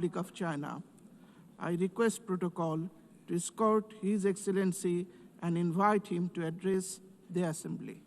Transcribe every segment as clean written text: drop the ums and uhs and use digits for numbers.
Republic of China. I request protocol to escort His Excellency and invite him to address the Assembly.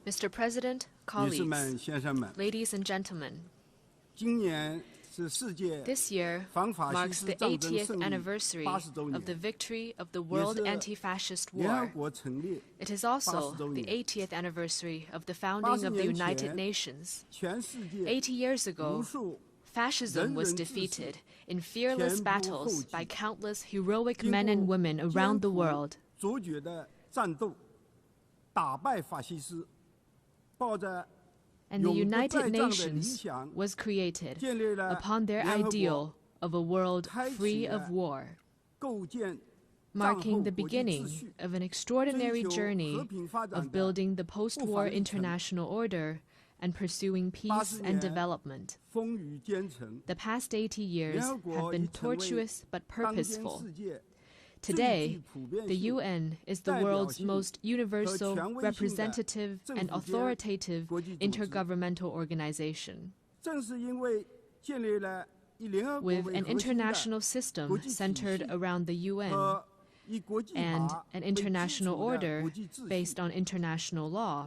Mr. President, colleagues, ladies and gentlemen, this year marks the 80th anniversary of the victory of the World Anti-Fascist War. It is also the 80th anniversary of the founding of the United Nations. 80 years ago, fascism was defeated in fearless battles by countless heroic men and women around the world. And the United Nations was created upon their ideal of a world free of war, marking the beginning of an extraordinary journey of building the post-war international order and pursuing peace and development. The past 80 years have been tortuous but purposeful. Today, the UN is the world's most universal, representative, and authoritative intergovernmental organization. With an international system centered around the UN and an international order based on international law,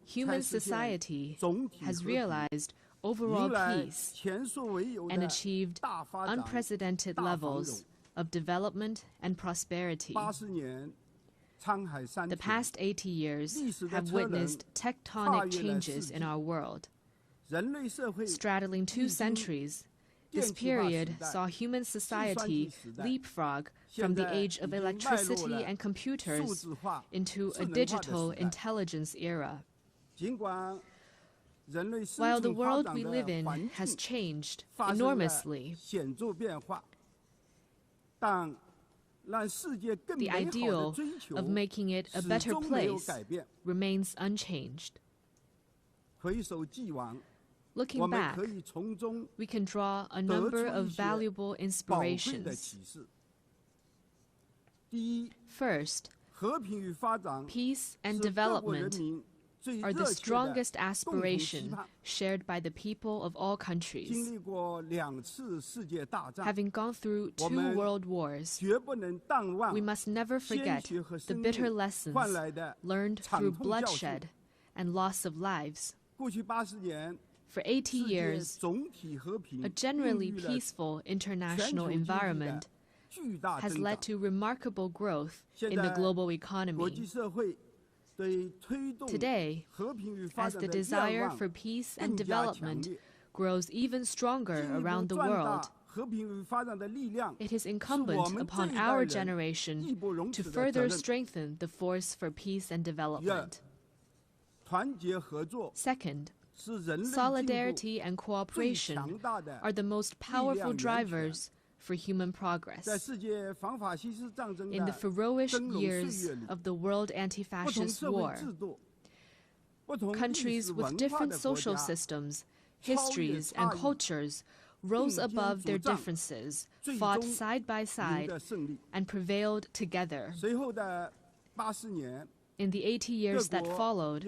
human society has realized overall peace and achieved unprecedented levels of development and prosperity. The past 80 years have witnessed tectonic changes in our world. Straddling 2 centuries, this period saw human society leapfrog from the age of electricity and computers into a digital intelligence era. While the world we live in has changed enormously, the ideal of making it a better place remains unchanged. Looking back, we can draw a number of valuable inspirations. First, peace and development are the strongest aspiration shared by the people of all countries. Having gone through 2 world wars, we must never forget the bitter lessons learned through bloodshed and loss of lives. For 80 years, a generally peaceful international environment has led to remarkable growth in the global economy. Today, as the desire for peace and development grows even stronger around the world, it is incumbent upon our generation to further strengthen the force for peace and development. Second, solidarity and cooperation are the most powerful drivers for human progress. In the ferocious years of the World Anti-Fascist War, countries with different social systems, histories, and cultures rose above their differences, fought side by side, and prevailed together. In the 80 years that followed,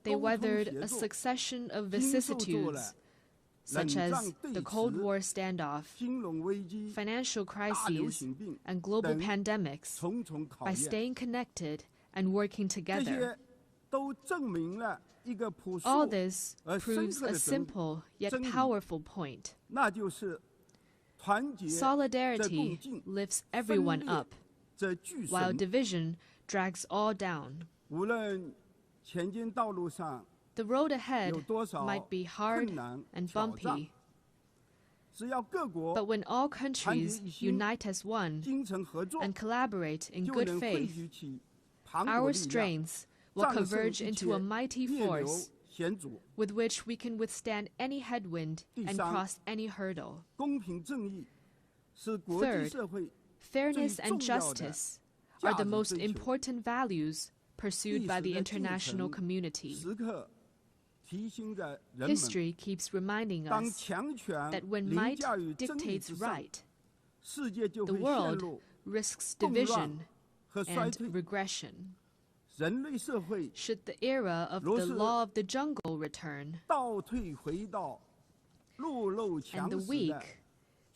they weathered a succession of vicissitudes, such as the Cold War standoff, financial crises, and global pandemics, by staying connected and working together. All this proves a simple yet powerful point. Solidarity lifts everyone up, while division drags all down. The road ahead might be hard and bumpy, but when all countries unite as one and collaborate in good faith, our strengths will converge into a mighty force with which we can withstand any headwind and cross any hurdle. Third, fairness and justice are the most important values pursued by the international community. History keeps reminding us that when might dictates right, the world risks division and regression. Should the era of the law of the jungle return, and the weak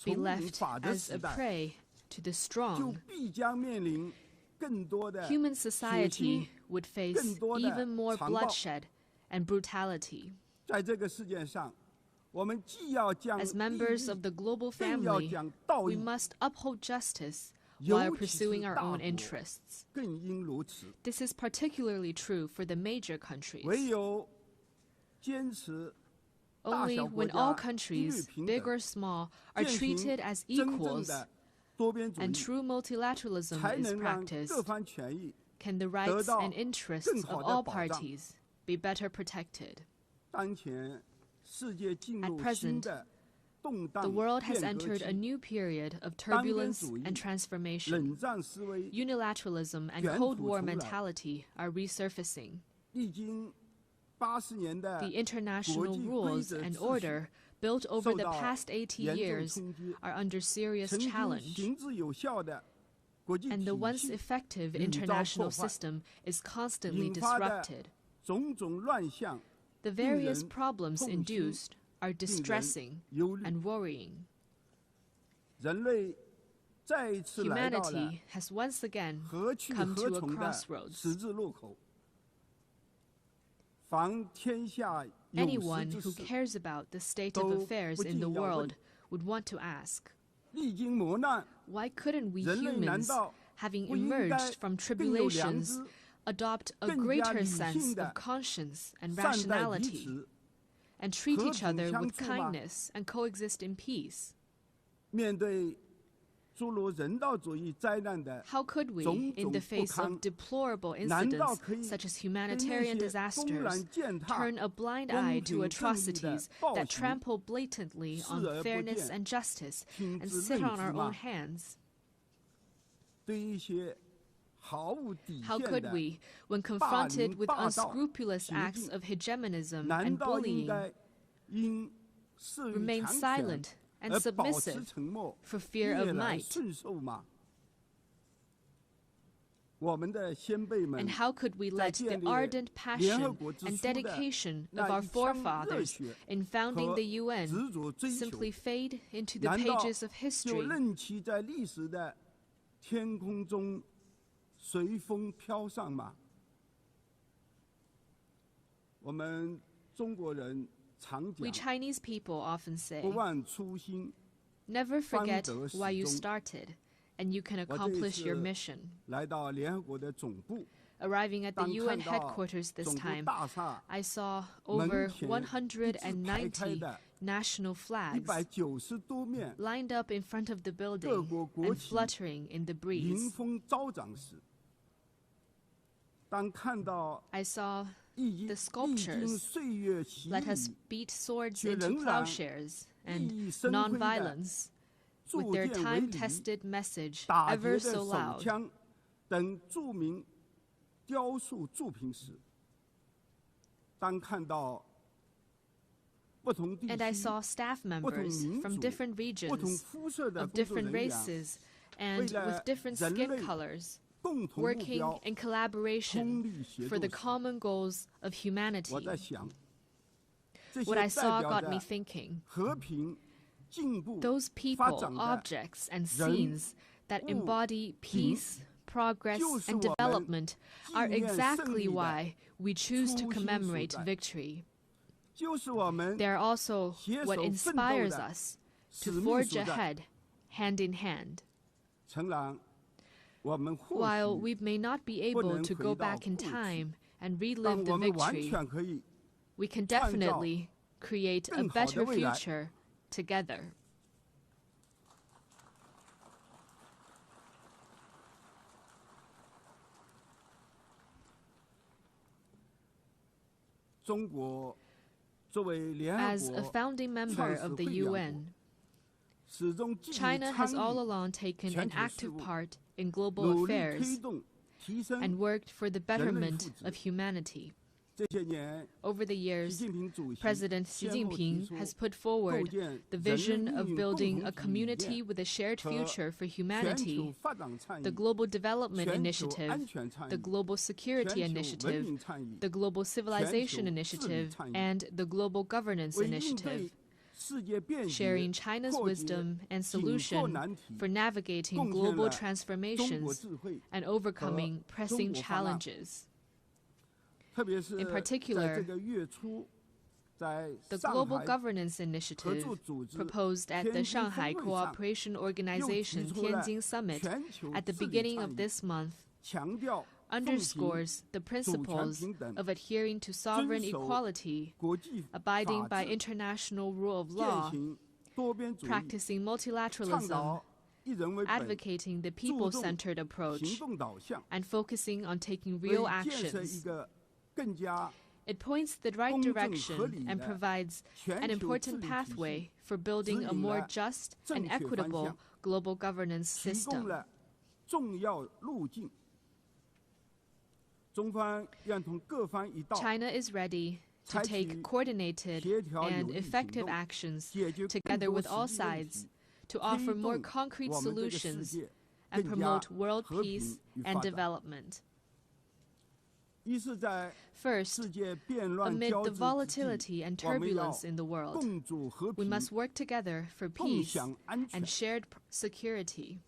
be left as a prey to the strong, human society would face even more bloodshed and brutality. As members of the global family, we must uphold justice while pursuing our own interests. This is particularly true for the major countries. Only when all countries, big or small, are treated as equals and true multilateralism is practiced, can the rights and interests of all parties be better protected. At present, the world has entered a new period of turbulence and transformation. Unilateralism and Cold War mentality are resurfacing. The international rules and order built over the past 80 years are under serious challenge, and the once effective international system is constantly disrupted. The various problems induced are distressing and worrying. Humanity has once again come to a crossroads. Anyone who cares about the state of affairs in the world would want to ask, why couldn't we humans, having emerged from tribulations, adopt a greater sense of conscience and rationality, and treat each other with kindness and coexist in peace? How could we, in the face of deplorable incidents such as humanitarian disasters, turn a blind eye to atrocities that trample blatantly on fairness and justice and sit on our own hands? How could we, when confronted with unscrupulous acts of hegemonism and bullying, remain silent and submissive for fear of might? And how could we let the ardent passion and dedication of our forefathers in founding the UN simply fade into the pages of history? We Chinese people often say, never forget why you started, and you can accomplish your mission. Arriving at the UN headquarters this time, I saw over 190 national flags lined up in front of the building and fluttering in the breeze. I saw the sculptures, let us beat swords into plowshares, and non-violence, with their time-tested message ever so loud. And I saw staff members from different regions, of different races, and with different skin colors, working in collaboration for the common goals of humanity. What I saw got me thinking. Those people, objects, and scenes that embody peace, progress, and development are exactly why we choose to commemorate victory. They are also what inspires us to forge ahead, hand in hand. While we may not be able to go back in time and relive the victory, we can definitely create a better future together. As a founding member of the UN, China has all along taken an active part in global affairs and worked for the betterment of humanity. Over the years, President Xi Jinping has put forward the vision of building a community with a shared future for humanity, the Global Development Initiative, the Global Security Initiative, the Global Civilization Initiative, and the Global Governance Initiative, sharing China's wisdom and solution for navigating global transformations and overcoming pressing challenges. In particular, the Global Governance Initiative, proposed at the Shanghai Cooperation Organization Tianjin Summit at the beginning of this month, underscores the principles of adhering to sovereign equality, abiding by international rule of law, practicing multilateralism, advocating the people-centered approach, and focusing on taking real actions. It points the right direction and provides an important pathway for building a more just and equitable global governance system. China is ready to take coordinated and effective actions together with all sides to offer more concrete solutions and promote world peace and development. First, amid the volatility and turbulence in the world, we must work together for peace and shared security.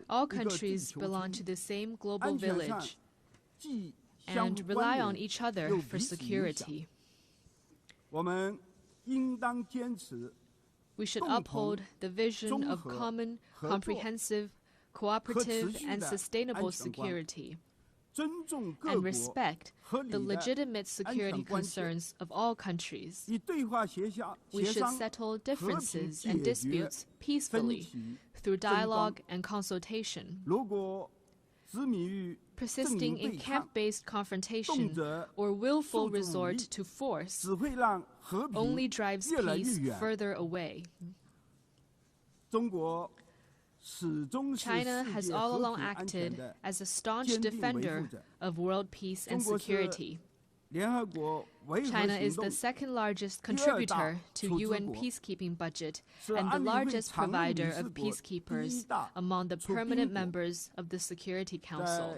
All countries belong to the same global village and rely on each other for security. We should uphold the vision of common, comprehensive, cooperative, and sustainable security, and respect the legitimate security concerns of all countries. We should settle differences and disputes peacefully through dialogue and consultation. Persisting in camp-based confrontation or willful resort to force only drives peace further away. China has all along acted as a staunch defender of world peace and security. China is the second largest contributor to UN peacekeeping budget and the largest provider of peacekeepers among the permanent members of the Security Council.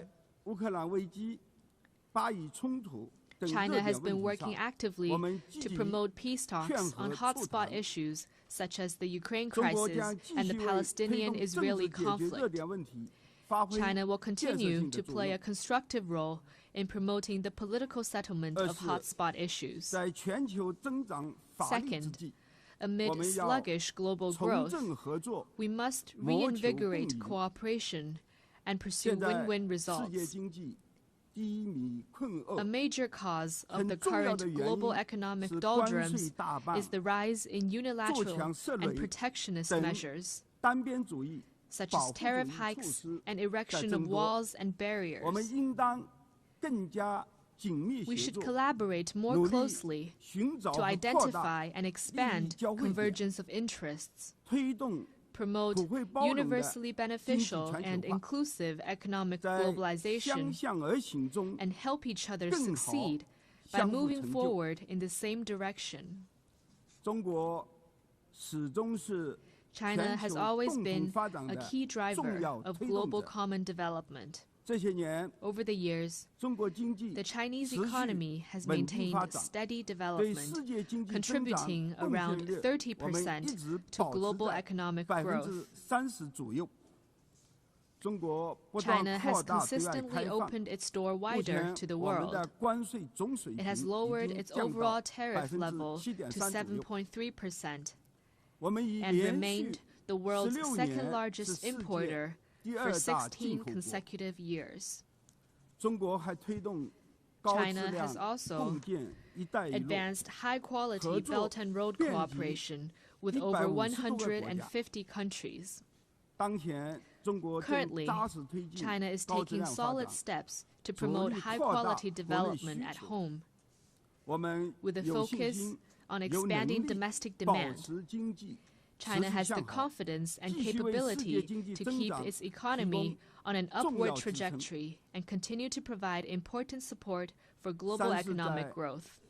China has been working actively to promote peace talks on hotspot issues such as the Ukraine crisis and the Palestinian-Israeli conflict. China will continue to play a constructive role in promoting the political settlement of hotspot issues. Second, amid sluggish global growth, we must reinvigorate cooperation and pursue win-win results. A major cause of the current global economic doldrums is the rise in unilateral and protectionist measures, such as tariff hikes and erection of walls and barriers. We should collaborate more closely to identify and expand convergence of interests, promote universally beneficial and inclusive economic globalization, and help each other succeed by moving forward in the same direction. China has always been a key driver of global common development. Over the years, the Chinese economy has maintained steady development, contributing around 30% to global economic growth. China has consistently opened its door wider to the world. It has lowered its overall tariff level to 7.3% and remained the world's second largest importer for 16 consecutive years. China has also advanced high-quality Belt and Road cooperation with over 150 countries. Currently, China is taking solid steps to promote high-quality development at home, with a focus on expanding domestic demand. China has the confidence and capability to keep its economy on an upward trajectory and continue to provide important support for global economic growth.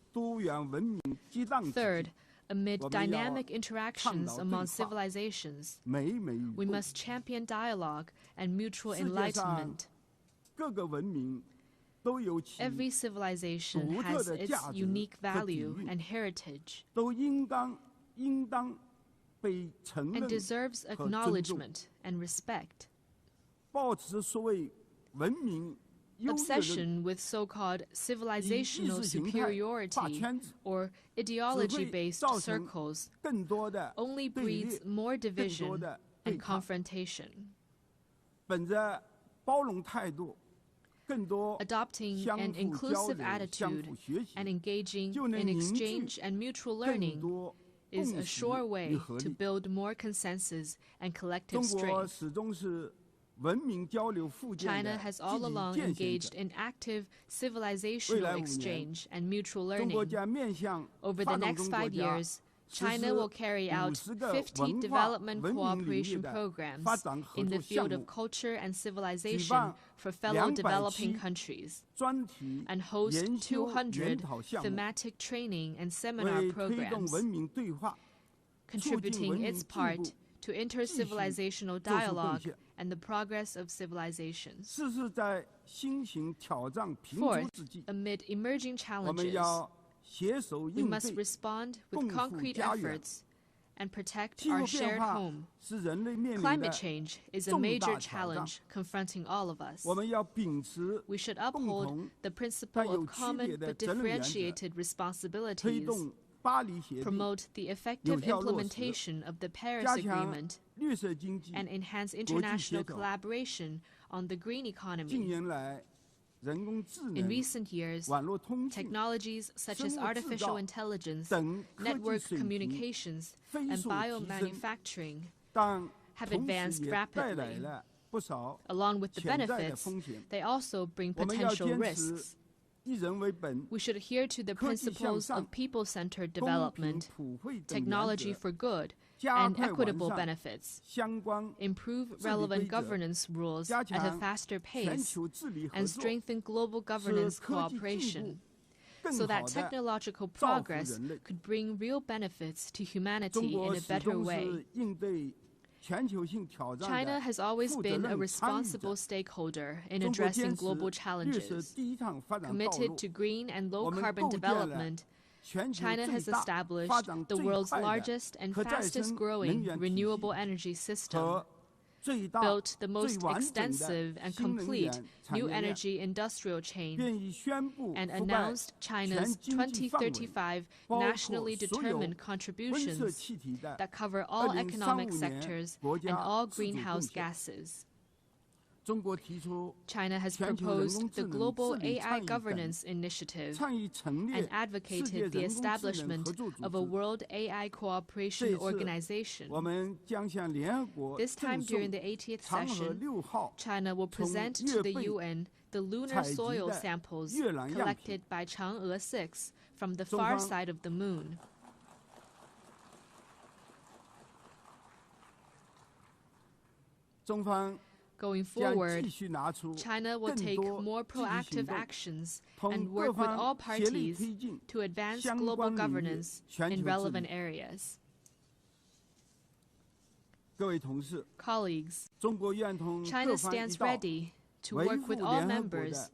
Third, amid dynamic interactions among civilizations, we must champion dialogue and mutual enlightenment. Every civilization has its unique value and heritage and deserves acknowledgement and respect. Obsession with so-called civilizational superiority or ideology-based circles only breeds more division and confrontation. Adopting an inclusive attitude and engaging in exchange and mutual learning is a sure way to build more consensus and collective strength. China has all along engaged in active civilizational exchange and mutual learning. Over the next 5 years, China will carry out 50 development cooperation programs in the field of culture and civilization for fellow developing countries, and host 200 thematic training and seminar programs, contributing its part to inter-civilizational dialogue and the progress of civilizations. Fourth, amid emerging challenges, we must respond with concrete efforts and protect our shared home. Climate change is a major challenge confronting all of us. We should uphold the principle of common but differentiated responsibilities, promote the effective implementation of the Paris Agreement, and enhance international collaboration on the green economy. In recent years, technologies such as artificial intelligence, network communications, and biomanufacturing have advanced rapidly. Along with the benefits, they also bring potential risks. We should adhere to the principles of people-centered development, technology for good, and equitable benefits, improve relevant governance rules at a faster pace, and strengthen global governance cooperation, so that technological progress could bring real benefits to humanity in a better way. China has always been a responsible stakeholder in addressing global challenges. Committed to green and low-carbon development, China has established the world's largest and fastest-growing renewable energy system, built the most extensive and complete new energy industrial chain, and announced China's 2035 nationally determined contributions that cover all economic sectors and all greenhouse gases. China has proposed the Global AI Governance Initiative and advocated the establishment of a World AI Cooperation Organization. This time during the 80th session, China will present to the UN the lunar soil samples collected by Chang'e 6 from the far side of the moon. Going forward, China will take more proactive actions and work with all parties to advance global governance in relevant areas. Colleagues, China stands ready to work with all members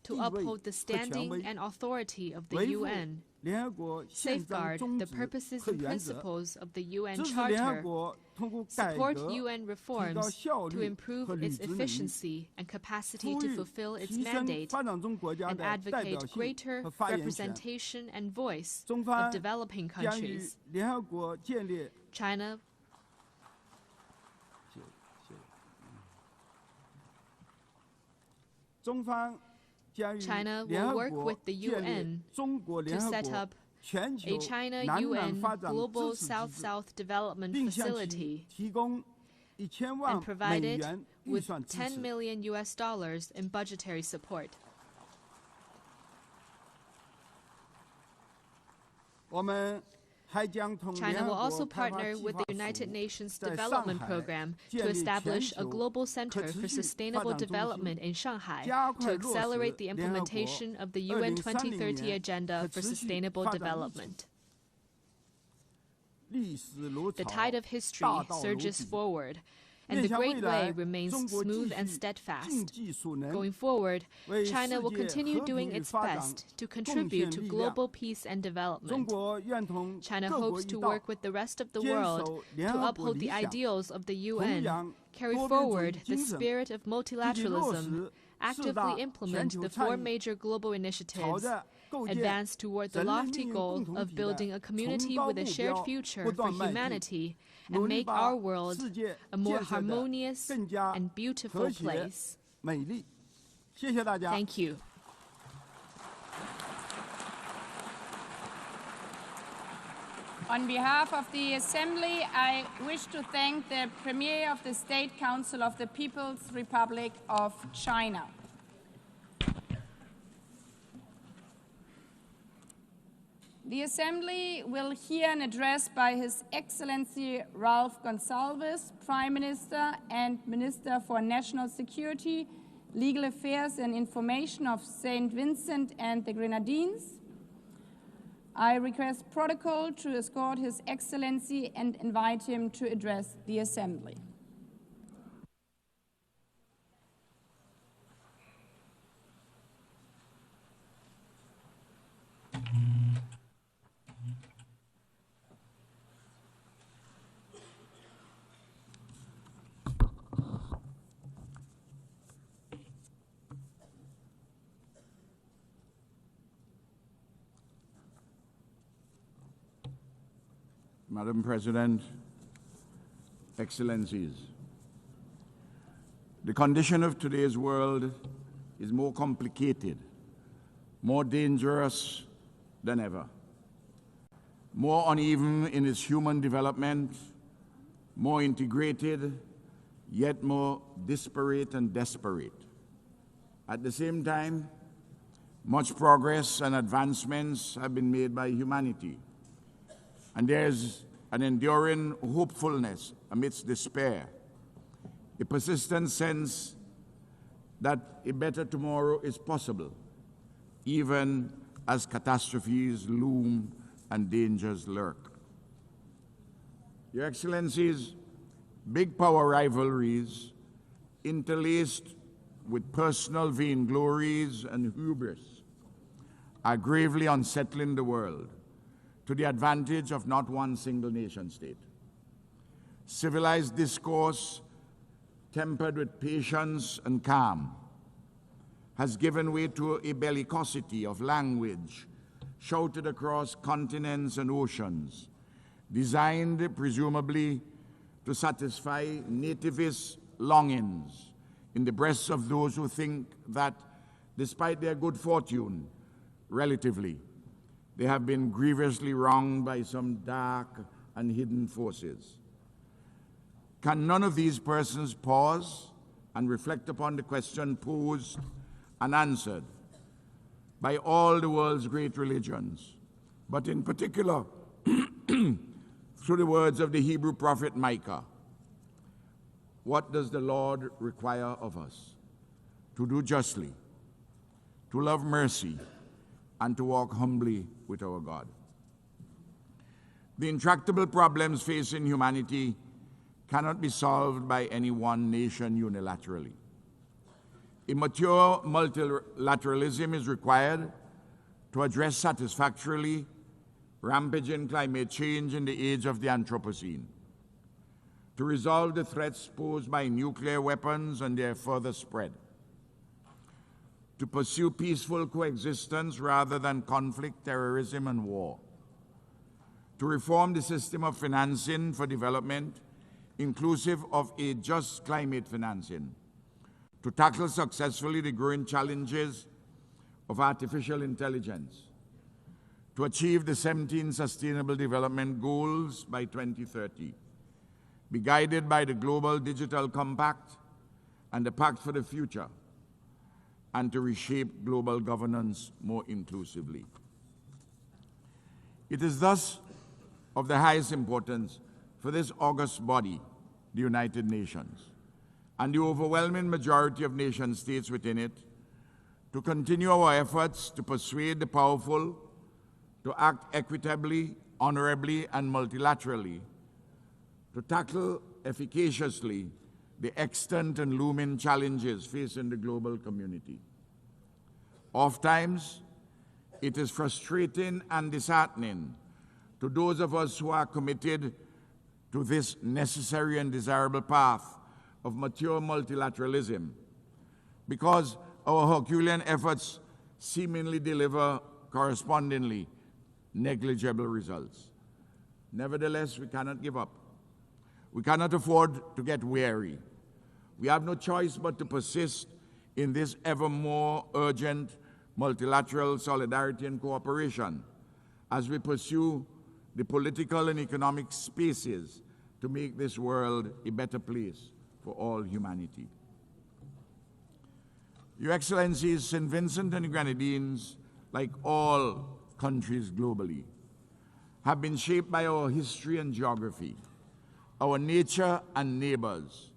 to uphold the standing and authority of the UN, safeguard the purposes and principles of the UN Charter, support UN reforms to improve its efficiency and capacity to fulfill its mandate, and advocate greater representation and voice of developing countries. China will work with the UN to set up a China-UN Global South-South Development Facility and provided with $10 million in budgetary support. China will also partner with the United Nations Development Program to establish a global center for sustainable development in Shanghai to accelerate the implementation of the UN 2030 Agenda for Sustainable Development. The tide of history surges forward, and the Great Way remains smooth and steadfast. Going forward, China will continue doing its best to contribute to global peace and development. China hopes to work with the rest of the world to uphold the ideals of the UN, carry forward the spirit of multilateralism, actively implement the 4 major global initiatives, advance toward the lofty goal of building a community with a shared future for humanity, and make our world a more harmonious and beautiful place. Thank you. On behalf of the Assembly, I wish to thank the Premier of the State Council of the People's Republic of China. The Assembly will hear an address by His Excellency Ralph Gonsalves, Prime Minister and Minister for National Security, Legal Affairs and Information of St. Vincent and the Grenadines. I request protocol to escort His Excellency and invite him to address the Assembly. Madam President, Excellencies, the condition of today's world is more complicated, more dangerous than ever, more uneven in its human development, more integrated, yet more disparate and desperate. At the same time, much progress and advancements have been made by humanity, and there's an enduring hopefulness amidst despair, a persistent sense that a better tomorrow is possible, even as catastrophes loom and dangers lurk. Your Excellencies, big power rivalries interlaced with personal vainglories and hubris are gravely unsettling the world, to the advantage of not one single nation state. Civilized discourse, tempered with patience and calm, has given way to a bellicosity of language shouted across continents and oceans, designed presumably to satisfy nativist longings in the breasts of those who think that, despite their good fortune, relatively, they have been grievously wronged by some dark and hidden forces. Can none of these persons pause and reflect upon the question posed and answered by all the world's great religions, but in particular through the words of the Hebrew prophet Micah? What does the Lord require of us? To do justly, to love mercy, and to walk humbly with our God. The intractable problems facing humanity cannot be solved by any one nation unilaterally. A mature multilateralism is required to address satisfactorily rampaging climate change in the age of the Anthropocene, to resolve the threats posed by nuclear weapons and their further spread, to pursue peaceful coexistence rather than conflict, terrorism, and war, to reform the system of financing for development, inclusive of a just climate financing, to tackle successfully the growing challenges of artificial intelligence, to achieve the 17 Sustainable Development Goals by 2030, be guided by the Global Digital Compact and the Pact for the Future, and to reshape global governance more inclusively. It is thus of the highest importance for this august body, the United Nations, and the overwhelming majority of nation states within it, to continue our efforts to persuade the powerful to act equitably, honorably, and multilaterally, to tackle efficaciously the extant and looming challenges facing the global community. Oftentimes, it is frustrating and disheartening to those of us who are committed to this necessary and desirable path of mature multilateralism, because our Herculean efforts seemingly deliver correspondingly negligible results. Nevertheless, we cannot give up. We cannot afford to get weary. We have no choice but to persist in this ever more urgent multilateral solidarity and cooperation as we pursue the political and economic spaces to make this world a better place for all humanity. Your Excellencies, St. Vincent and the Grenadines, like all countries globally, have been shaped by our history and geography, our nature and neighbors,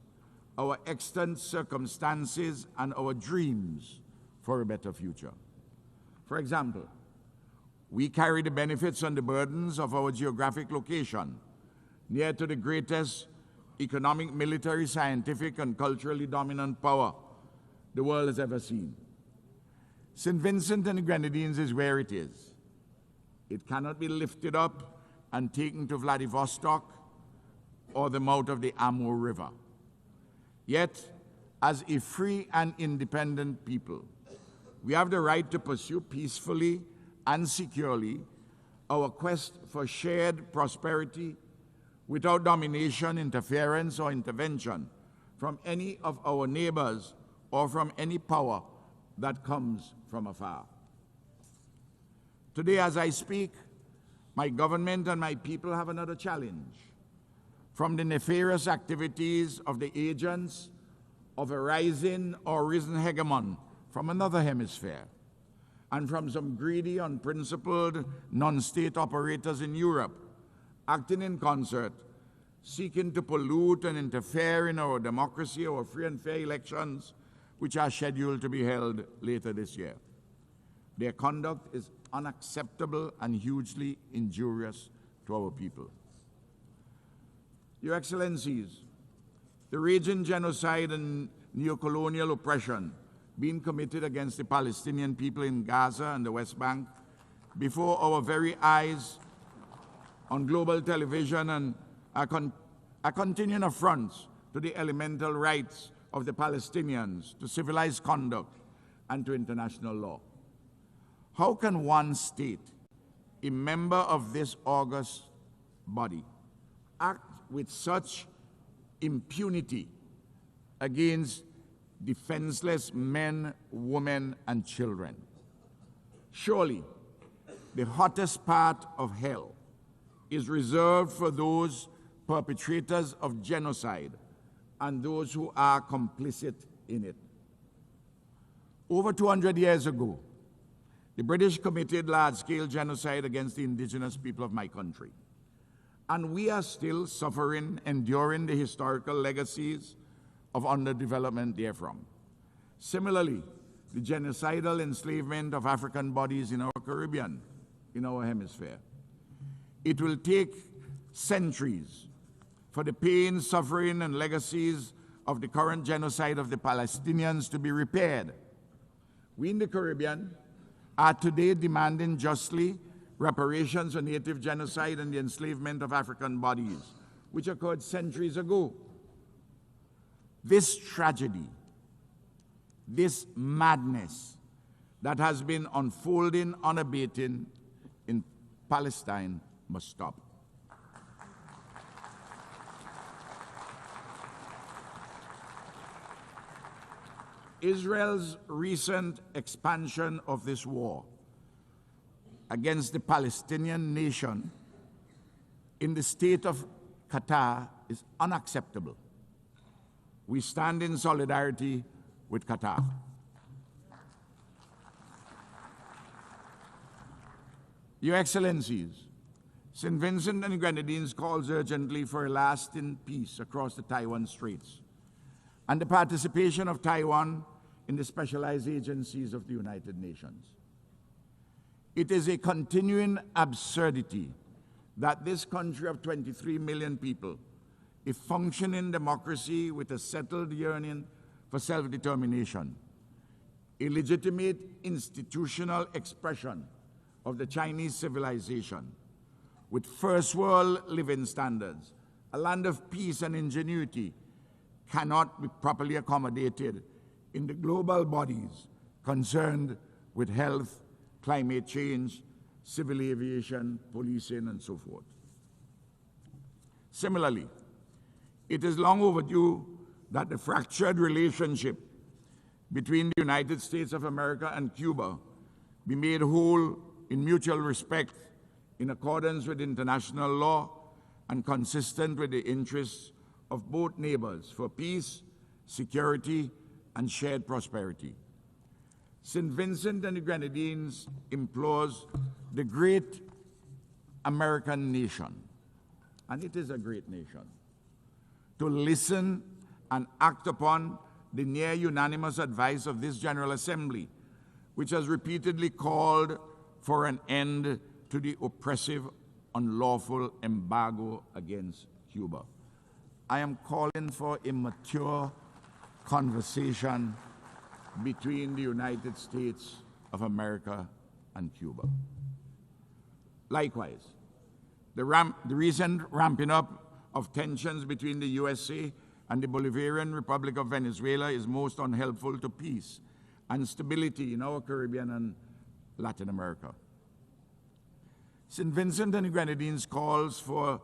our extant circumstances, and our dreams for a better future. For example, we carry the benefits and the burdens of our geographic location, near to the greatest economic, military, scientific, and culturally dominant power the world has ever seen. St. Vincent and the Grenadines is where it is. It cannot be lifted up and taken to Vladivostok or the mouth of the Amur River. Yet, as a free and independent people, we have the right to pursue peacefully and securely our quest for shared prosperity without domination, interference, or intervention from any of our neighbors or from any power that comes from afar. Today, as I speak, my government and my people have another challenge from the nefarious activities of the agents of a rising or risen hegemon from another hemisphere, and from some greedy, unprincipled, non-state operators in Europe, acting in concert, seeking to pollute and interfere in our democracy, our free and fair elections, which are scheduled to be held later this year. Their conduct is unacceptable and hugely injurious to our people. Your Excellencies, the raging genocide and neocolonial oppression being committed against the Palestinian people in Gaza and the West Bank before our very eyes on global television and are continuing affronts to the elemental rights of the Palestinians, to civilized conduct, and to international law. How can one state, a member of this august body, act with such impunity against defenseless men, women, and children? Surely, the hottest part of hell is reserved for those perpetrators of genocide and those who are complicit in it. Over 200 years ago, the British committed large-scale genocide against the indigenous people of my country. And we are still suffering, enduring the historical legacies of underdevelopment therefrom. Similarly, the genocidal enslavement of African bodies in our Caribbean, in our hemisphere. It will take centuries for the pain, suffering, and legacies of the current genocide of the Palestinians to be repaired. We in the Caribbean are today demanding justly reparations for native genocide and the enslavement of African bodies, which occurred centuries ago. This tragedy, this madness that has been unfolding unabated in Palestine must stop. Israel's recent expansion of this war against the Palestinian nation in the state of Qatar is unacceptable. We stand in solidarity with Qatar. Your Excellencies, St. Vincent and the Grenadines calls urgently for a lasting peace across the Taiwan Straits and the participation of Taiwan in the specialized agencies of the United Nations. It is a continuing absurdity that this country of 23 million people, a functioning democracy with a settled yearning for self-determination, a legitimate institutional expression of the Chinese civilization, with first world living standards, a land of peace and ingenuity, cannot be properly accommodated in the global bodies concerned with health, climate change, civil aviation, policing, and so forth. Similarly, it is long overdue that the fractured relationship between the United States of America and Cuba be made whole in mutual respect, in accordance with international law and consistent with the interests of both neighbors for peace, security, and shared prosperity. St. Vincent and the Grenadines implores the great American nation, and it is a great nation, to listen and act upon the near unanimous advice of this General Assembly, which has repeatedly called for an end to the oppressive, unlawful embargo against Cuba. I am calling for a mature conversation between the United States of America and Cuba. Likewise, the recent ramping up of tensions between the USA and the Bolivarian Republic of Venezuela is most unhelpful to peace and stability in our Caribbean and Latin America. St. Vincent and the Grenadines calls for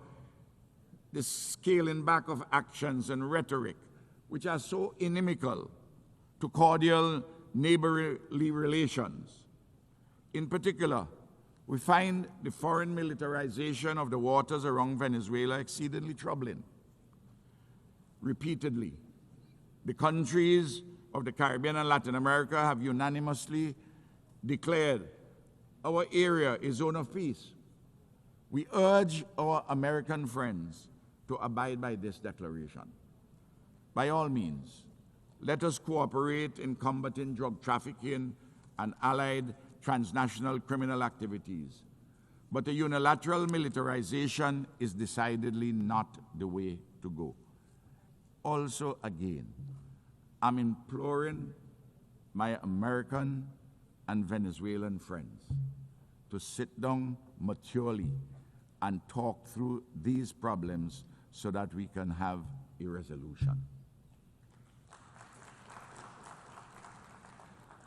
the scaling back of actions and rhetoric which are so inimical to cordial neighborly relations. In particular, we find the foreign militarization of the waters around Venezuela exceedingly troubling. Repeatedly, the countries of the Caribbean and Latin America have unanimously declared our area a zone of peace. We urge our American friends to abide by this declaration. By all means, let us cooperate in combating drug trafficking and allied transnational criminal activities. But the unilateral militarization is decidedly not the way to go. Also, again, I'm imploring my American and Venezuelan friends to sit down maturely and talk through these problems so that we can have a resolution.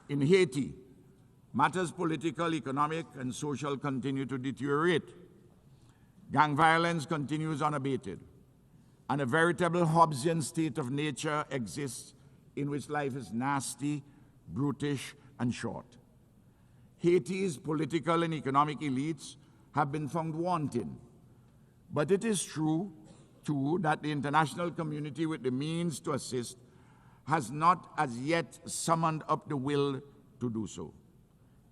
In Haiti, matters political, economic, and social continue to deteriorate. Gang violence continues unabated, and a veritable Hobbesian state of nature exists in which life is nasty, brutish, and short. Haiti's political and economic elites have been found wanting, but it is true, too, that the international community with the means to assist has not as yet summoned up the will to do so.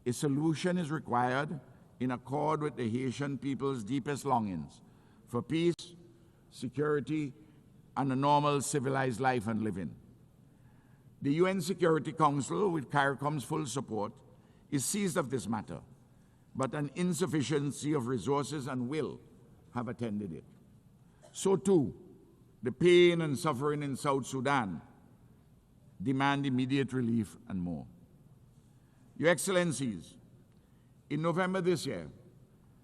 A solution is required in accord with the Haitian people's deepest longings for peace, security, and a normal civilized life and living. The UN Security Council, with CARICOM's full support, is seized of this matter, but an insufficiency of resources and will have attended it. So too, the pain and suffering in South Sudan demand immediate relief and more. Your Excellencies, in November this year,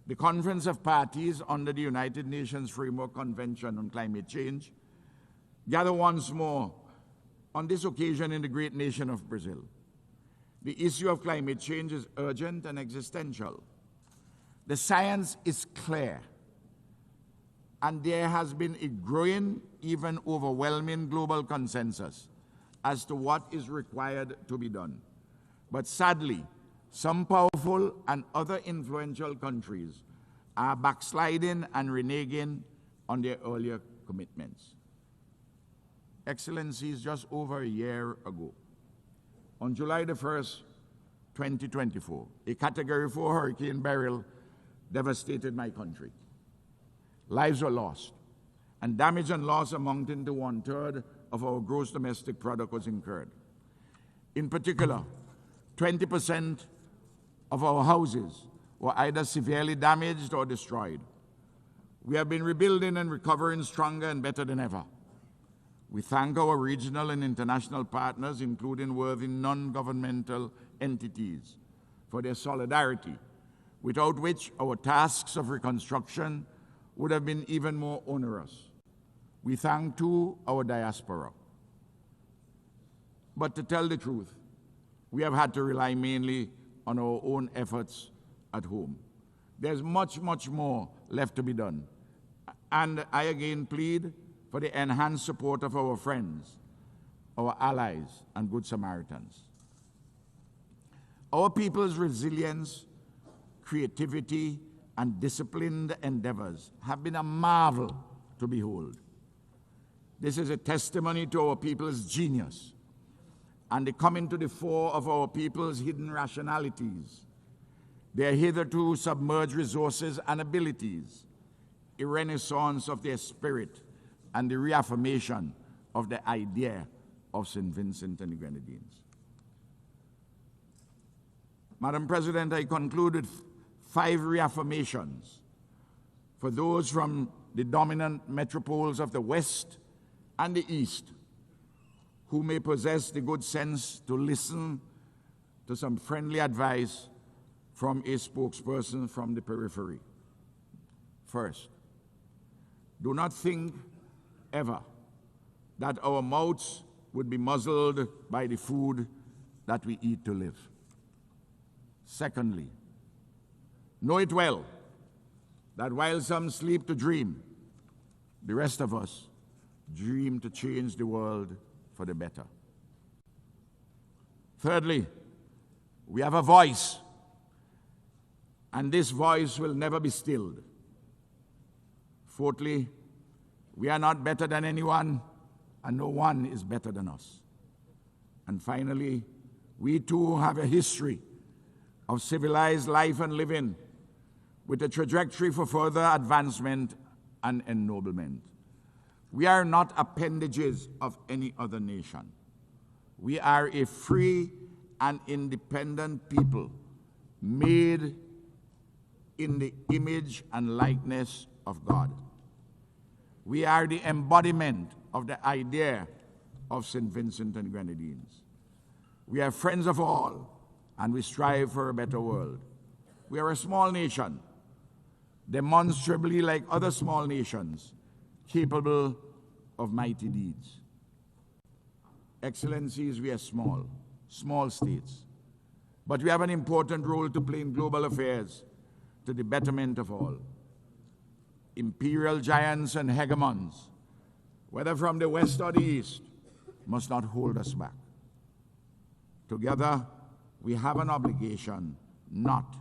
the Conference of Parties under the United Nations Framework Convention on Climate Change gathered once more, on this occasion in the great nation of Brazil. The issue of climate change is urgent and existential. The science is clear, and there has been a growing, even overwhelming global consensus as to what is required to be done. But sadly, some powerful and other influential countries are backsliding and reneging on their earlier commitments. Excellencies, just over a year ago, on July the 1st, 2024, a Category 4 Hurricane Beryl devastated my country. Lives were lost, and damage and loss amounting to 1/3 of our gross domestic product was incurred. In particular, 20% of our houses were either severely damaged or destroyed. We have been rebuilding and recovering stronger and better than ever. We thank our regional and international partners, including worthy non-governmental entities, for their solidarity, without which our tasks of reconstruction would have been even more onerous. We thank, too, our diaspora. But to tell the truth, we have had to rely mainly on our own efforts at home. There's much, much more left to be done. And I again plead for the enhanced support of our friends, our allies, and Good Samaritans. Our people's resilience, creativity, and disciplined endeavors have been a marvel to behold. This is a testimony to our people's genius and the coming to the fore of our people's hidden rationalities, their hitherto submerged resources and abilities, a renaissance of their spirit, and the reaffirmation of the idea of St. Vincent and the Grenadines. Madam President, I concluded 5 reaffirmations for those from the dominant metropoles of the West and the East who may possess the good sense to listen to some friendly advice from a spokesperson from the periphery. First, do not think ever that our mouths would be muzzled by the food that we eat to live. Secondly, know it well that while some sleep to dream, the rest of us dream to change the world for the better. Thirdly, we have a voice, and this voice will never be stilled. Fourthly, we are not better than anyone, and no one is better than us. And finally, we too have a history of civilized life and living with a trajectory for further advancement and ennoblement. We are not appendages of any other nation. We are a free and independent people made in the image and likeness of God. We are the embodiment of the idea of St. Vincent and Grenadines. We are friends of all, and we strive for a better world. We are a small nation, demonstrably like other small nations, capable of mighty deeds. Excellencies, we are small states, but we have an important role to play in global affairs to the betterment of all. Imperial giants and hegemons, whether from the West or the East, must not hold us back. Together, we have an obligation not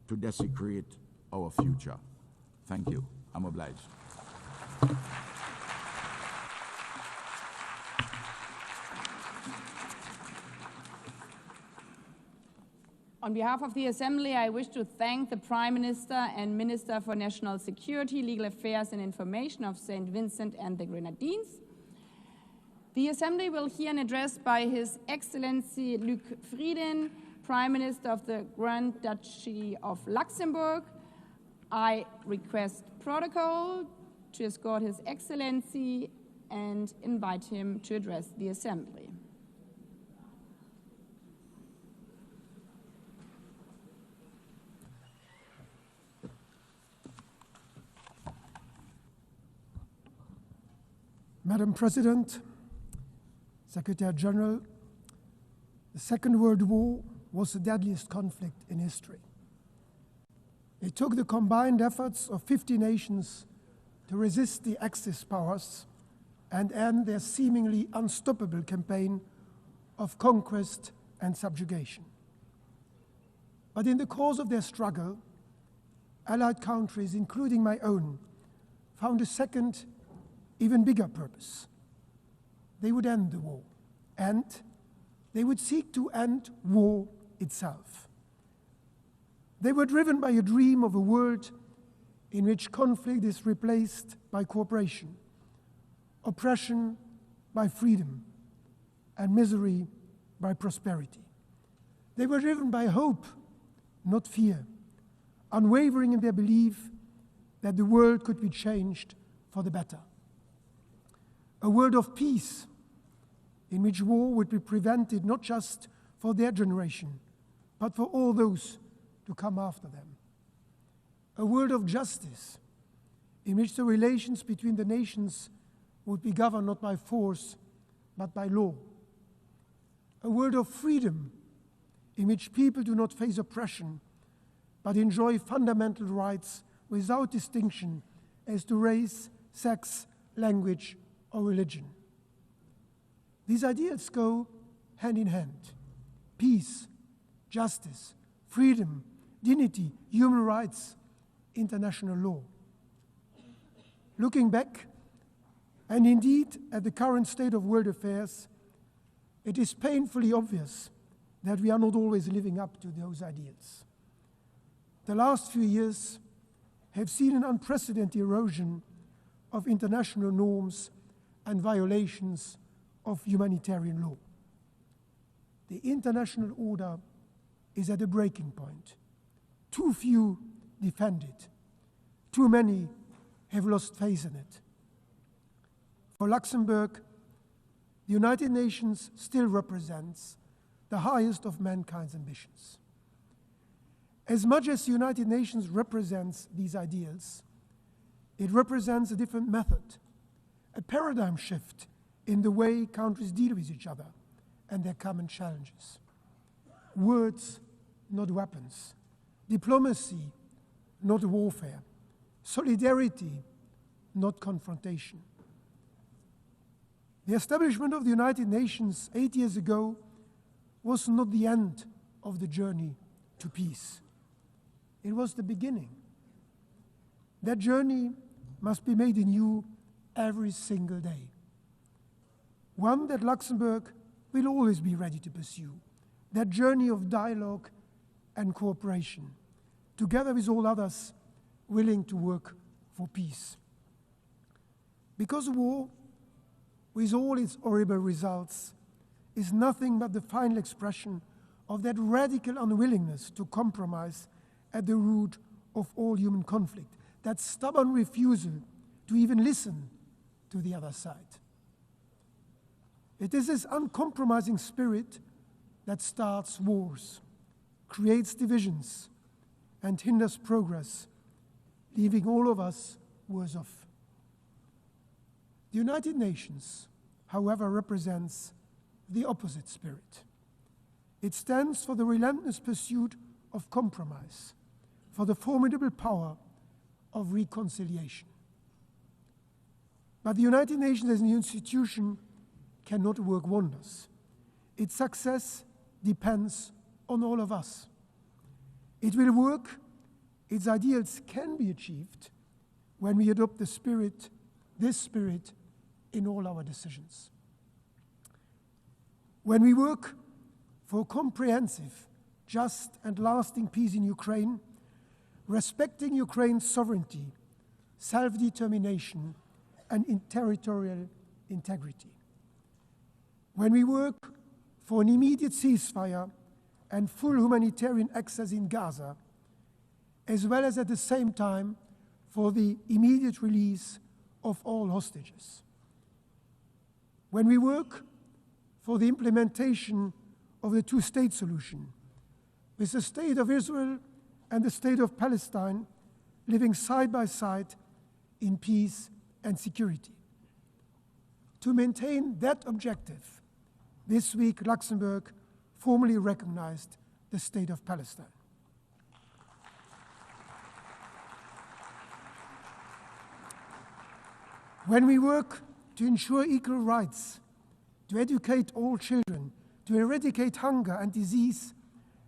to desecrate our future. Thank you. I'm obliged. On behalf of the Assembly, I wish to thank the Prime Minister and Minister for National Security, Legal Affairs and Information of St. Vincent and the Grenadines. The Assembly will hear an address by His Excellency Luc Frieden, Prime Minister of the Grand Duchy of Luxembourg. I request protocol to escort His Excellency and invite him to address the Assembly. Madam President, Secretary General, the Second World War was the deadliest conflict in history. It took the combined efforts of 50 nations to resist the Axis powers and end their seemingly unstoppable campaign of conquest and subjugation. But in the course of their struggle, Allied countries, including my own, found a second even bigger purpose. They would end the war, and they would seek to end war itself. They were driven by a dream of a world in which conflict is replaced by cooperation, oppression by freedom, and misery by prosperity. They were driven by hope, not fear, unwavering in their belief that the world could be changed for the better. A world of peace in which war would be prevented not just for their generation, but for all those to come after them. A world of justice in which the relations between the nations would be governed not by force, but by law. A world of freedom in which people do not face oppression, but enjoy fundamental rights without distinction as to race, sex, language, or religion. These ideals go hand in hand. Peace, justice, freedom, dignity, human rights, international law. Looking back, and indeed at the current state of world affairs, it is painfully obvious that we are not always living up to those ideals. The last few years have seen an unprecedented erosion of international norms and violations of humanitarian law. The international order is at a breaking point. Too few defend it. Too many have lost faith in it. For Luxembourg, the United Nations still represents the highest of mankind's ambitions. As much as the United Nations represents these ideals, it represents a different method, a paradigm shift in the way countries deal with each other and their common challenges. Words, not weapons. Diplomacy, not warfare. Solidarity, not confrontation. The establishment of the United Nations 8 years ago was not the end of the journey to peace. It was the beginning. That journey must be made anew every single day. One that Luxembourg will always be ready to pursue. That journey of dialogue and cooperation, together with all others willing to work for peace. Because war, with all its horrible results, is nothing but the final expression of that radical unwillingness to compromise at the root of all human conflict, that stubborn refusal to even listen to the other side. It is this uncompromising spirit that starts wars, creates divisions, and hinders progress, leaving all of us worse off. The United Nations, however, represents the opposite spirit. It stands for the relentless pursuit of compromise, for the formidable power of reconciliation. But the United Nations as an institution cannot work wonders. Its success depends on all of us. It will work, its ideals can be achieved when we adopt this spirit, in all our decisions. When we work for comprehensive, just and lasting peace in Ukraine, respecting Ukraine's sovereignty, self-determination, and territorial integrity. When we work for an immediate ceasefire and full humanitarian access in Gaza, as well as at the same time for the immediate release of all hostages. When we work for the implementation of the two-state solution, with the State of Israel and the State of Palestine living side by side in peace and security. To maintain that objective, this week Luxembourg formally recognized the State of Palestine. When we work to ensure equal rights, to educate all children, to eradicate hunger and disease,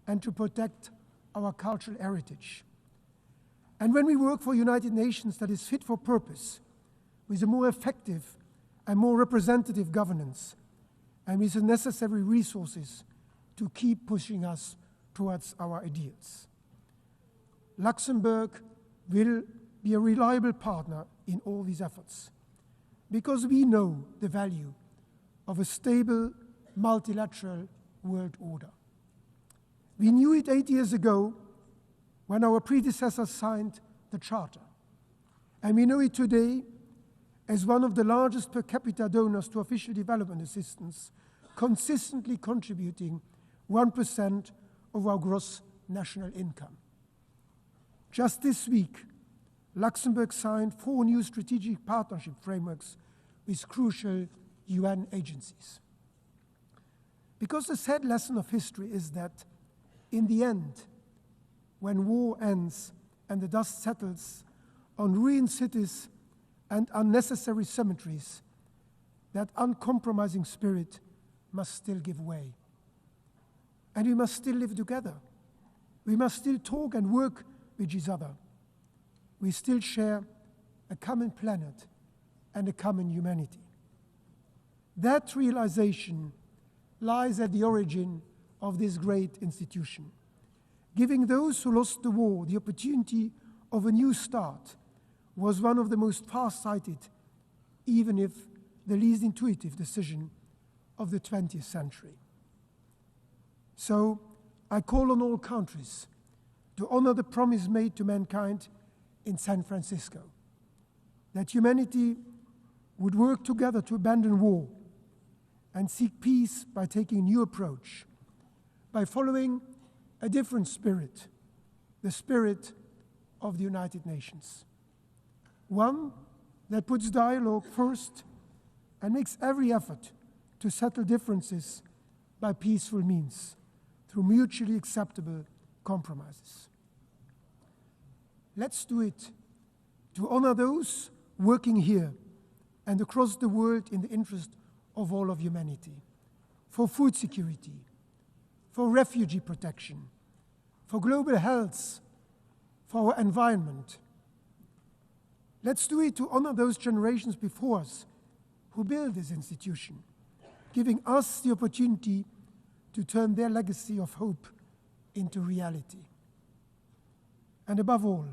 and to protect our cultural heritage. And when we work for a United Nations that is fit for purpose, with a more effective and more representative governance, and with the necessary resources to keep pushing us towards our ideals. Luxembourg will be a reliable partner in all these efforts, because we know the value of a stable, multilateral world order. We knew it 8 years ago when our predecessors signed the Charter, and we know it today as one of the largest per capita donors to official development assistance, consistently contributing 1% of our gross national income. Just this week, Luxembourg signed 4 new strategic partnership frameworks with crucial UN agencies. Because the sad lesson of history is that, in the end, when war ends and the dust settles on ruined cities and unnecessary cemeteries, that uncompromising spirit must still give way. And we must still live together. We must still talk and work with each other. We still share a common planet and a common humanity. That realization lies at the origin of this great institution, giving those who lost the war the opportunity of a new start was one of the most far-sighted, even if the least intuitive decision of the 20th century. So I call on all countries to honor the promise made to mankind in San Francisco, that humanity would work together to abandon war and seek peace by taking a new approach, by following a different spirit, the spirit of the United Nations. One that puts dialogue first and makes every effort to settle differences by peaceful means, through mutually acceptable compromises. Let's do it to honor those working here and across the world in the interest of all of humanity, for food security, for refugee protection, for global health, for our environment. Let's do it to honor those generations before us who built this institution, giving us the opportunity to turn their legacy of hope into reality. And above all,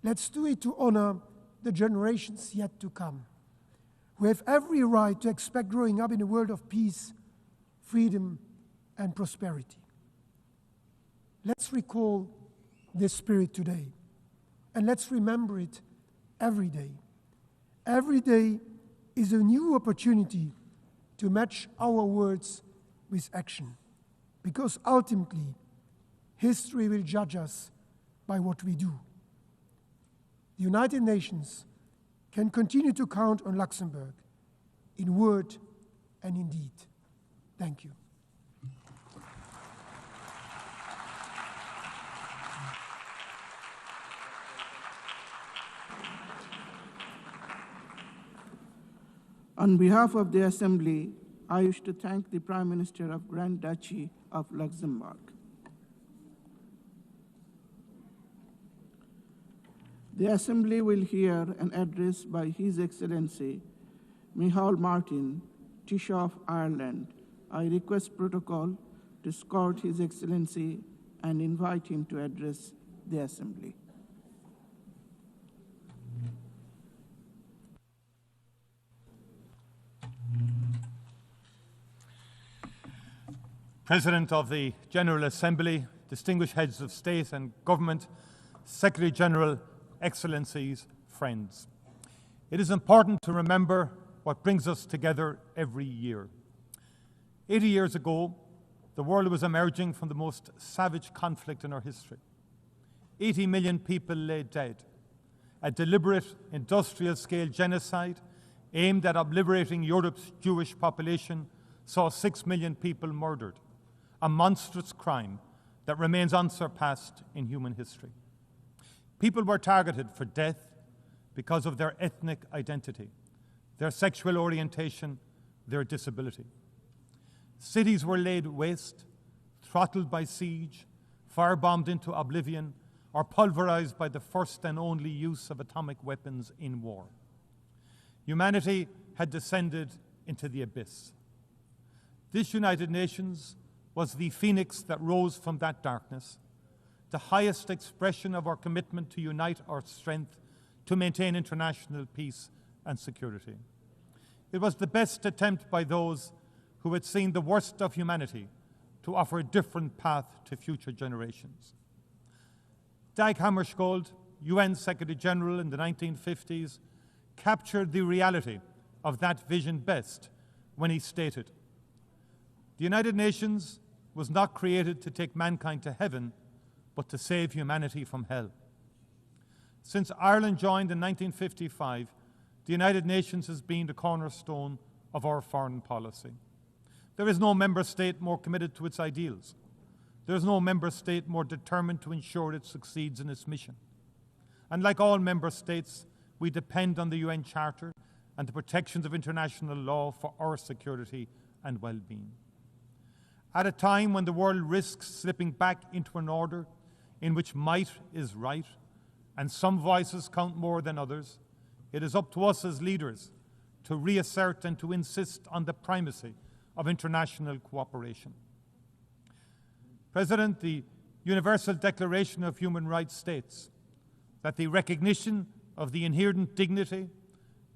let's do it to honor the generations yet to come, who have every right to expect growing up in a world of peace, freedom, and prosperity. Let's recall this spirit today, and let's remember it every day. Every day is a new opportunity to match our words with action, because ultimately, history will judge us by what we do. The United Nations can continue to count on Luxembourg in word and in deed. Thank you. On behalf of the Assembly, I wish to thank the Prime Minister of Grand Duchy of Luxembourg. The Assembly will hear an address by His Excellency Micheál Martin, Taoiseach of Ireland. I request protocol to escort His Excellency and invite him to address the Assembly. President of the General Assembly, distinguished heads of state and government, Secretary General, Excellencies, friends. It is important to remember what brings us together every year. 80 years ago, the world was emerging from the most savage conflict in our history. 80 million people lay dead. A deliberate industrial-scale genocide aimed at obliterating Europe's Jewish population saw 6 million people murdered, a monstrous crime that remains unsurpassed in human history. People were targeted for death because of their ethnic identity, their sexual orientation, their disability. Cities were laid waste, throttled by siege, firebombed into oblivion, or pulverized by the first and only use of atomic weapons in war. Humanity had descended into the abyss. This United Nations was the phoenix that rose from that darkness, the highest expression of our commitment to unite our strength to maintain international peace and security. It was the best attempt by those who had seen the worst of humanity to offer a different path to future generations. Dag Hammarskjöld, UN Secretary General in the 1950s, captured the reality of that vision best when he stated, "The United Nations was not created to take mankind to heaven, but to save humanity from hell." Since Ireland joined in 1955, the United Nations has been the cornerstone of our foreign policy. There is no member state more committed to its ideals. There is no member state more determined to ensure it succeeds in its mission. And like all member states, we depend on the UN Charter and the protections of international law for our security and well-being. At a time when the world risks slipping back into an order in which might is right and some voices count more than others, it is up to us as leaders to reassert and to insist on the primacy of international cooperation. President, the Universal Declaration of Human Rights states that the recognition of the inherent dignity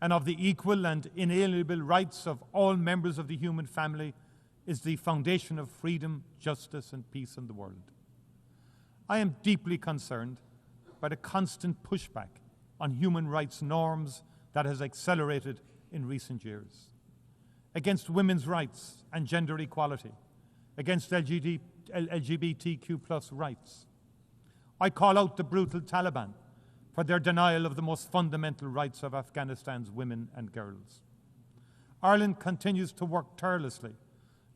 and of the equal and inalienable rights of all members of the human family is the foundation of freedom, justice, and peace in the world. I am deeply concerned by the constant pushback on human rights norms that has accelerated in recent years, against women's rights and gender equality, against LGBTQ+ rights. I call out the brutal Taliban for their denial of the most fundamental rights of Afghanistan's women and girls. Ireland continues to work tirelessly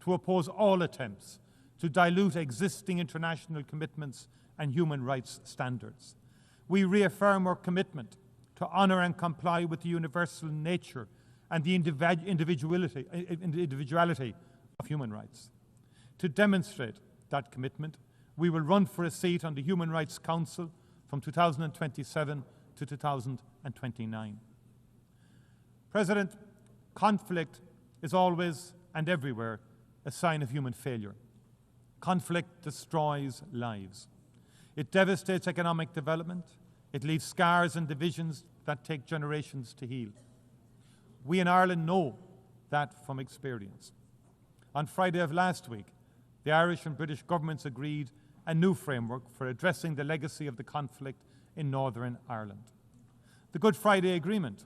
to oppose all attempts to dilute existing international commitments and human rights standards. We reaffirm our commitment to honour and comply with the universal nature and the individuality of human rights. To demonstrate that commitment, we will run for a seat on the Human Rights Council from 2027 to 2029. President, conflict is always and everywhere a sign of human failure. Conflict destroys lives. It devastates economic development. It leaves scars and divisions that take generations to heal. We in Ireland know that from experience. On Friday of last week, the Irish and British governments agreed a new framework for addressing the legacy of the conflict in Northern Ireland. The Good Friday Agreement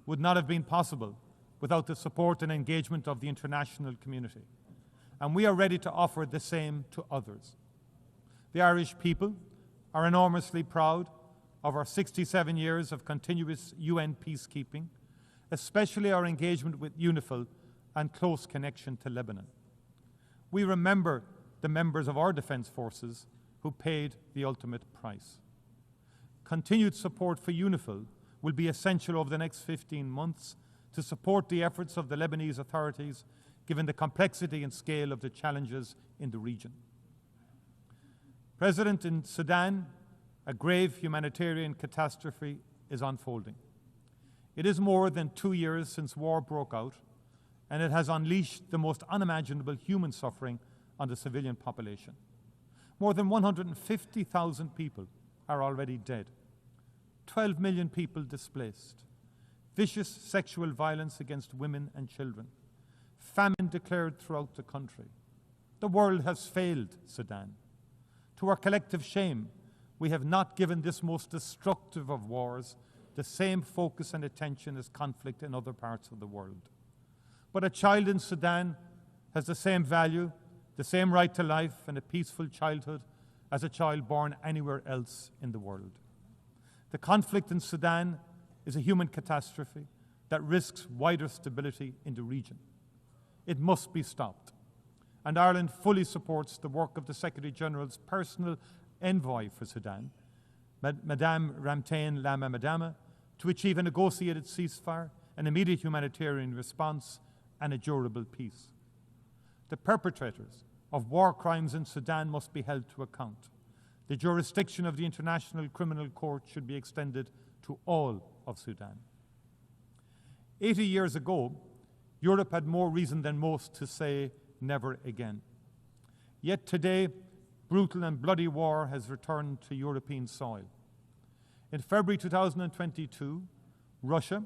would not have been possible without the support and engagement of the international community, and we are ready to offer the same to others. The Irish people are enormously proud of our 67 years of continuous UN peacekeeping, especially our engagement with UNIFIL and close connection to Lebanon. We remember the members of our defence forces who paid the ultimate price. Continued support for UNIFIL will be essential over the next 15 months to support the efforts of the Lebanese authorities, given the complexity and scale of the challenges in the region. President, in Sudan, a grave humanitarian catastrophe is unfolding. It is more than 2 years since war broke out, and it has unleashed the most unimaginable human suffering on the civilian population. More than 150,000 people are already dead. 12 million people displaced. Vicious sexual violence against women and children. Famine declared throughout the country. The world has failed Sudan. To our collective shame, we have not given this most destructive of wars the same focus and attention as conflict in other parts of the world. But a child in Sudan has the same value, the same right to life and a peaceful childhood as a child born anywhere else in the world. The conflict in Sudan is a human catastrophe that risks wider stability in the region. It must be stopped. And Ireland fully supports the work of the Secretary-General's personal envoy for Sudan, Madame Ramtane Lama Madama, to achieve a negotiated ceasefire, an immediate humanitarian response, and a durable peace. The perpetrators of war crimes in Sudan must be held to account. The jurisdiction of the International Criminal Court should be extended to all of Sudan. 80 years ago, Europe had more reason than most to say never again. Yet today, brutal and bloody war has returned to European soil. In February 2022, Russia,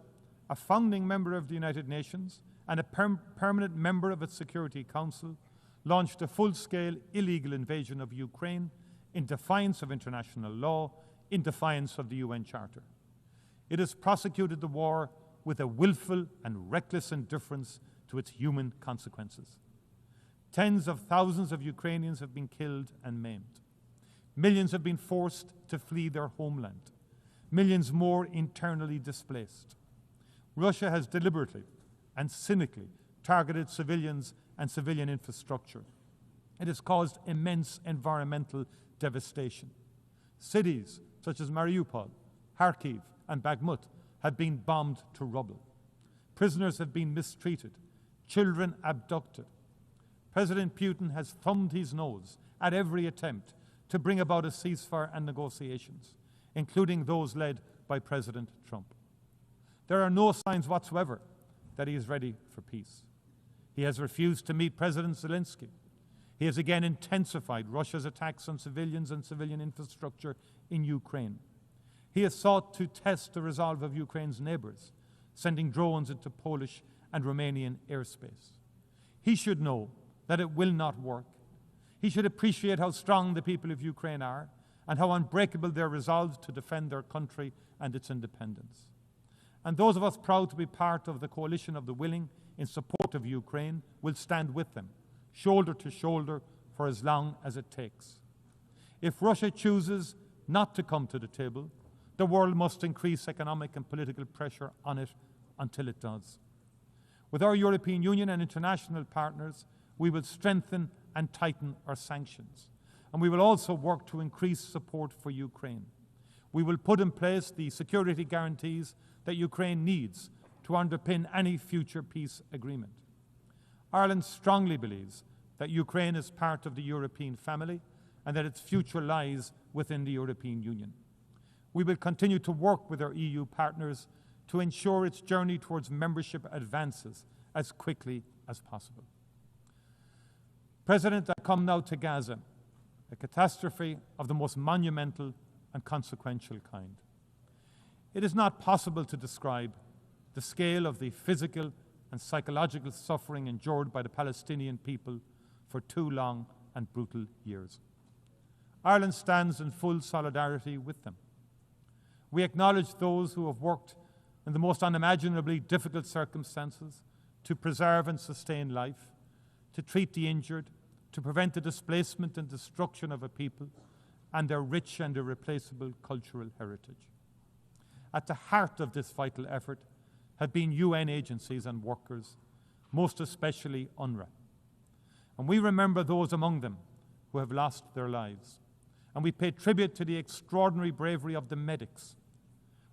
a founding member of the United Nations and a permanent member of its Security Council, launched a full-scale illegal invasion of Ukraine in defiance of international law, in defiance of the UN Charter. It has prosecuted the war with a willful and reckless indifference to its human consequences. Tens of thousands of Ukrainians have been killed and maimed. Millions have been forced to flee their homeland. Millions more internally displaced. Russia has deliberately and cynically targeted civilians and civilian infrastructure. It has caused immense environmental devastation. Cities such as Mariupol, Kharkiv, and Bakhmut have been bombed to rubble. Prisoners have been mistreated, children abducted. President Putin has thumbed his nose at every attempt to bring about a ceasefire and negotiations, including those led by President Trump. There are no signs whatsoever that he is ready for peace. He has refused to meet President Zelensky. He has again intensified Russia's attacks on civilians and civilian infrastructure in Ukraine. He has sought to test the resolve of Ukraine's neighbours, sending drones into Polish and Romanian airspace. He should know that it will not work. He should appreciate how strong the people of Ukraine are and how unbreakable their resolve to defend their country and its independence. And those of us proud to be part of the coalition of the willing in support of Ukraine will stand with them, shoulder to shoulder, for as long as it takes. If Russia chooses not to come to the table, the world must increase economic and political pressure on it until it does. With our European Union and international partners, we will strengthen and tighten our sanctions. And we will also work to increase support for Ukraine. We will put in place the security guarantees that Ukraine needs to underpin any future peace agreement. Ireland strongly believes that Ukraine is part of the European family and that its future lies within the European Union. We will continue to work with our EU partners to ensure its journey towards membership advances as quickly as possible. President, I come now to Gaza, a catastrophe of the most monumental and consequential kind. It is not possible to describe the scale of the physical and psychological suffering endured by the Palestinian people for 2 long and brutal years. Ireland stands in full solidarity with them. We acknowledge those who have worked in the most unimaginably difficult circumstances to preserve and sustain life, to treat the injured, to prevent the displacement and destruction of a people and their rich and irreplaceable cultural heritage. At the heart of this vital effort have been UN agencies and workers, most especially UNRWA. And we remember those among them who have lost their lives. And we pay tribute to the extraordinary bravery of the medics.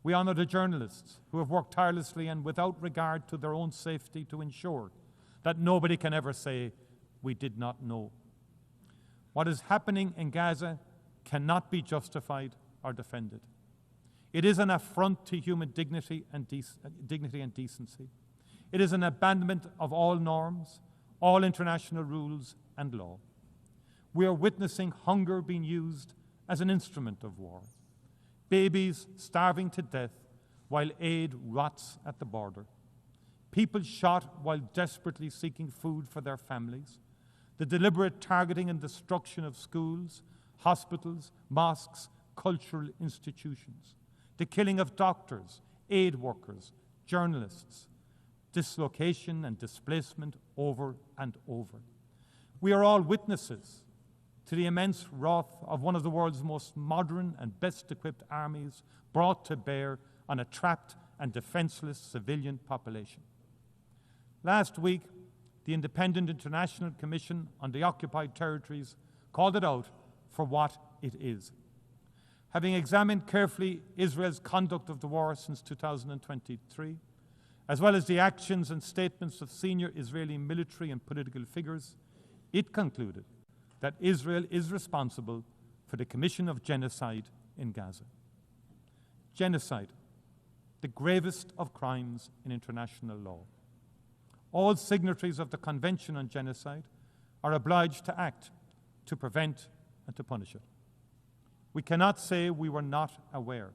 We honour the journalists who have worked tirelessly and without regard to their own safety to ensure that nobody can ever say, "We did not know." What is happening in Gaza cannot be justified or defended. It is an affront to human dignity and decency. It is an abandonment of all norms, all international rules and law. We are witnessing hunger being used as an instrument of war. Babies starving to death while aid rots at the border. People shot while desperately seeking food for their families. The deliberate targeting and destruction of schools, hospitals, mosques, cultural institutions. The killing of doctors, aid workers, journalists. Dislocation and displacement over and over. We are all witnesses to the immense wrath of one of the world's most modern and best-equipped armies brought to bear on a trapped and defenseless civilian population. Last week, the Independent International Commission on the Occupied Territories called it out for what it is. Having examined carefully Israel's conduct of the war since 2023, as well as the actions and statements of senior Israeli military and political figures, it concluded that Israel is responsible for the commission of genocide in Gaza. Genocide. the gravest of crimes in international law. All signatories of the Convention on Genocide are obliged to act to prevent and to punish it. We cannot say we were not aware.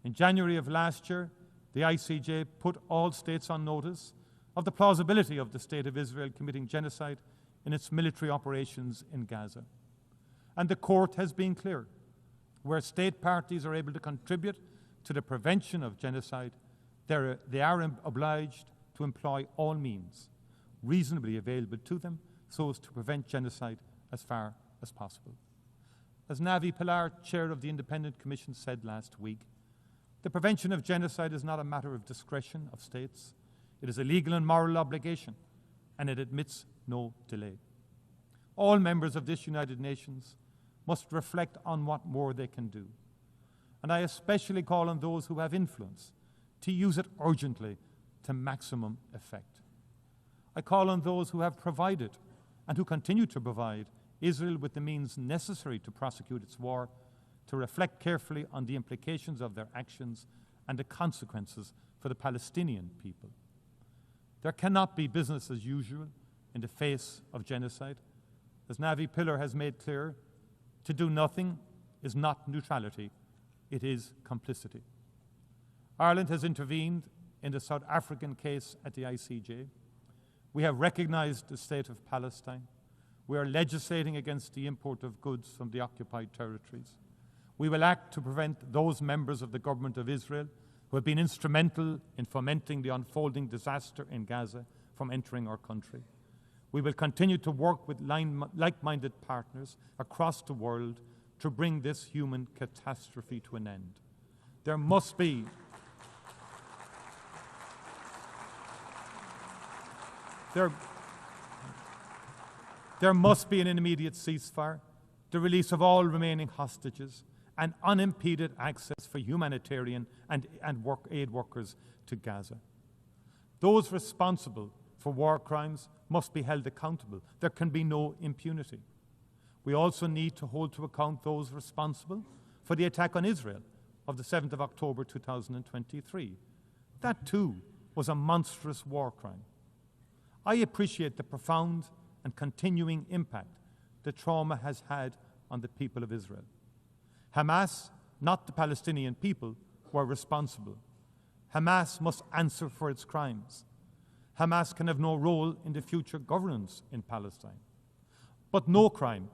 In January of last year, the ICJ put all states on notice of the plausibility of the State of Israel committing genocide in its military operations in Gaza. And the court has been clear. Where state parties are able to contribute to the prevention of genocide, they are obliged to employ all means reasonably available to them so as to prevent genocide as far as possible. As Navi Pilar, chair of the Independent Commission, said last week, the prevention of genocide is not a matter of discretion of states. It is a legal and moral obligation, and it admits no delay. All members of this United Nations must reflect on what more they can do. And I especially call on those who have influence to use it urgently to maximum effect. I call on those who have provided and who continue to provide Israel with the means necessary to prosecute its war to reflect carefully on the implications of their actions and the consequences for the Palestinian people. There cannot be business as usual in the face of genocide. As Navi Pilar has made clear, to do nothing is not neutrality, it is complicity. Ireland has intervened in the South African case at the ICJ. We have recognized the state of Palestine. We are legislating against the import of goods from the occupied territories. We will act to prevent those members of the government of Israel who have been instrumental in fomenting the unfolding disaster in Gaza from entering our country. We will continue to work with like-minded partners across the world to bring this human catastrophe to an end. There must be an immediate ceasefire, the release of all remaining hostages, and unimpeded access for humanitarian and aid workers to Gaza. Those responsible for war crimes must be held accountable. There can be no impunity. We also need to hold to account those responsible for the attack on Israel of the 7th of October 2023. That too was a monstrous war crime. I appreciate the profound and continuing impact the trauma has had on the people of Israel. Hamas, not the Palestinian people, were responsible. Hamas must answer for its crimes. Hamas can have no role in the future governance in Palestine. But no crime,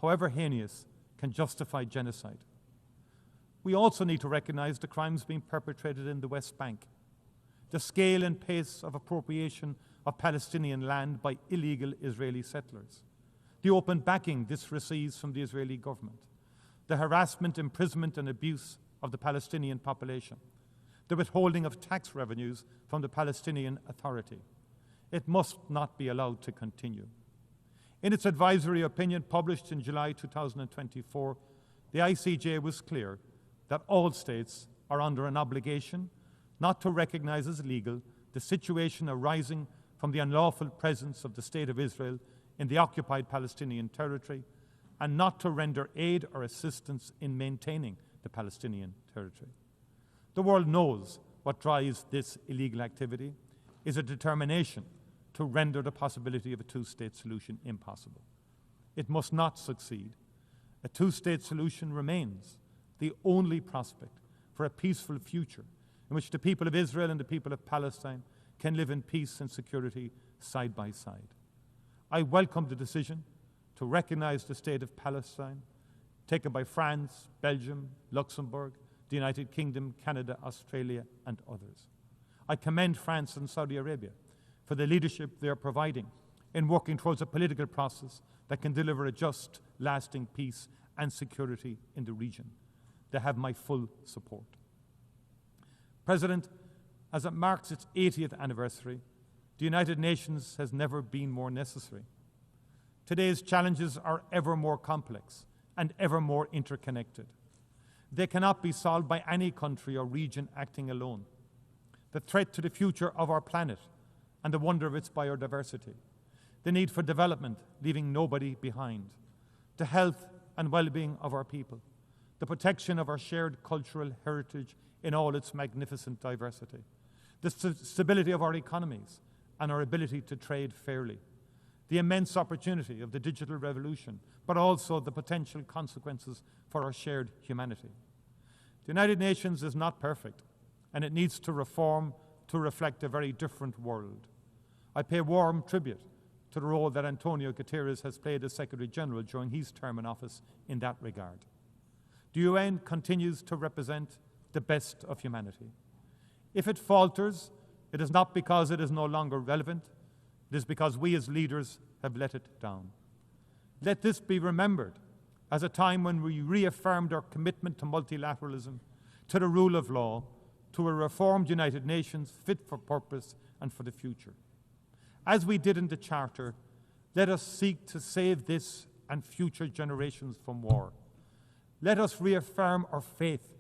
however heinous, can justify genocide. We also need to recognize the crimes being perpetrated in the West Bank, the scale and pace of appropriation of Palestinian land by illegal Israeli settlers, the open backing this receives from the Israeli government, the harassment, imprisonment and abuse of the Palestinian population, the withholding of tax revenues from the Palestinian Authority. It must not be allowed to continue. In its advisory opinion published in July 2024, the ICJ was clear that all states are under an obligation not to recognize as legal the situation arising from the unlawful presence of the State of Israel in the occupied Palestinian territory and not to render aid or assistance in maintaining the Palestinian territory. The world knows what drives this illegal activity is a determination to render the possibility of a two-state solution impossible. It must not succeed. A two-state solution remains the only prospect for a peaceful future in which the people of Israel and the people of Palestine can live in peace and security side by side. I welcome the decision to recognize the state of Palestine taken by France, Belgium, Luxembourg, the United Kingdom, Canada, Australia, and others. I commend France and Saudi Arabia for the leadership they are providing in working towards a political process that can deliver a just, lasting peace and security in the region. They have my full support. President, as it marks its 80th anniversary, the United Nations has never been more necessary. Today's challenges are ever more complex and ever more interconnected. They cannot be solved by any country or region acting alone. The threat to the future of our planet and the wonder of its biodiversity, the need for development, leaving nobody behind, the health and well-being of our people, the protection of our shared cultural heritage in all its magnificent diversity, the stability of our economies and our ability to trade fairly, the immense opportunity of the digital revolution, but also the potential consequences for our shared humanity. The United Nations is not perfect, and it needs to reform to reflect a very different world. I pay warm tribute to the role that Antonio Guterres has played as Secretary General during his term in office in that regard. The UN continues to represent the best of humanity. If it falters, it is not because it is no longer relevant, it is because we as leaders have let it down. Let this be remembered as a time when we reaffirmed our commitment to multilateralism, to the rule of law, to a reformed United Nations fit for purpose and for the future. As we did in the Charter, let us seek to save this and future generations from war. Let us reaffirm our faith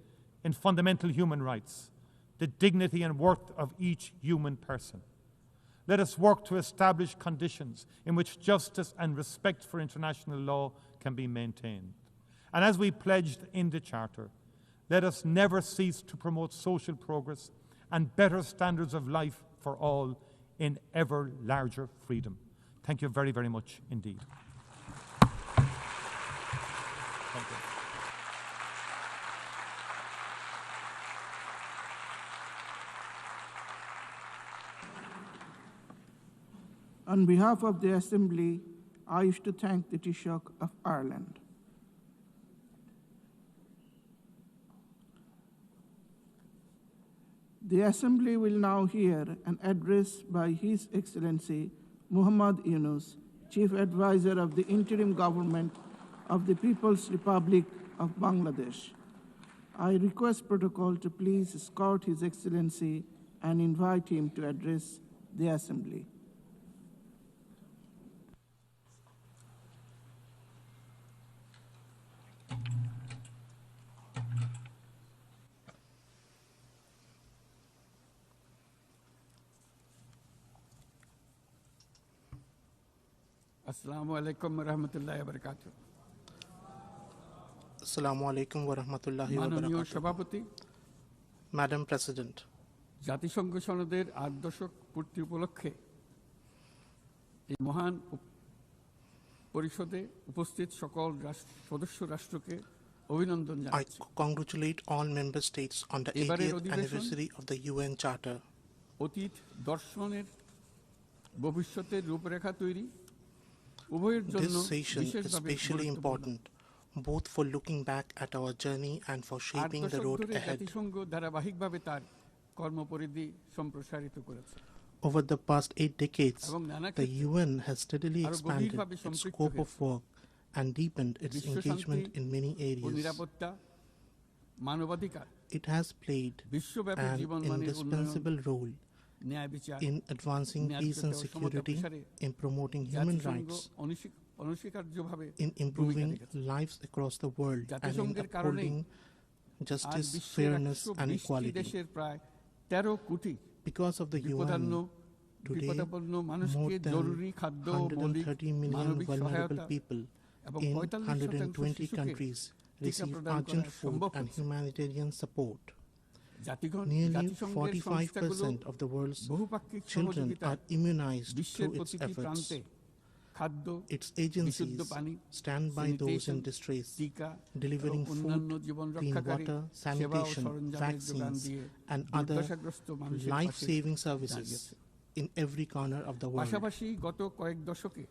in fundamental human rights, the dignity and worth of each human person. Let us work to establish conditions in which justice and respect for international law can be maintained. And as we pledged in the Charter, let us never cease to promote social progress and better standards of life for all in ever larger freedom. Thank you very, very much indeed. Thank you. On behalf of the Assembly, I wish to thank the Taoiseach of Ireland. The Assembly will now hear an address by His Excellency Muhammad Yunus, Chief Advisor of the Interim Government of the People's Republic of Bangladesh. I request protocol to please escort His Excellency and invite him to address the Assembly. Assalamu alaikum wa rahmatullahi wa barakatuh. Assalamu alaikum wa rahmatullahi wa মাননীয় barakatuh. সভাপতি, Madam President, জাতিসংঘ সনদের ৮ দশক পূর্তি উপলক্ষে এই মহান পরিষদে উপস্থিত সকল সদস্য রাষ্ট্রকে অভিনন্দন I জানাচ্ছি। congratulate all member states on the এবারের 80th অধিবেশন anniversary of the UN Charter. অতীত দর্শনের ভবিষ্যতের রূপরেখা তৈরি উভয়ের জন্য This session is বিশেষভাবে especially গুরুত্বপূর্ণ। important, both for looking back at our journey and for ৮ shaping the দশক road ধরে ahead. জাতিসংঘ ধারাবাহিকভাবে তার কর্মপরিধি সম্প্রসারিত করেছে। Over the past 8 decades, এবং নানা the ক্ষেত্রে UN has steadily আরো expanded গভীরভাবে its সম্পৃক্ত scope of হয়েছে। work and deepened its বিশ্ব শান্তি engagement in many O areas. নিরাপত্তা, মানবাধিকার, It has played বিশ্বব্যাপী an জীবনমানের উন্নয়ন, indispensable role ন্যায় বিচার, in advancing peace and ন্যায্যতা ও সমতা security, প্রসারে in promoting human জাতিসংঘ rights, অনস্বীকার্যভাবে in ভূমিকা improving রেখেছে। lives across the world, and in জাতিসংঘের কারণেই upholding আজ justice, বিশ্বের fairness, and ১২০টি equality. দেশের প্রায় ১৩ কোটি Because of the বিপদাপন্ন UN, today বিপদাপন্ন মানুষকে more than জরুরি খাদ্য, মৌলিক 130 million মানবিক vulnerable সহায়তা people এবং in ৪৫% 120 শিশুকে countries টিকা receive প্রদান urgent করা food সম্ভব and হয়েছে। humanitarian support. জাতিসংঘের সংস্থাগুলো 45% of the world's বহুপাক্ষিক children সহযোগিতায় are immunized বিশ্বের through its প্রতিটি efforts. প্রান্তে খাদ্য, Its বিশুদ্ধ agencies পানি, stand by those in sanitation, distress, টিকা delivering এবং অন্যান্য food, জীবন clean রক্ষাকারী water, সেবা ও sanitation, সরঞ্জামের যোগান vaccines, দিয়ে and other দুর্দশাগ্রস্ত মানুষের পাশে life-saving services দাঁড়িয়েছে। in every corner of the world. পাশাপাশি গত কয়েক দশকে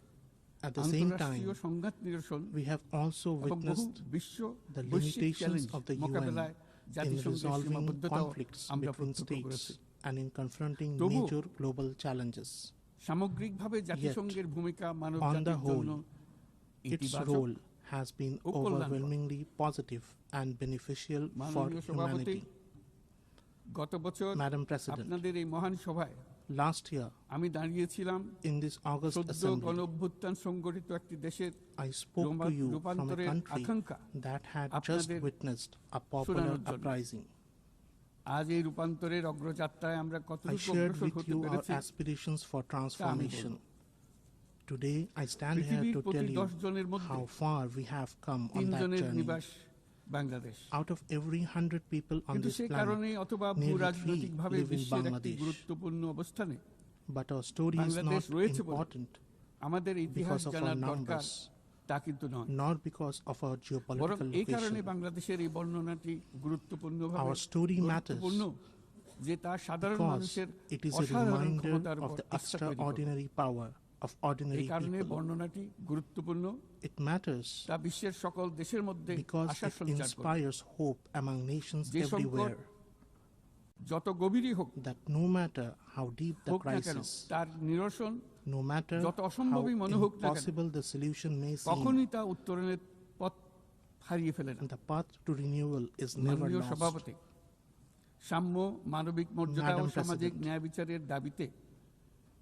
At the same আন্তঃরাষ্ট্রীয় time, সংঘাত নিরসন we have also এবং বহু witnessed বিশ্ব the বৈশ্বিক limitations challenge of the UN মোকাবেলায় in জাতিসংঘের resolving সীমাবদ্ধতাও conflicts আমরা between প্রত্যক্ষ করেছি। states and in confronting তবুও major global challenges. সামগ্রিকভাবে জাতিসংঘের ভূমিকা মানব on the জাতির জন্য whole, its ইতিবাচক। role has been ও কল্যাণকর। overwhelmingly positive and beneficial for মাননীয় সভাপতি, humanity. গত বছর Madam President, আপনাদের এই মহান সভায় last year আমি দাঁড়িয়েছিলাম in this August সদ্য Assembly, গণ অভ্যুত্থান সংগঠিত একটি দেশের I spoke to you from a রূপান্তরের country আকাঙ্ক্ষা that had just আপনাদের witnessed a popular শোনানোর জন্য। uprising. আজ এই রূপান্তরের অগ্রযাত্রায় আমরা I কতটুকু shared অগ্রসর with হতে you our পেরেছি aspirations for transformation. Today, I stand here পৃথিবীর to প্রতি tell ১০ you জনের মধ্যে how far we have come on ৩ that জনের journey. নিবাস Bangladesh. Out of every 100 people on কিন্তু this সেই কারণে planet, অথবা nearly ভূরাজনৈতিকভাবে 3 live in বিশ্বের একটি Bangladesh. গুরুত্বপূর্ণ অবস্থানে But our story is Bangladesh not রয়েছে বলে important আমাদের ইতিহাস because of our জানার দরকার numbers, তা কিন্তু নয়, nor because of our বরং geopolitical এই কারণে location. বাংলাদেশের এই বর্ণনাটি গুরুত্বপূর্ণভাবে Our story matters গুরুত্বপূর্ণ যে তা সাধারণ because মানুষের it is a অসাধারণ reminder ক্ষমতার of উপর the আস্থা তৈরি করে। extraordinary power of এই ordinary কারণে people. বর্ণনাটি গুরুত্বপূর্ণ, It matters তা বিশ্বের সকল দেশের মধ্যে because আশা it সঞ্চার করে। inspires hope among nations যে সংকট everywhere যত গভীরই হোক that no matter how deep the হোক না কেন, crisis, তার নিরসন no matter যত how অসম্ভবই মনে হোক না কেন, impossible the solution may seem, কখনই তা উত্তরণের পথ হারিয়ে ফেলে না। the path to renewal is never মাননীয় lost. সভাপতি, সাম্য, মানবিক মর্যাদা ও Madam সামাজিক President, ন্যায় বিচারের দাবিতে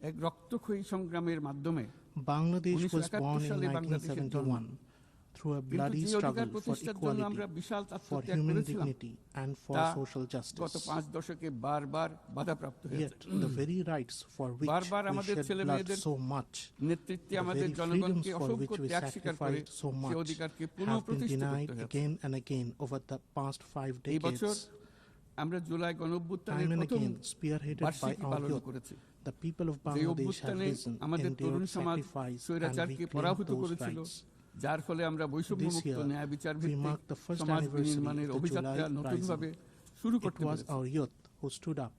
এক রক্তক্ষয়ী সংগ্রামের মাধ্যমে Bangladesh was 1971 born in সালে বাংলাদেশের জন্ম। 1971 through a কিন্তু bloody যে অধিকার struggle for প্রতিষ্ঠার জন্য আমরা equality, বিশাল for আত্মত্যাগ human করেছিলাম, dignity and for তা social গত justice. 5 দশকে বারবার বাধাপ্রাপ্ত Yet হয়েছে। the very rights for which বারবার we আমাদের shed ছেলে blood মেয়েদের so much, নেতৃত্বে the আমাদের very জনগণকে freedoms for অসংখ্য which we ত্যাগ স্বীকার করে sacrificed so সে much, অধিকারকে have been পুনঃপ্রতিষ্ঠিত denied করতে হয়েছে। again and again over the past 5 এই বছর decades. আমরা জুলাই গণঅভ্যুত্থানের Time and প্রথম again, spearheaded by বার্ষিকী our পালন youth, করেছি। the people of যে Bangladesh have অভ্যুত্থানে risen, আমাদের তরুণ endured সমাজ sacrifice, and স্বৈরাচারকে পরাভূত reclaimed those করেছিল, rights. যার ফলে আমরা বৈষম্যমুক্ত This year, ন্যায় বিচার we ভিত্তিক mark the first সমাজ anniversary বিনির্মাণের of the অভিযাত্রা July নতুনভাবে Rising. শুরু It করতে was পেরেছি। our youth who stood up.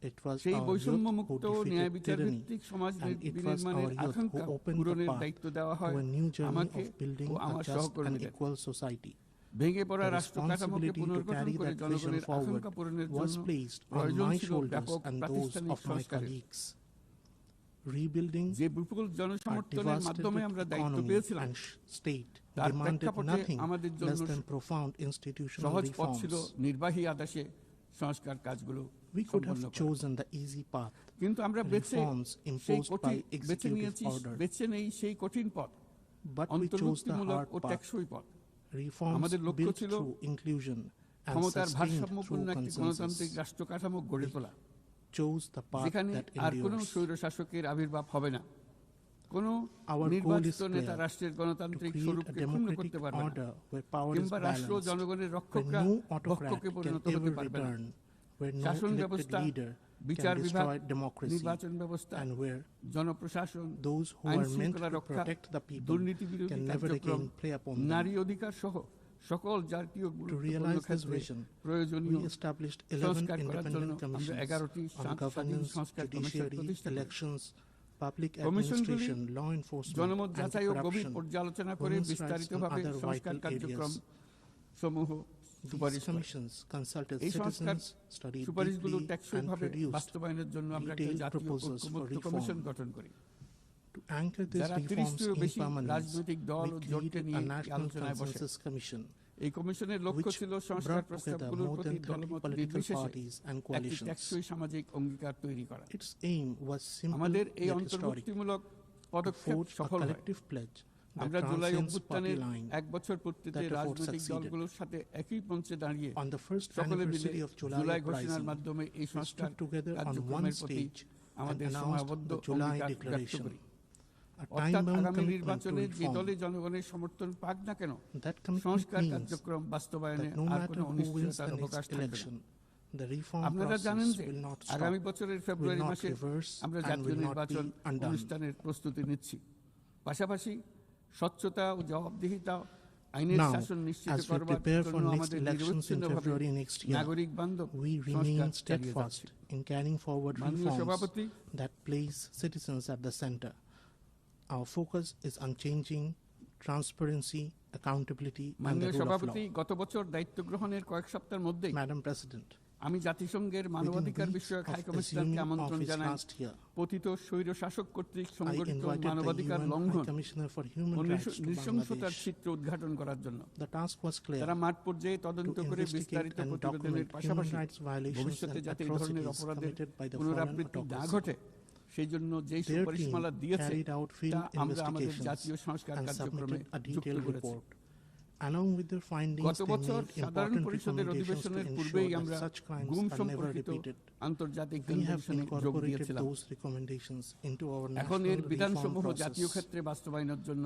It was সেই our youth who বৈষম্যমুক্ত ন্যায় defeated বিচার tyranny, ভিত্তিক সমাজ and it was বিনির্মাণের our youth who আকাঙ্ক্ষা opened the পূরণের path দায়িত্ব দেওয়া to হয় a new journey আমাকে of building ও a আমার just and সহকর্মীদের। equal society. ভেঙে পড়া The রাষ্ট্র কাঠামোকে responsibility to পুনর্গঠন carry করে that vision জনগণের forward আকাঙ্ক্ষা পূরণের was জন্য placed on প্রয়োজন my ছিল shoulders ব্যাপক and those প্রাতিষ্ঠানিক of my সংস্কারের। colleagues. Rebuilding যে বিপুল our জনসমর্থনের মাধ্যমে আমরা devastated দায়িত্ব economy পেয়েছিলাম, and state তার demanded প্রেক্ষাপটে nothing আমাদের less জন্য than profound institutional সহজ পথ ছিল reforms. নির্বাহী আদেশে সংস্কার কাজগুলো We could সম্পন্ন have করা। chosen the easy path, কিন্তু আমরা বেছে reforms সেই imposed by কঠিন বেছে executive নিয়েছি, order, বেছে নেই সেই কঠিন পথ, but we chose the অন্তর্ভুক্তিমূলক hard ও path. টেকসই পথ। Reforms আমাদের লক্ষ্য built ছিল through inclusion and ক্ষমতার sustained ভারসাম্যপূর্ণ through একটি consensus. গণতান্ত্রিক রাষ্ট্র কাঠামো গড়ে তোলা, Chose the path যেখানে that আর কোনো endures. স্বৈর শাসকের আবির্ভাব হবে না, কোনো Our goal is নির্বাচিত নেতা clear: রাষ্ট্রের to গণতান্ত্রিক create a স্বরূপকে ক্ষুণ্ণ democratic করতে পারবে না, order where power is কিংবা রাষ্ট্র balanced, জনগণের where রক্ষকরা no autocrat ভক্ষকে can পরিণত ever হতে পারবে না। return, where no শাসন elected ব্যবস্থা, leader বিচার can বিভাগ, destroy democracy, নির্বাচন ব্যবস্থা, and where জনপ্রশাসন, those who আইন are meant শৃঙ্খলা to রক্ষা, protect the people দুর্নীতি বিরোধী can never কার্যক্রম, again play upon them. নারী অধিকার সহ সকল জাতীয় To গুরুত্বপূর্ণ realize this ক্ষেত্রে vision, প্রয়োজনীয় we established 11 সংস্কার করার জন্য independent আমরা commissions 11টি on স্বাধীন governance, সংস্কার কমিশন judiciary, প্রতিষ্ঠা করি। elections, public কমিশনগুলি administration, law enforcement, জনমত যাচাই ও গভীর anti-corruption, পর্যালোচনা করে women's rights, and বিস্তারিতভাবে other সংস্কার vital কার্যক্রম areas. সমূহ These সুপারিশ করে। commissions consulted এই সংস্কার citizens, studied সুপারিশগুলো deeply, and টেকসইভাবে produced বাস্তবায়নের জন্য আমরা একটা detailed জাতীয় proposals for ঐক্যমত্য কমিশন reform. গঠন করি। To anchor these যারা reforms 30টিরও in বেশি permanence, রাজনৈতিক দল we ও জোটকে created নিয়ে a national আলোচনায় বসে। consensus commission, এই কমিশনের লক্ষ্য which ছিল সংস্কার brought together প্রস্তাবগুলোর more প্রতি than 30 দলমত political নির্বিশেষে parties and একটি coalitions. টেকসই সামাজিক অঙ্গীকার তৈরি করা। Its aim was simple আমাদের এই yet historic: অন্তর্ভুক্তিমূলক to পদক্ষেপ forge a সফল হয়। collective pledge that আমরা জুলাই transcends party অভ্যুত্থানের line. 1 বছর পূর্তিতে that effort রাজনৈতিক succeeded. দলগুলোর সাথে একই মঞ্চে দাঁড়িয়ে On the first সকলে মিলে anniversary of July জুলাই ঘোষণার Uprising, মাধ্যমে এই we সংস্কার stood together on one কার্যক্রমের প্রতি stage and আমাদের announced সমাবদ্ধ the July অঙ্গীকার ব্যক্ত Declaration, করি। a অর্থাৎ time-bound আগামী commitment to নির্বাচনে যে reform. দলে জনগণের সমর্থন পাক না কেন, That commitment সংস্কার means কার্যক্রম বাস্তবায়নে that no আর matter কোনো who wins অনিশ্চয়তার the অবকাশ next থাকবে না। election, the reform আপনারা জানেন process যে will not stop, আগামী বছরের will ফেব্রুয়ারি not মাসে reverse, আমরা and জাতীয় will not নির্বাচন be undone. অনুষ্ঠানের প্রস্তুতি নিচ্ছি। পাশাপাশি স্বচ্ছতা ও জবাবদিহিতা, আইনের Now, শাসন নিশ্চিত as we করবার prepare for জন্য next আমাদের elections in নিরবচ্ছিন্নভাবে February next year, নাগরিক বান্ধব we সংস্কার remain চালিয়ে steadfast যাচ্ছি। in carrying forward মাননীয় reforms সভাপতি, that place citizens at the center. Our focus is unchanging: transparency, accountability, and the মাননীয় rule of সভাপতি, law. গত বছর দায়িত্ব গ্রহণের কয়েক সপ্তাহের মধ্যেই Madam President, আমি জাতিসংঘের within মানবাধিকার weeks বিষয়ক of হাই কমিশনারকে assuming আমন্ত্রণ office জানাই last year, পতিত স্বৈর শাসক কর্তৃক I সংগঠিত invited the মানবাধিকার UN লঙ্ঘন High Commissioner for Human O Rights to নৃশংসতার Bangladesh. চিত্র উদ্ঘাটন করার জন্য। The task was clear: তারা মাঠ পর্যায়ে তদন্ত to করে investigate বিস্তারিত and প্রতিবেদনের document human পাশাপাশি rights violations ভবিষ্যতে and যাতে এই ধরনের atrocities অপরাধের committed by the foreign পুনরাবৃত্তি না autocracy. ঘটে সেই জন্য যেই Their সুপারিশমালা team দিয়েছে carried out field তা আমরা আমাদের investigations জাতীয় সংস্কার and কার্যক্রমে submitted a যুক্ত detailed করেছি। report. Along with their findings, গত they বছর made সাধারণ important পরিষদের recommendations to অধিবেশনের ensure পূর্বেই that আমরা such crimes গুম are never সম্পর্কিত repeated. আন্তর্জাতিক We have কনভেনশনে যোগ incorporated দিয়েছিলাম। those recommendations into our এখন national এর reform বিধানসমূহ process. জাতীয় ক্ষেত্রে বাস্তবায়নের জন্য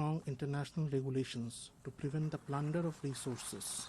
strong international regulations to prevent the plunder of resources.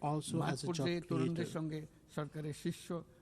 also মাঠ as a job পর্যায়ে তরুণদের creator. সঙ্গে সরকারের শীর্ষ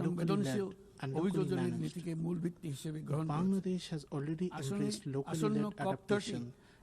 সংবেদনশীল and locally অভিযোজনের managed. নীতিকে মূল ভিত্তি হিসেবে গ্রহণ করেছে। Bangladesh has already embraced locally আসন্ন led adaptation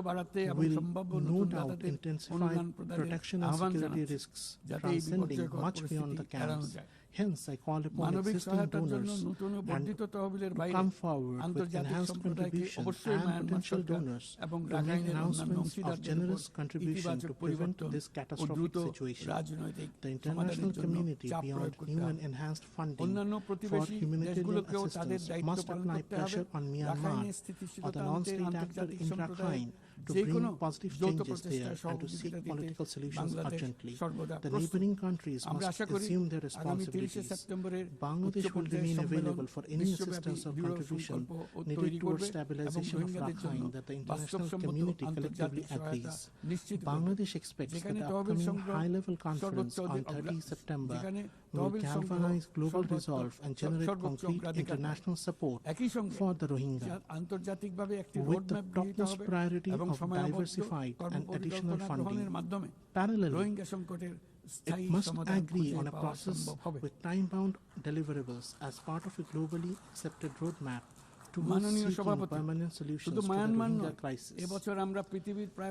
will no doubt intensify protection and security risks transcending much beyond the camps. Hence, I call upon existing donors to come forward with enhanced contribution and potential donors to make announcements of generous contribution to prevent this catastrophic situation. The international community, beyond new and enhanced funding for humanitarian assistance, must apply pressure on Myanmar or the non-state actor in Rakhine to bring positive changes there and to seek political solutions urgently. The neighboring countries must assume their responsibilities. Bangladesh will remain available for any assistance or contribution needed towards stabilization of Rakhine that the international community collectively agrees. Bangladesh expects that the upcoming high-level conference on 30 September will galvanize global resolve and generate concrete international support for the Rohingya, with the topmost priority of diversified and additional funding. Parallelly, it must agree on a process with time-bound deliverables as part of a globally accepted roadmap towards seeking permanent solutions to the Rohingya crisis.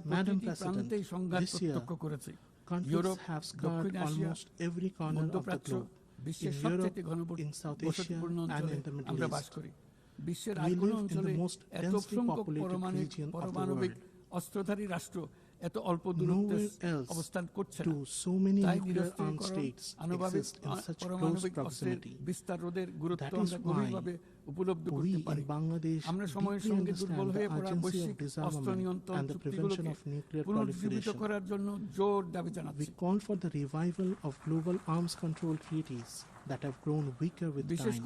Madam President, this year, conflicts have scarred almost every corner of the globe, in Europe, in South Asia, and in the Middle East. We live in the most densely populated region of the world. Nowhere else do so many nuclear-armed states exist in such close proximity. That is why we in Bangladesh deeply understand the urgency of disarmament and the prevention of nuclear proliferation. We call for the revival of global arms control treaties that have grown weaker with time.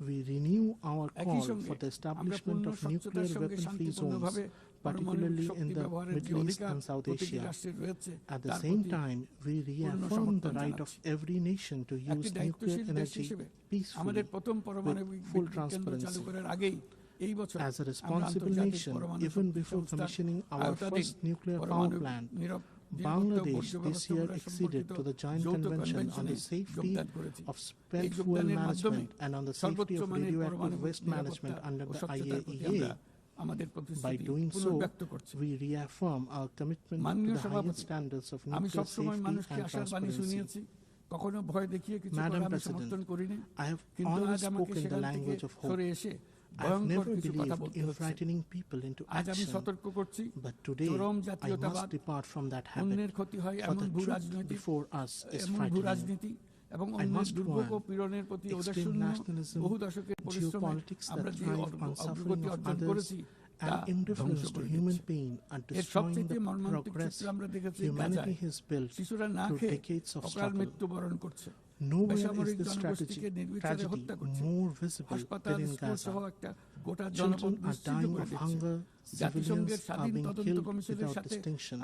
We renew our call for the establishment of nuclear weapon-free zones, particularly in the Middle East and South Asia. At the same time, we reaffirm the right of every nation to use nuclear energy peacefully with full transparency. As a responsible nation, even before commissioning our first nuclear power plant, Bangladesh this year acceded to the Joint Convention on the Safety of Spent Fuel Management and on the Safety of Radioactive Waste Management under the IAEA. By doing so, we reaffirm our commitment to the highest standards of nuclear safety and transparency. Madam President, I have always spoken the language of hope. I have never believed in frightening people into action, but today I must depart from that habit, for the truth before us is frightening. I must warn, extreme nationalism, geopolitics that thrive on suffering of others, and indifference to human pain are destroying the progress humanity has built through decades of struggle. Nowhere is this tragedy more visible than in Gaza. Children are dying of hunger, civilians are being killed without distinction.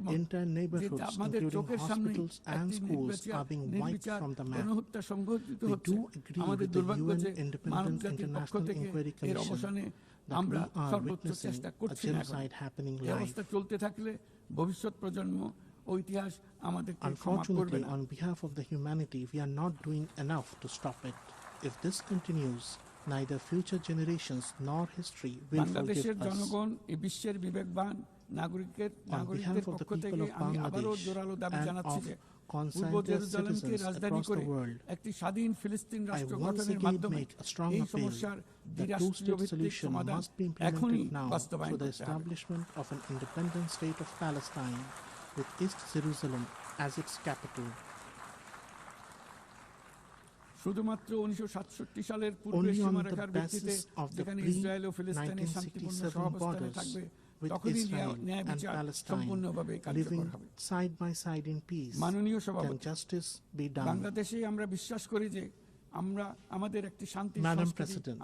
Entire neighborhoods, including hospitals and schools, are being wiped from the map. We do agree with the UN Independent International Inquiry Commission that we are witnessing a genocide happening live. Unfortunately, on behalf of the humanity, we are not doing enough to stop it. If this continues, neither future generations nor history will forgive us. On behalf of the people of Bangladesh and of conscientious citizens across the world, I once again make a strong appeal that two-state solution must be implemented now through the establishment of an independent state of Palestine with East Jerusalem as its capital. Only on the basis of the pre-1967 borders with Israel and Palestine living side by side in peace can justice be done. Madam President,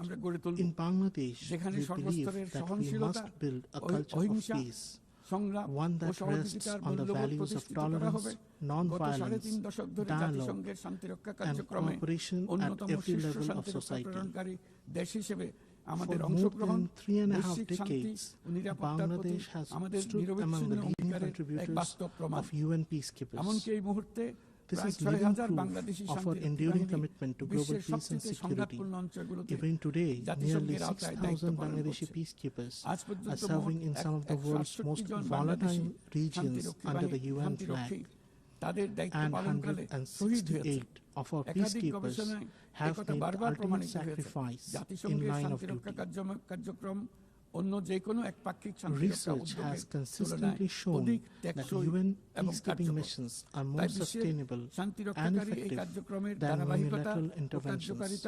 in Bangladesh, we believe that we must build a culture of peace, one that rests on the values of tolerance, non-violence, dialogue, and cooperation at every level of society. For more than 3.5 decades, Bangladesh has stood among the leading contributors of UN peacekeepers. This is living proof of our enduring commitment to global peace and security. Even today, nearly 6,000 Bangladeshi peacekeepers are serving in some of the world's most volatile regions under the UN flag. And 168 of our peacekeepers have made the ultimate sacrifice in line of duty. Research has consistently shown that UN peacekeeping missions are more sustainable and effective than unilateral interventions.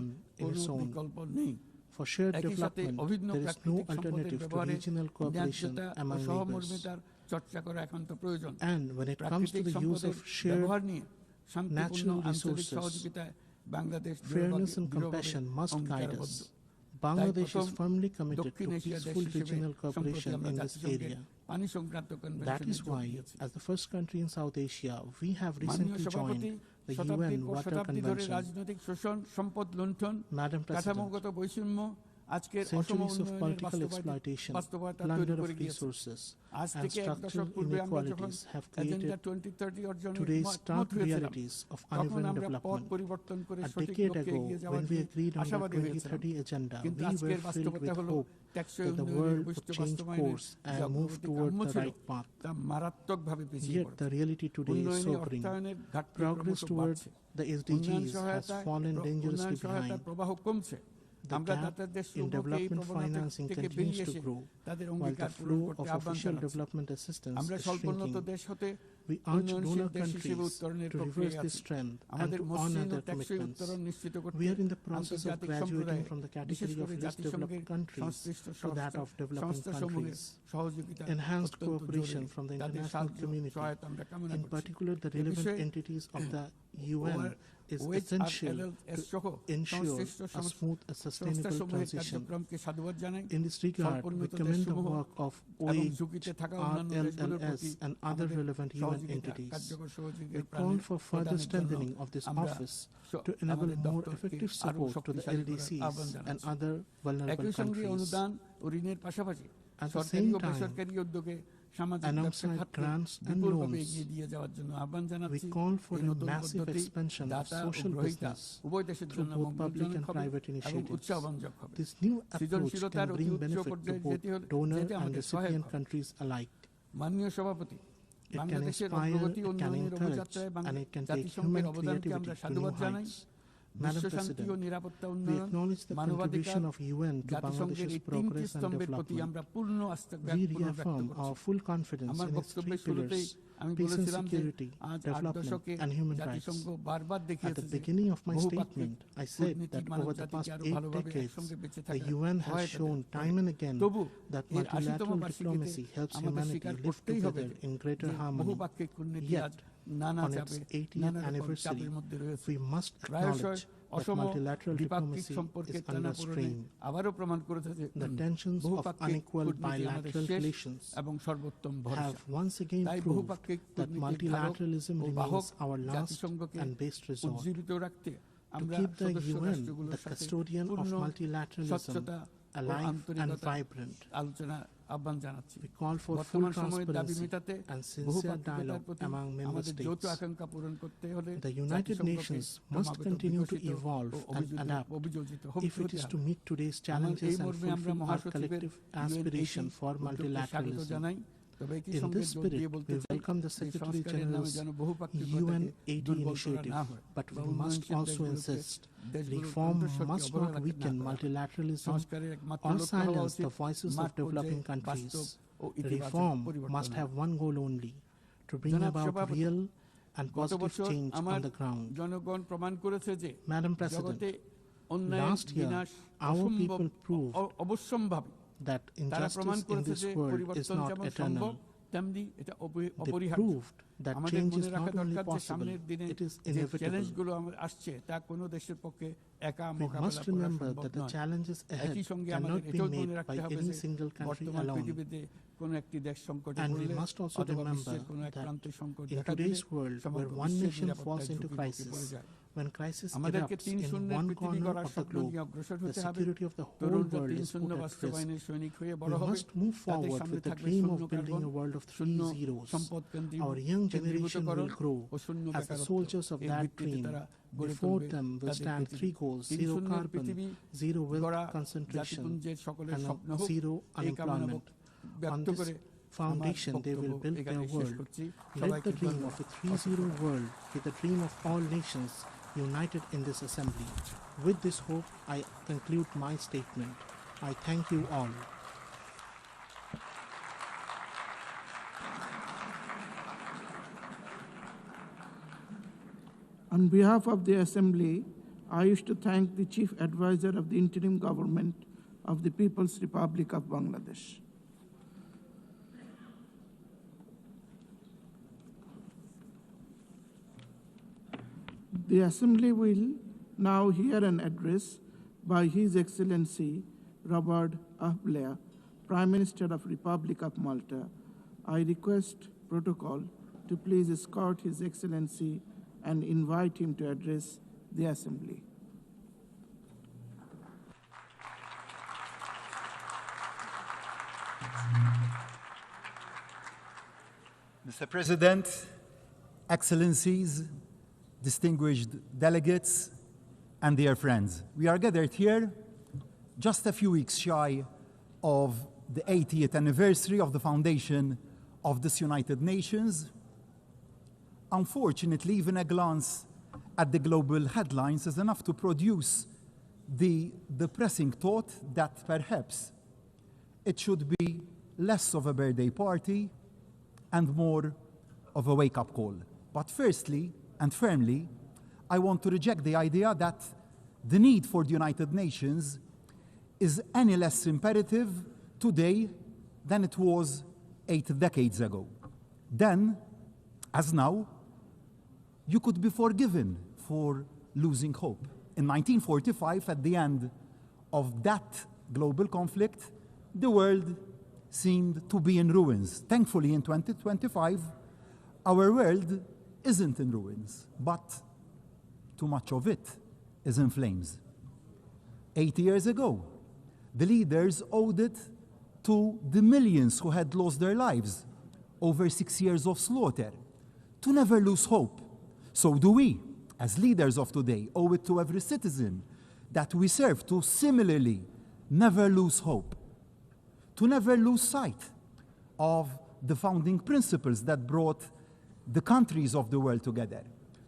Bhutan in its own. For shared development, there is no alternative to regional cooperation among neighbors. And when it comes to the use of shared natural resources, fairness and compassion must guide us. Bangladesh is firmly committed to peaceful regional cooperation in this area. That is why, as the first country in South Asia, we have recently joined the UN Water Convention. Madam President, centuries of political exploitation, plunder of resources, and structural inequalities have created today's stark realities of uneven development. A decade ago, when we agreed on the 2030 agenda, we were filled with hope that the world would change course and move toward the right path. Yet the reality today is sobering. Progress toward the SDGs has fallen dangerously behind. The gap in development financing continues to grow, while the flow of official development assistance is shrinking. We urge donor countries to reverse this trend and to honor their commitments. We are in the process of graduating from the category of less developed countries to that of developing countries. Enhanced cooperation from the international community, in particular the relevant entities of the UN, is essential to ensure a smooth and sustainable transition. In this regard, we commend the work of OHRLLS and other relevant UN entities. We call for further strengthening of this office to enable more effective support to the LDCs and other vulnerable countries. At the same time, alongside grants and loans, we call for a massive expansion of social business through both public and private initiatives. This new approach can bring benefit to both donor and recipient countries alike. It can inspire, it can encourage, and it can take human creativity to new heights. Madam President, we acknowledge the contribution of UN to Bangladesh's progress and development. We reaffirm our full confidence in its three pillars: peace and security, development, and human rights. At the beginning of my statement, I said that over the past 8 decades, the UN has shown time and again that multilateral diplomacy helps humanity live together in greater harmony. Yet, on its 80th anniversary, we must acknowledge that multilateral diplomacy is under strain. The tensions of unequal bilateral relations have once again proved that multilateralism remains our last and best resort. To keep the UN the custodian of multilateralism alive and vibrant, we call for full transparency and sincere dialogue among member states. The United Nations must continue to evolve and adapt if it is to meet today's challenges and fulfill our collective aspiration for multilateralism. In this spirit, we welcome the Secretary General's UN 80 initiative, but we must also insist reform must not weaken multilateralism or silence the voices of developing countries. Reform must have one goal only: to bring about real and positive change on the ground. Madam President, last year, our people proved that injustice in this world is not eternal. They proved that change is not only possible, it is inevitable. We must remember that the challenges ahead cannot be made by any single country alone. And we must also remember that in today's world, where one nation falls into crisis, when crisis erupts in one corner of the globe, the security of the whole world is put at risk. We must move forward with the dream of building a world of 3 zeros. Our young generation will grow as the soldiers of that dream. Before them will stand 3 goals: zero carbon, zero wealth concentration, and zero unemployment. On this foundation, they will build their world. Let the dream of a 3-0 world be the dream of all nations united in this assembly. With this hope, I conclude my statement. I thank you all. On behalf of the Assembly, I wish to thank the Chief Advisor of the Interim Government of the People's Republic of Bangladesh. The Assembly will now hear an address by His Excellency Robert Blair, Prime Minister of Republic of Malta. I request protocol to please escort His Excellency and invite him to address the Assembly. Mr. President, Excellencies, distinguished delegates, and dear friends, we are gathered here just a few weeks shy of the 80th anniversary of the foundation of this United Nations. Unfortunately, even a glance at the global headlines is enough to produce the depressing thought that perhaps it should be less of a birthday party and more of a wake-up call. But firstly and firmly, I want to reject the idea that the need for the United Nations is any less imperative today than it was 8 decades ago. Then, as now, you could be forgiven for losing hope. In 1945, at the end of that global conflict, the world seemed to be in ruins. Thankfully, in 2025, our world isn't in ruins, but too much of it is in flames. 80 years ago, the leaders owed it to the millions who had lost their lives over 6 years of slaughter to never lose hope. So do we, as leaders of today, owe it to every citizen that we serve to similarly never lose hope, to never lose sight of the founding principles that brought the countries of the world together,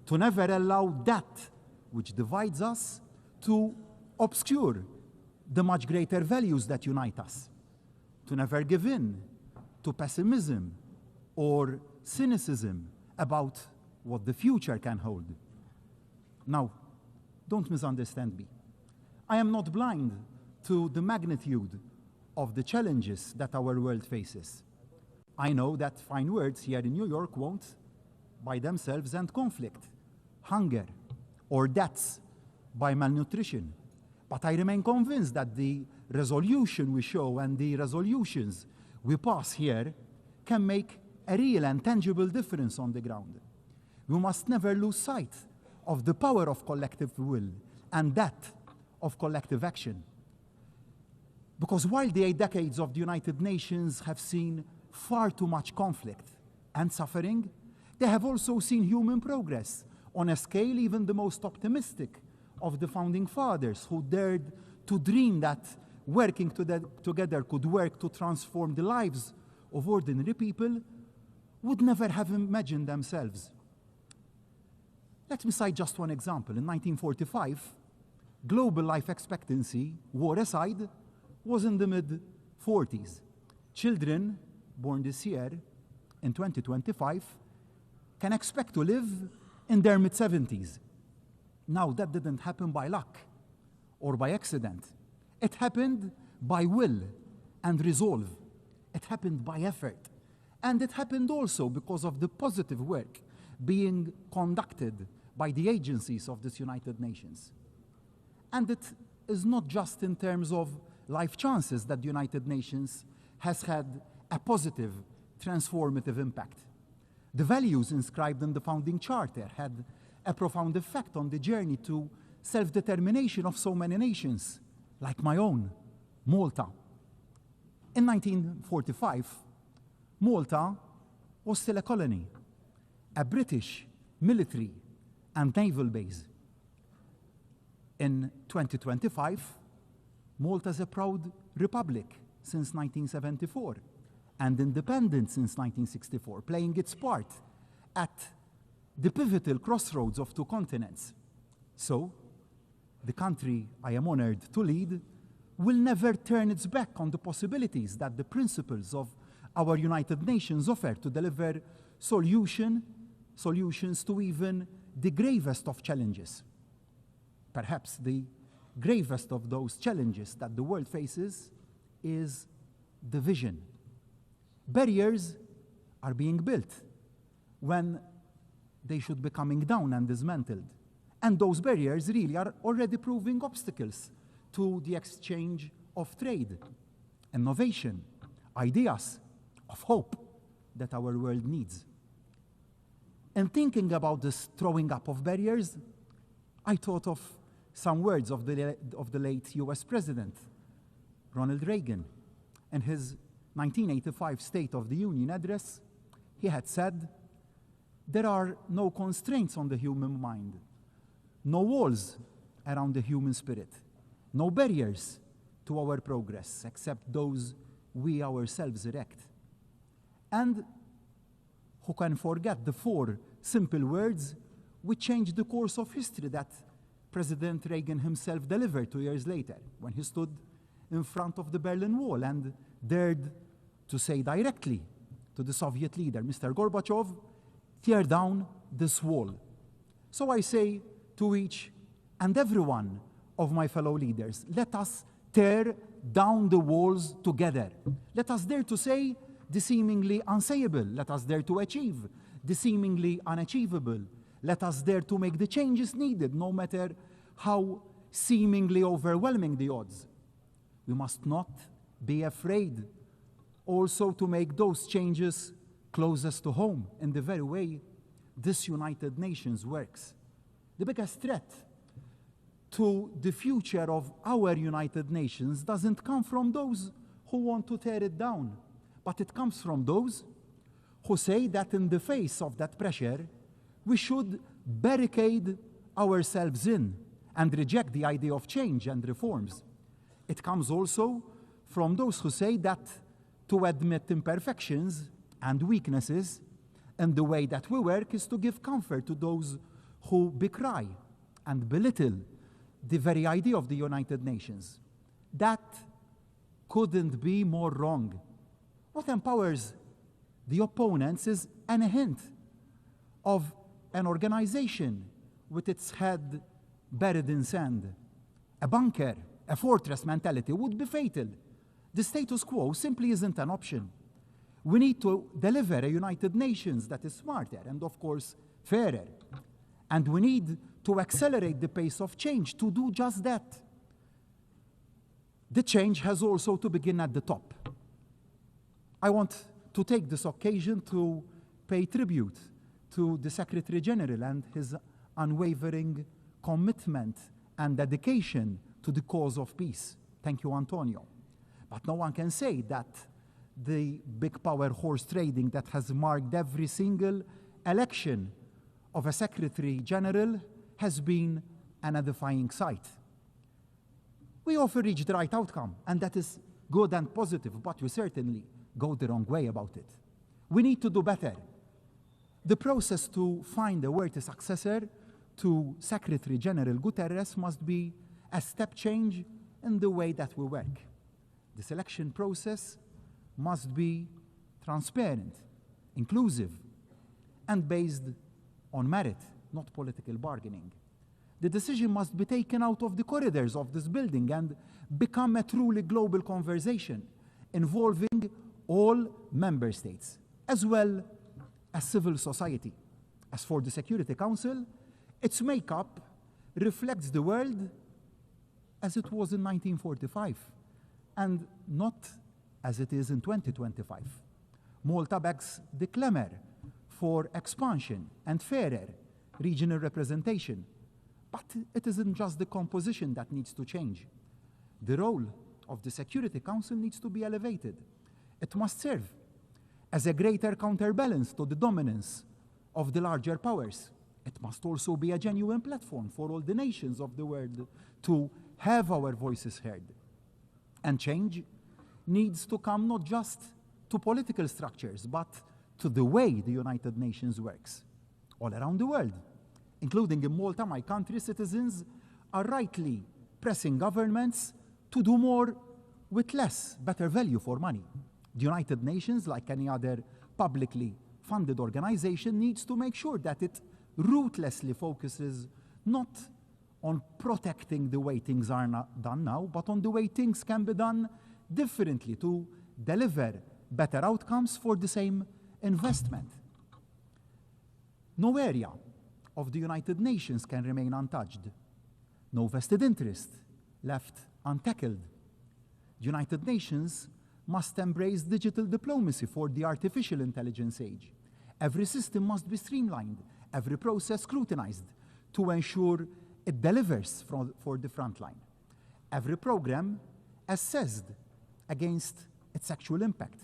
to never allow that which divides us to obscure the much greater values that unite us, to never give in to pessimism or cynicism about what the future can hold. Now, don't misunderstand me. I am not blind to the magnitude of the challenges that our world faces. I know that fine words here in New York won't, by themselves, end conflict, hunger, or deaths by malnutrition. But I remain convinced that the resolution we show and the resolutions we pass here can make a real and tangible difference on the ground. We must never lose sight of the power of collective will and that of collective action. Because while the 8 decades of the United Nations have seen far too much conflict and suffering, they have also seen human progress on a scale even the most optimistic of the founding fathers, who dared to dream that working together could work to transform the lives of ordinary people, would never have imagined themselves. Let me cite just one example. In 1945, global life expectancy, war aside, was in the mid-40s. Children born this year, in 2025, can expect to live in their mid-70s. Now, that didn't happen by luck or by accident. It happened by will and resolve. It happened by effort. And it happened also because of the positive work being conducted by the agencies of this United Nations. And it is not just in terms of life chances that the United Nations has had a positive, transformative impact. The values inscribed in the founding charter had a profound effect on the journey to self-determination of so many nations, like my own, Malta. In 1945, Malta was still a colony, a British military and naval base. In 2025, Malta is a proud republic since 1974 and independent since 1964, playing its part at the pivotal crossroads of 2 continents. So, the country I am honored to lead will never turn its back on the possibilities that the principles of our United Nations offer to deliver solutions to even the gravest of challenges. perhaps the gravest of those challenges that the world faces is division. Barriers are being built when they should be coming down and dismantled. And those barriers really are already proving obstacles to the exchange of trade, innovation, ideas, of hope that our world needs. In thinking about this throwing up of barriers, I thought of some words of the late US President, Ronald Reagan. In his 1985 State of the Union address, he had said, "There are no constraints on the human mind, no walls around the human spirit, no barriers to our progress except those we ourselves erect." And who can forget the 4 simple words which changed the course of history that President Reagan himself delivered 2 years later when he stood in front of the Berlin Wall and dared to say directly to the Soviet leader, Mr. Gorbachev, "Tear down this wall." So I say to each and every one of my fellow leaders, let us tear down the walls together. Let us dare to say the seemingly unsayable. Let us dare to achieve the seemingly unachievable. Let us dare to make the changes needed, no matter how seemingly overwhelming the odds. We must not be afraid also to make those changes closest to home in the very way this United Nations works. The biggest threat to the future of our United Nations doesn't come from those who want to tear it down, but it comes from those who say that in the face of that pressure, we should barricade ourselves in and reject the idea of change and reforms. It comes also from those who say that to admit imperfections and weaknesses in the way that we work is to give comfort to those who decry and belittle the very idea of the United Nations. That couldn't be more wrong. What empowers the opponents is a hint of an organization with its head buried in sand. A bunker, a fortress mentality would be fatal. The status quo simply isn't an option. We need to deliver a United Nations that is smarter and, of course, fairer. And we need to accelerate the pace of change to do just that. The change has also to begin at the top. I want to take this occasion to pay tribute to the Secretary General and his unwavering commitment and dedication to the cause of peace. Thank you, Antonio. But no one can say that the big power horse trading that has marked every single election of a Secretary General has been an edifying sight. We often reach the right outcome, and that is good and positive, but we certainly go the wrong way about it. We need to do better. The process to find a worthy successor to Secretary General Guterres must be a step change in the way that we work. The selection process must be transparent, inclusive, and based on merit, not political bargaining. The decision must be taken out of the corridors of this building and become a truly global conversation involving all member states, as well as civil society. As for the Security Council, its makeup reflects the world as it was in 1945, and not as it is in 2025. Malta backs the clamor for expansion and fairer regional representation. But it isn't just the composition that needs to change. The role of the Security Council needs to be elevated. It must serve as a greater counterbalance to the dominance of the larger powers. It must also be a genuine platform for all the nations of the world to have our voices heard. And change needs to come not just to political structures, but to the way the United Nations works all around the world. Including in Malta, my country, citizens are rightly pressing governments to do more with less, better value for money. The United Nations, like any other publicly funded organization, needs to make sure that it ruthlessly focuses not on protecting the way things are not done now, but on the way things can be done differently to deliver better outcomes for the same investment. No area of the United Nations can remain untouched. No vested interest left untackled. The United Nations must embrace digital diplomacy for the artificial intelligence age. Every system must be streamlined, every process scrutinized to ensure it delivers for the front line. Every program assessed against its actual impact.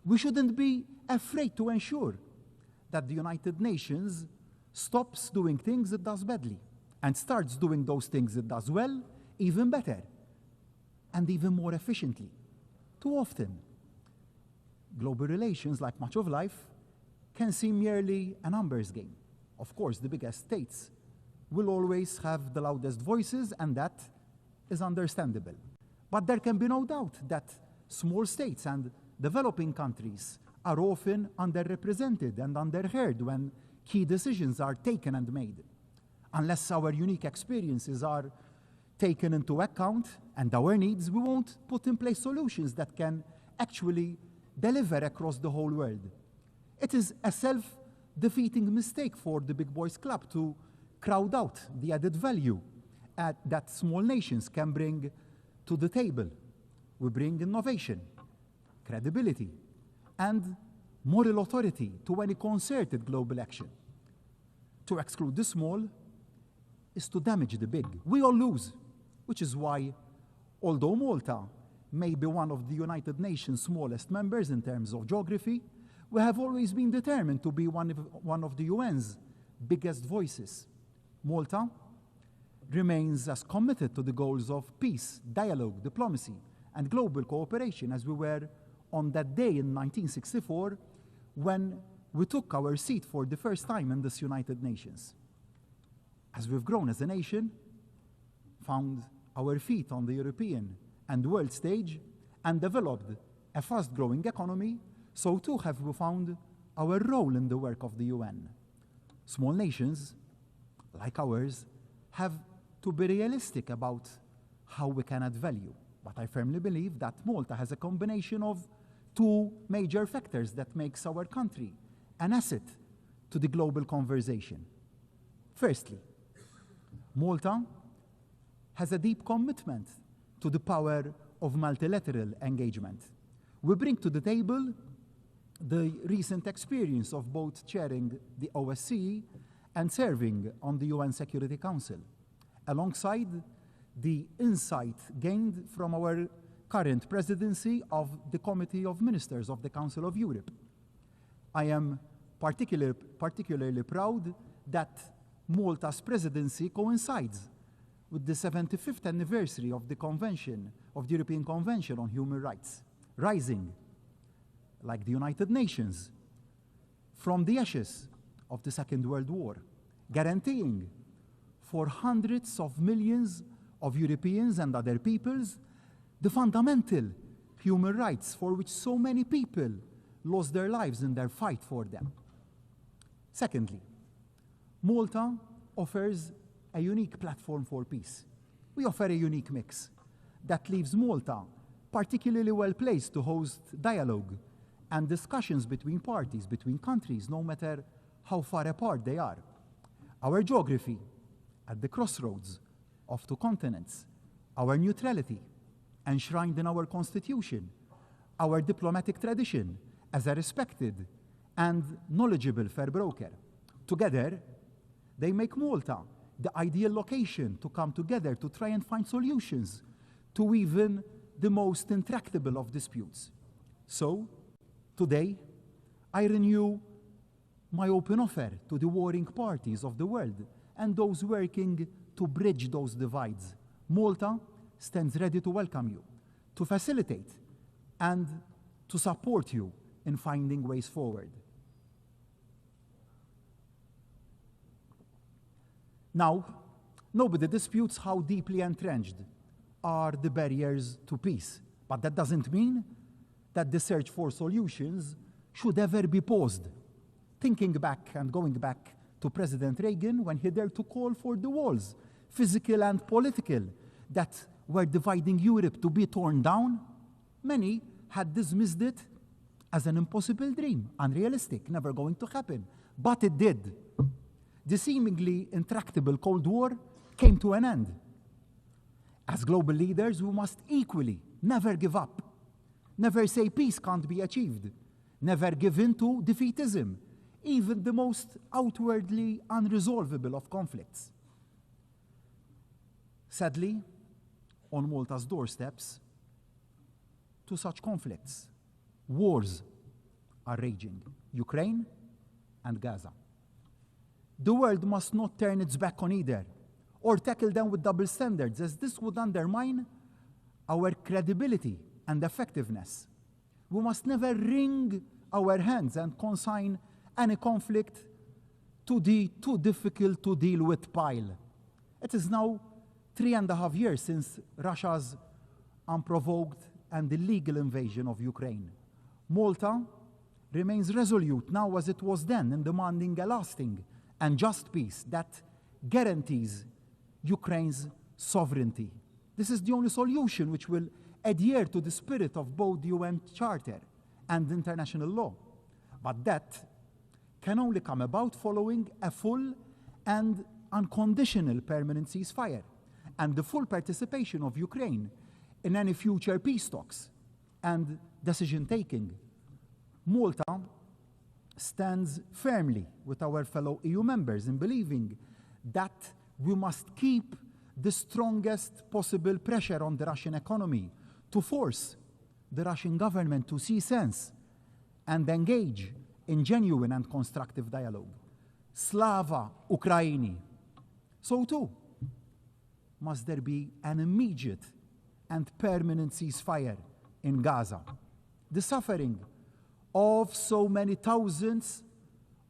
We shouldn't be afraid to ensure that the United Nations stops doing things it does badly and starts doing those things it does well, even better, and even more efficiently. Too often, global relations, like much of life, can seem merely a numbers game. Of course, the biggest states will always have the loudest voices, and that is understandable. But there can be no doubt that small states and developing countries are often underrepresented and underheard when key decisions are taken and made. Unless our unique experiences are taken into account and our needs, we won't put in place solutions that can actually deliver across the whole world. It is a self-defeating mistake for the big boys club to crowd out the added value that small nations can bring to the table. We bring innovation, credibility, and moral authority to any concerted global action. To exclude the small is to damage the big. We all lose, which is why, although Malta may be one of the United Nations' smallest members in terms of geography, we have always been determined to be one of the UN's biggest voices. Malta remains as committed to the goals of peace, dialogue, diplomacy, and global cooperation as we were on that day in 1964 when we took our seat for the first time in this United Nations. As we've grown as a nation, found our feet on the European and world stage, and developed a fast-growing economy, so too have we found our role in the work of the UN. Small nations, like ours, have to be realistic about how we can add value. But I firmly believe that Malta has a combination of two major factors that makes our country an asset to the global conversation. Firstly, Malta has a deep commitment to the power of multilateral engagement. We bring to the table the recent experience of both chairing the OSCE and serving on the UN Security Council, alongside the insight gained from our current presidency of the Committee of Ministers of the Council of Europe. I am particularly proud that Malta's presidency coincides with the 75th anniversary of the Convention, of the European Convention on Human Rights, rising, like the United Nations, from the ashes of the Second World War, guaranteeing for hundreds of millions of Europeans and other peoples the fundamental human rights for which so many people lost their lives in their fight for them. Secondly, Malta offers a unique platform for peace. We offer a unique mix that leaves Malta particularly well placed to host dialogue and discussions between parties, between countries, no matter how far apart they are. Our geography at the crossroads of two continents, our neutrality enshrined in our constitution, our diplomatic tradition as a respected and knowledgeable fair broker. Together, they make Malta the ideal location to come together to try and find solutions to even the most intractable of disputes. So, today, I renew my open offer to the warring parties of the world and those working to bridge those divides. Malta stands ready to welcome you, to facilitate, and to support you in finding ways forward. Now, nobody disputes how deeply entrenched are the barriers to peace, but that doesn't mean that the search for solutions should ever be paused. Thinking back and going back to President Reagan when he dared to call for the walls physical and political, that were dividing Europe to be torn down, many had dismissed it as an impossible dream, unrealistic, never going to happen. But it did. The seemingly intractable Cold War came to an end. As global leaders, we must equally never give up, never say peace can't be achieved, never give in to defeatism, even the most outwardly unresolvable of conflicts. Sadly, on Malta's doorsteps, two such conflicts, wars, are raging: Ukraine and Gaza. The world must not turn its back on either, or tackle them with double standards, as this would undermine our credibility and effectiveness. We must never wring our hands and consign any conflict to the too difficult to deal with pile. It is now 3.5 years since Russia's unprovoked and illegal invasion of Ukraine. Malta remains resolute now as it was then in demanding a lasting and just peace that guarantees Ukraine's sovereignty. This is the only solution which will adhere to the spirit of both the UN Charter and international law. But that can only come about following a full and unconditional permanent ceasefire and the full participation of Ukraine in any future peace talks and decision-taking. Malta stands firmly with our fellow EU members in believing that we must keep the strongest possible pressure on the Russian economy to force the Russian government to see sense and engage in genuine and constructive dialogue. Slava Ukraini. So too, must there be an immediate and permanent ceasefire in Gaza. The suffering of so many thousands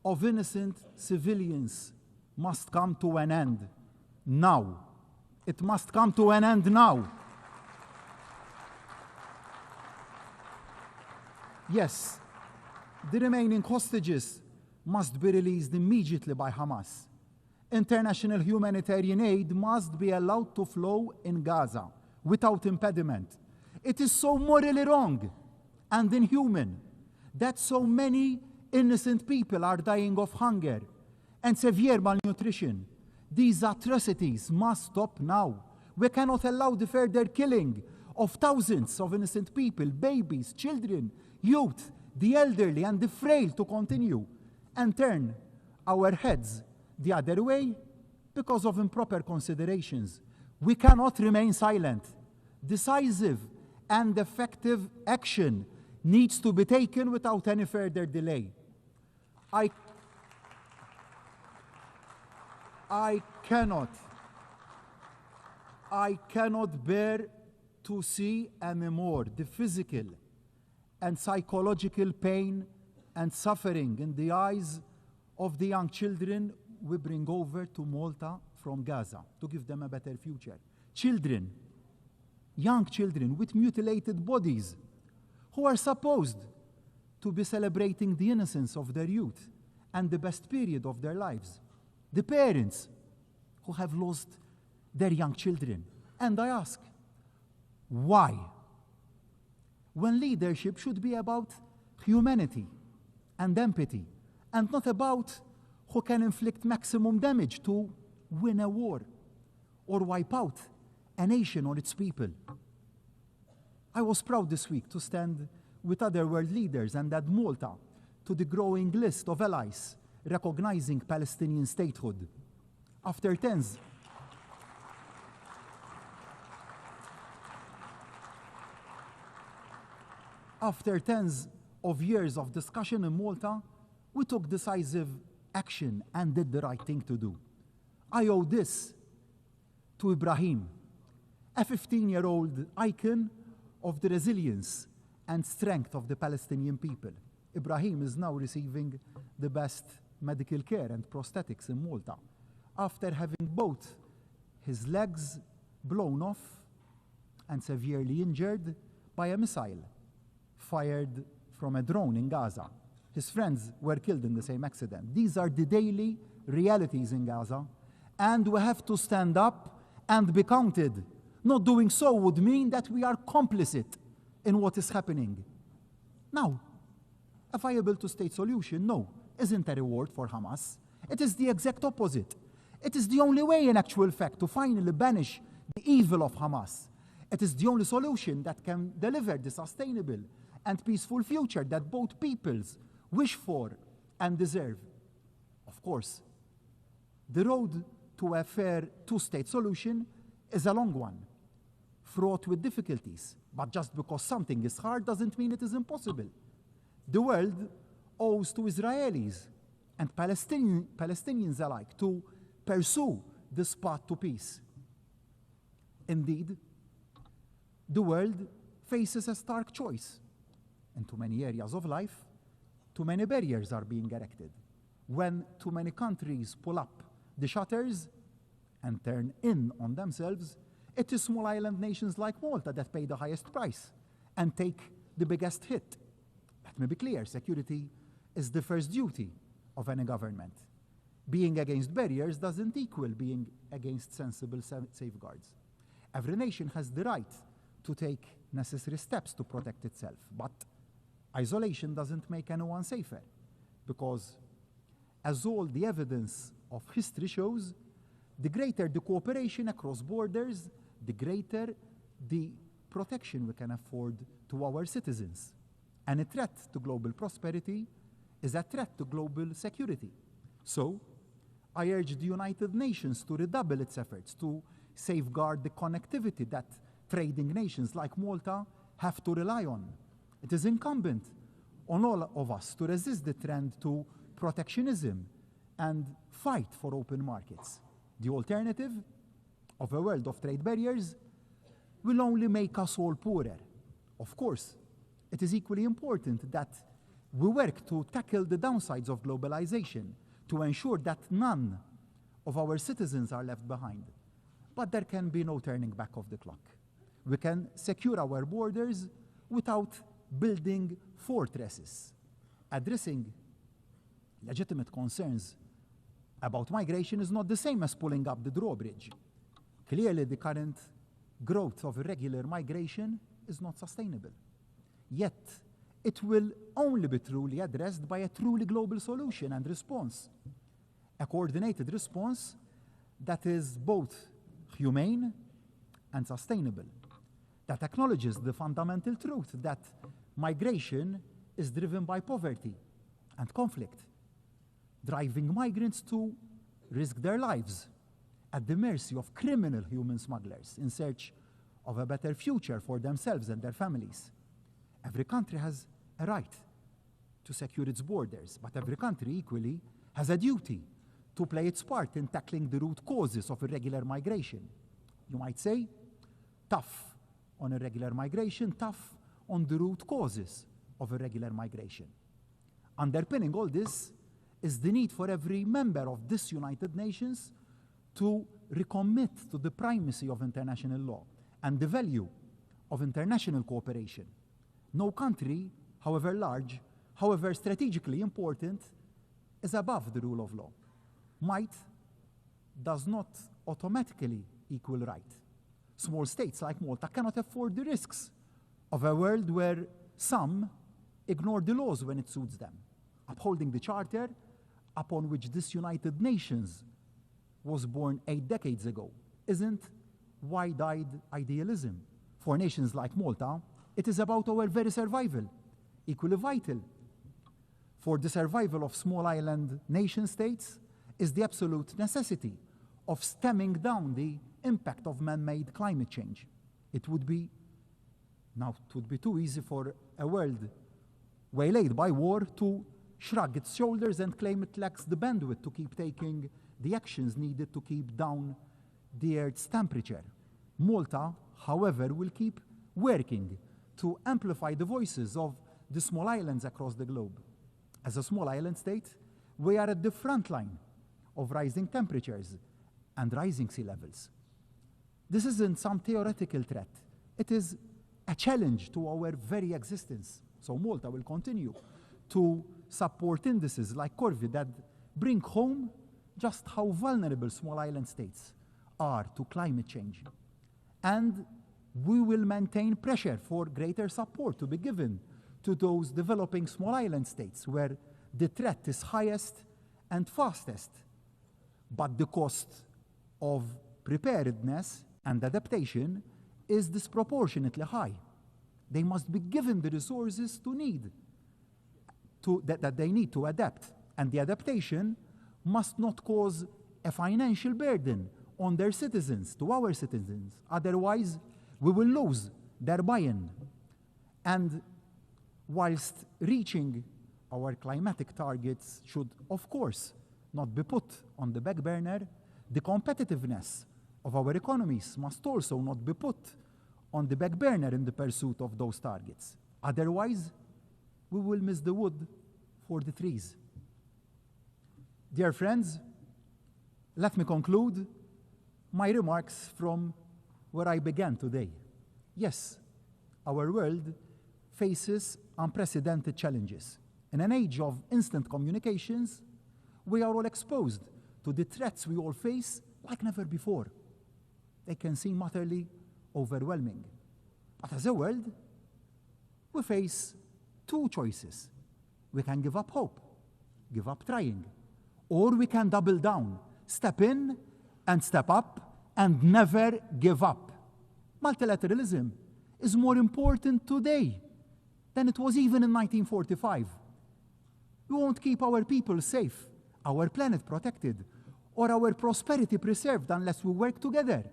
of innocent civilians must come to an end now. It must come to an end now. Yes, the remaining hostages must be released immediately by Hamas. International humanitarian aid must be allowed to flow in Gaza without impediment. It is so morally wrong and inhuman that so many innocent people are dying of hunger and severe malnutrition. These atrocities must stop now. We cannot allow the further killing of thousands of innocent people, babies, children, youth, the elderly, and the frail to continue and turn our heads the other way because of improper considerations. We cannot remain silent. Decisive and effective action needs to be taken without any further delay. I cannot bear to see anymore the physical and psychological pain and suffering in the eyes of the young children we bring over to Malta from Gaza to give them a better future. Children, young children with mutilated bodies who are supposed to be celebrating the innocence of their youth and the best period of their lives. The parents who have lost their young children. And I ask, why? When leadership should be about humanity and empathy, and not about who can inflict maximum damage to win a war or wipe out a nation or its people. I was proud this week to stand with other world leaders and add Malta to the growing list of allies recognizing Palestinian statehood. After tens of years of discussion in Malta, we took decisive action and did the right thing to do. I owe this to Ibrahim, a 15-year-old icon of the resilience and strength of the Palestinian people. Ibrahim is now receiving the best medical care and prosthetics in Malta after having both his legs blown off and severely injured by a missile fired from a drone in Gaza. His friends were killed in the same accident. These are the daily realities in Gaza, and we have to stand up and be counted. Not doing so would mean that we are complicit in what is happening. Now, a viable two-state solution, no, isn't a reward for Hamas. It is the exact opposite. It is the only way, in actual fact, to finally banish the evil of Hamas. It is the only solution that can deliver the sustainable and peaceful future that both peoples wish for and deserve. Of course, the road to a fair two-state solution is a long one, fraught with difficulties. But just because something is hard doesn't mean it is impossible. The world owes to Israelis and Palestinians alike to pursue this path to peace. Indeed, the world faces a stark choice. In too many areas of life, too many barriers are being erected. When too many countries pull up the shutters and turn in on themselves, it is small island nations like Malta that pay the highest price and take the biggest hit. Let me be clear, security is the first duty of any government. Being against barriers doesn't equal being against sensible safeguards. Every nation has the right to take necessary steps to protect itself, but isolation doesn't make anyone safer, because as all the evidence of history shows, the greater the cooperation across borders, the greater the protection we can afford to our citizens. And a threat to global prosperity is a threat to global security. So, I urge the United Nations to redouble its efforts to safeguard the connectivity that trading nations like Malta have to rely on. It is incumbent on all of us to resist the trend to protectionism and fight for open markets. The alternative of a world of trade barriers will only make us all poorer. Of course, it is equally important that we work to tackle the downsides of globalization to ensure that none of our citizens are left behind. But there can be no turning back of the clock. We can secure our borders without building fortresses. Addressing legitimate concerns about migration is not the same as pulling up the drawbridge. Clearly, the current growth of irregular migration is not sustainable. Yet, it will only be truly addressed by a truly global solution and response. A coordinated response that is both humane and sustainable, that acknowledges the fundamental truth that migration is driven by poverty and conflict, driving migrants to risk their lives at the mercy of criminal human smugglers in search of a better future for themselves and their families. Every country has a right to secure its borders, but every country equally has a duty to play its part in tackling the root causes of irregular migration. You might say, tough on irregular migration, tough on the root causes of irregular migration. Underpinning all this is the need for every member of this United Nations to recommit to the primacy of international law and the value of international cooperation. No country, however large, however strategically important, is above the rule of law. Might does not automatically equal right. Small states like Malta cannot afford the risks of a world where some ignore the laws when it suits them. Upholding the charter upon which this United Nations was born 8 decades ago isn't wide-eyed idealism. For nations like Malta, it is about our very survival, equally vital. For the survival of small island nation states is the absolute necessity of stemming down the impact of man-made climate change. It would be too easy for a world waylaid by war to shrug its shoulders and claim it lacks the bandwidth to keep taking the actions needed to keep down the Earth's temperature. Malta, however, will keep working to amplify the voices of the small islands across the globe. As a small island state, we are at the front line of rising temperatures and rising sea levels. This isn't some theoretical threat. It is a challenge to our very existence. So Malta will continue to support indices like Corvi that bring home just how vulnerable small island states are to climate change. And we will maintain pressure for greater support to be given to those developing small island states where the threat is highest and fastest. But the cost of preparedness and adaptation is disproportionately high. They must be given the resources that they need to adapt. And the adaptation must not cause a financial burden on their citizens, to our citizens. Otherwise, we will lose their buy-in. And whilst reaching our climatic targets should, of course, not be put on the back burner, the competitiveness of our economies must also not be put on the back burner in the pursuit of those targets. Otherwise, we will miss the wood for the trees. Dear friends, let me conclude my remarks from where I began today. Yes, our world faces unprecedented challenges. In an age of instant communications, we are all exposed to the threats we all face like never before. They can seem utterly overwhelming. But as a world, we face two choices. We can give up hope, give up trying, or we can double down, step in and step up and never give up. Multilateralism is more important today than it was even in 1945. We won't keep our people safe, our planet protected, or our prosperity preserved unless we work together,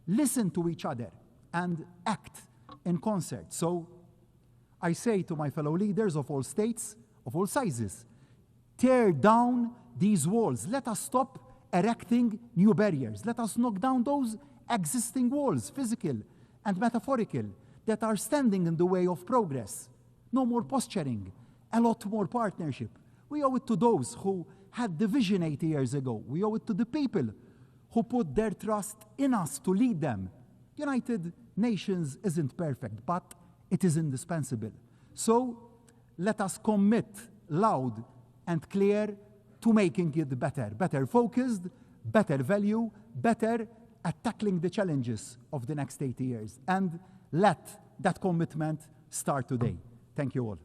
listen to each other, and act in concert. So I say to my fellow leaders of all states, of all sizes, tear down these walls. Let us stop erecting new barriers. Let us knock down those existing walls, physical and metaphorical, that are standing in the way of progress. No more posturing, a lot more partnership. We owe it to those who had the vision 80 years ago. We owe it to the people who put their trust in us to lead them. United Nations isn't perfect, but it is indispensable. So let us commit loud and clear to making it better focused, better value, better at tackling the challenges of the next 80 years. And let that commitment start today. Thank you all.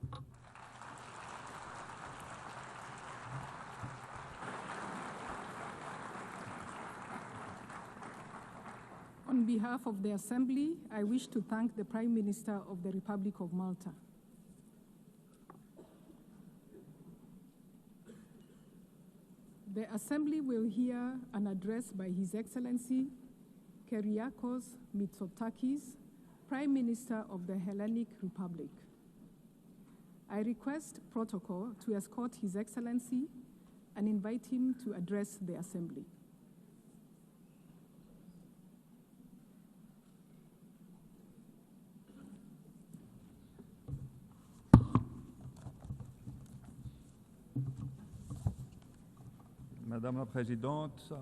On behalf of the Assembly, I wish to thank the Prime Minister of the Republic of Malta. The Assembly will hear an address by His Excellency Kyriakos Mitsotakis, Prime Minister of the Hellenic Republic. I request protocol to escort His Excellency and invite him to address the Assembly. Madame la Présidente,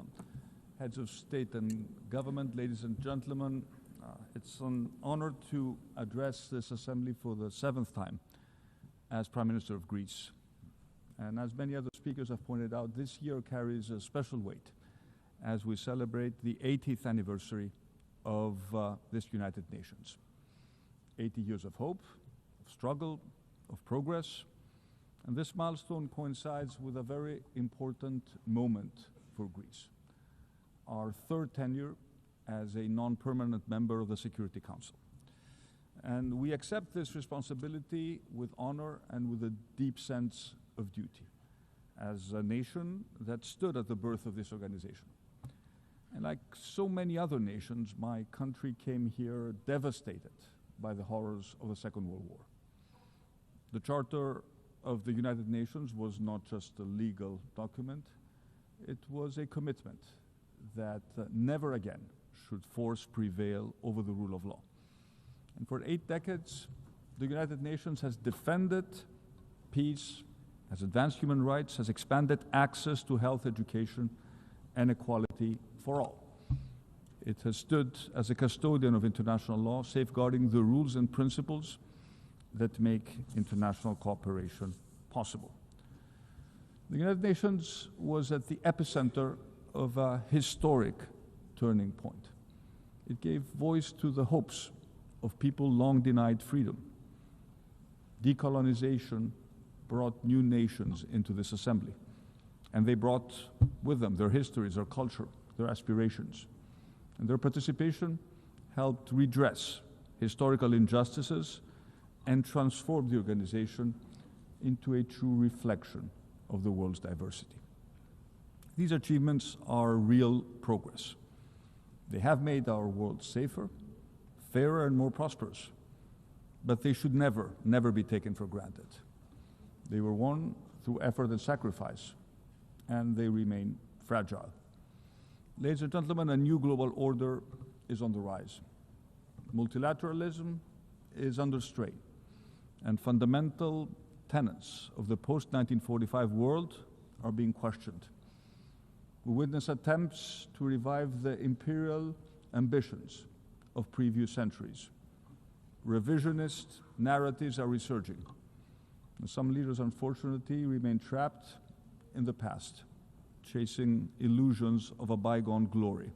heads of state and government, ladies and gentlemen, it's an honor to address this assembly for the 7th time as Prime Minister of Greece. And as many other speakers have pointed out, this year carries a special weight as we celebrate the 80th anniversary of this United Nations. 80 years of hope, of struggle, of progress. And this milestone coincides with a very important moment for Greece, our 3rd tenure as a non-permanent member of the Security Council. And we accept this responsibility with honor and with a deep sense of duty as a nation that stood at the birth of this organization. And like so many other nations, my country came here devastated by the horrors of the Second World War. The Charter of the United Nations was not just a legal document, it was a commitment that never again should force prevail over the rule of law. And for 8 decades, the United Nations has defended peace, has advanced human rights, has expanded access to health, education, and equality for all. It has stood as a custodian of international law, safeguarding the rules and principles that make international cooperation possible. The United Nations was at the epicenter of a historic turning point. It gave voice to the hopes of people long denied freedom. Decolonization brought new nations into this assembly, and they brought with them their histories, their culture, their aspirations. And their participation helped redress historical injustices and transform the organization into a true reflection of the world's diversity. These achievements are real progress. They have made our world safer, fairer, and more prosperous, but they should never, never be taken for granted. They were won through effort and sacrifice, and they remain fragile. Ladies and gentlemen, a new global order is on the rise. Multilateralism is under strain, and fundamental tenets of the post-1945 world are being questioned. We witness attempts to revive the imperial ambitions of previous centuries. Revisionist narratives are resurging. And some leaders, unfortunately, remain trapped in the past, chasing illusions of a bygone glory.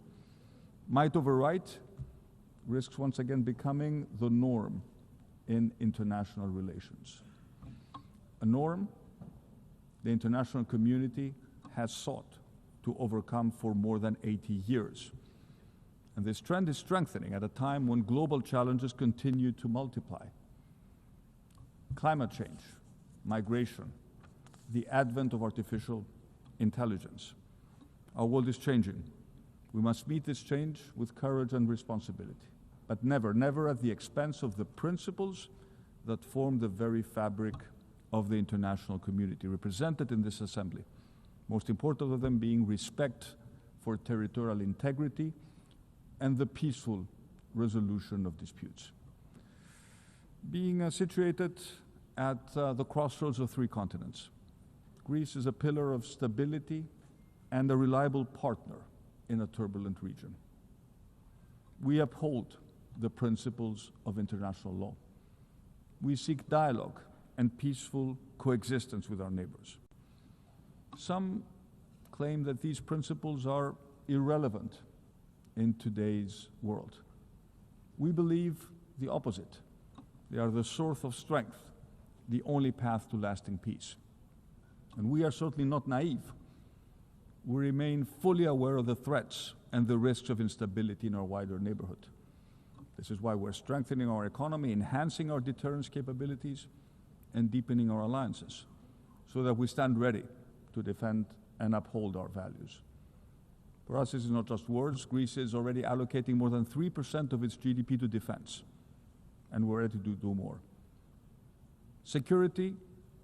Might over right risks once again becoming the norm in international relations. A norm the international community has sought to overcome for more than 80 years. And this trend is strengthening at a time when global challenges continue to multiply. Climate change, migration, the advent of artificial intelligence. Our world is changing. We must meet this change with courage and responsibility, but never, never at the expense of the principles that form the very fabric of the international community represented in this assembly. Most important of them being respect for territorial integrity and the peaceful resolution of disputes. Being situated at the crossroads of three continents, Greece is a pillar of stability and a reliable partner in a turbulent region. We uphold the principles of international law. We seek dialogue and peaceful coexistence with our neighbors. Some claim that these principles are irrelevant in today's world. We believe the opposite. They are the source of strength, the only path to lasting peace. And we are certainly not naive. We remain fully aware of the threats and the risks of instability in our wider neighborhood. This is why we're strengthening our economy, enhancing our deterrence capabilities, and deepening our alliances, so that we stand ready to defend and uphold our values. For us, this is not just words. Greece is already allocating more than 3% of its GDP to defense, and we're ready to do more. Security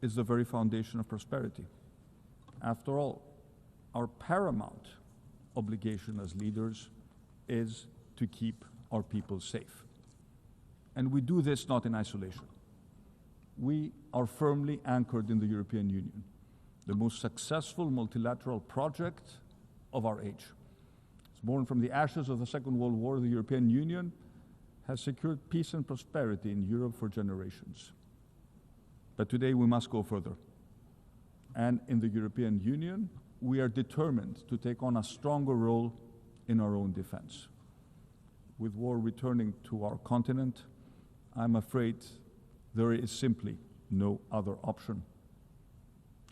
is the very foundation of prosperity. After all, our paramount obligation as leaders is to keep our people safe. And we do this not in isolation. We are firmly anchored in the European Union, the most successful multilateral project of our age. It's born from the ashes of the Second World War. The European Union has secured peace and prosperity in Europe for generations. But today we must go further. And in the European Union, we are determined to take on a stronger role in our own defense. With war returning to our continent, I'm afraid there is simply no other option.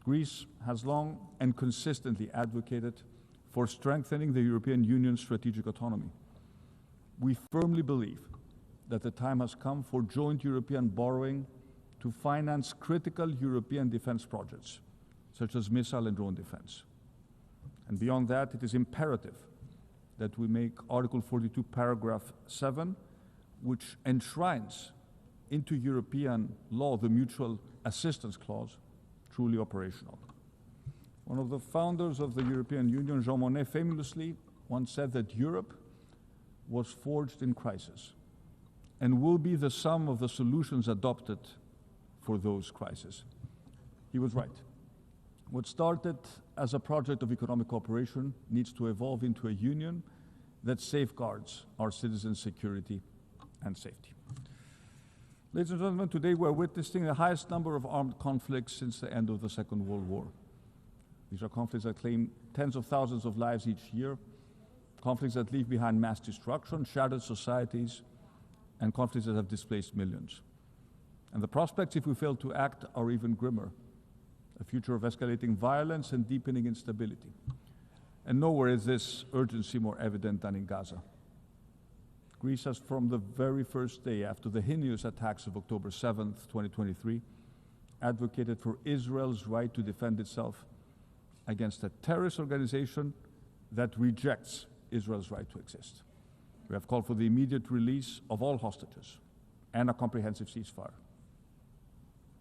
Greece has long and consistently advocated for strengthening the European Union's strategic autonomy. We firmly believe that the time has come for joint European borrowing to finance critical European defense projects, such as missile and drone defense. And beyond that, it is imperative that we make Article 42, paragraph 7, which enshrines into European law the mutual assistance clause, truly operational. One of the founders of the European Union, Jean Monnet, famously once said that Europe was forged in crisis and will be the sum of the solutions adopted for those crises. He was right. What started as a project of economic cooperation needs to evolve into a union that safeguards our citizens' security and safety. Ladies and gentlemen, today we're witnessing the highest number of armed conflicts since the end of the Second World War. These are conflicts that claim tens of thousands of lives each year, conflicts that leave behind mass destruction, shattered societies, and conflicts that have displaced millions. And the prospects, if we fail to act, are even grimmer. A future of escalating violence and deepening instability. And nowhere is this urgency more evident than in Gaza. Greece has, from the very first day after the heinous attacks of October 7th, 2023, advocated for Israel's right to defend itself against a terrorist organization that rejects Israel's right to exist. We have called for the immediate release of all hostages and a comprehensive ceasefire.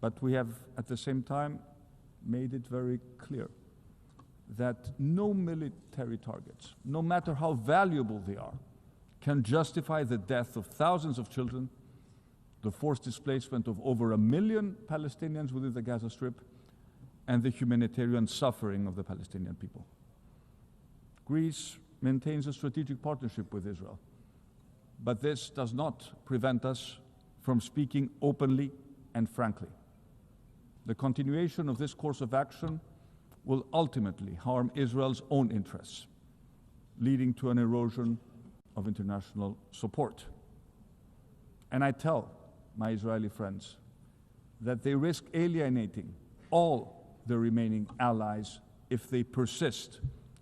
But we have, at the same time, made it very clear that no military targets, no matter how valuable they are, can justify the death of thousands of children, the forced displacement of over 1 million Palestinians within the Gaza Strip, and the humanitarian suffering of the Palestinian people. Greece maintains a strategic partnership with Israel, but this does not prevent us from speaking openly and frankly. The continuation of this course of action will ultimately harm Israel's own interests, leading to an erosion of international support. And I tell my Israeli friends that they risk alienating all the remaining allies if they persist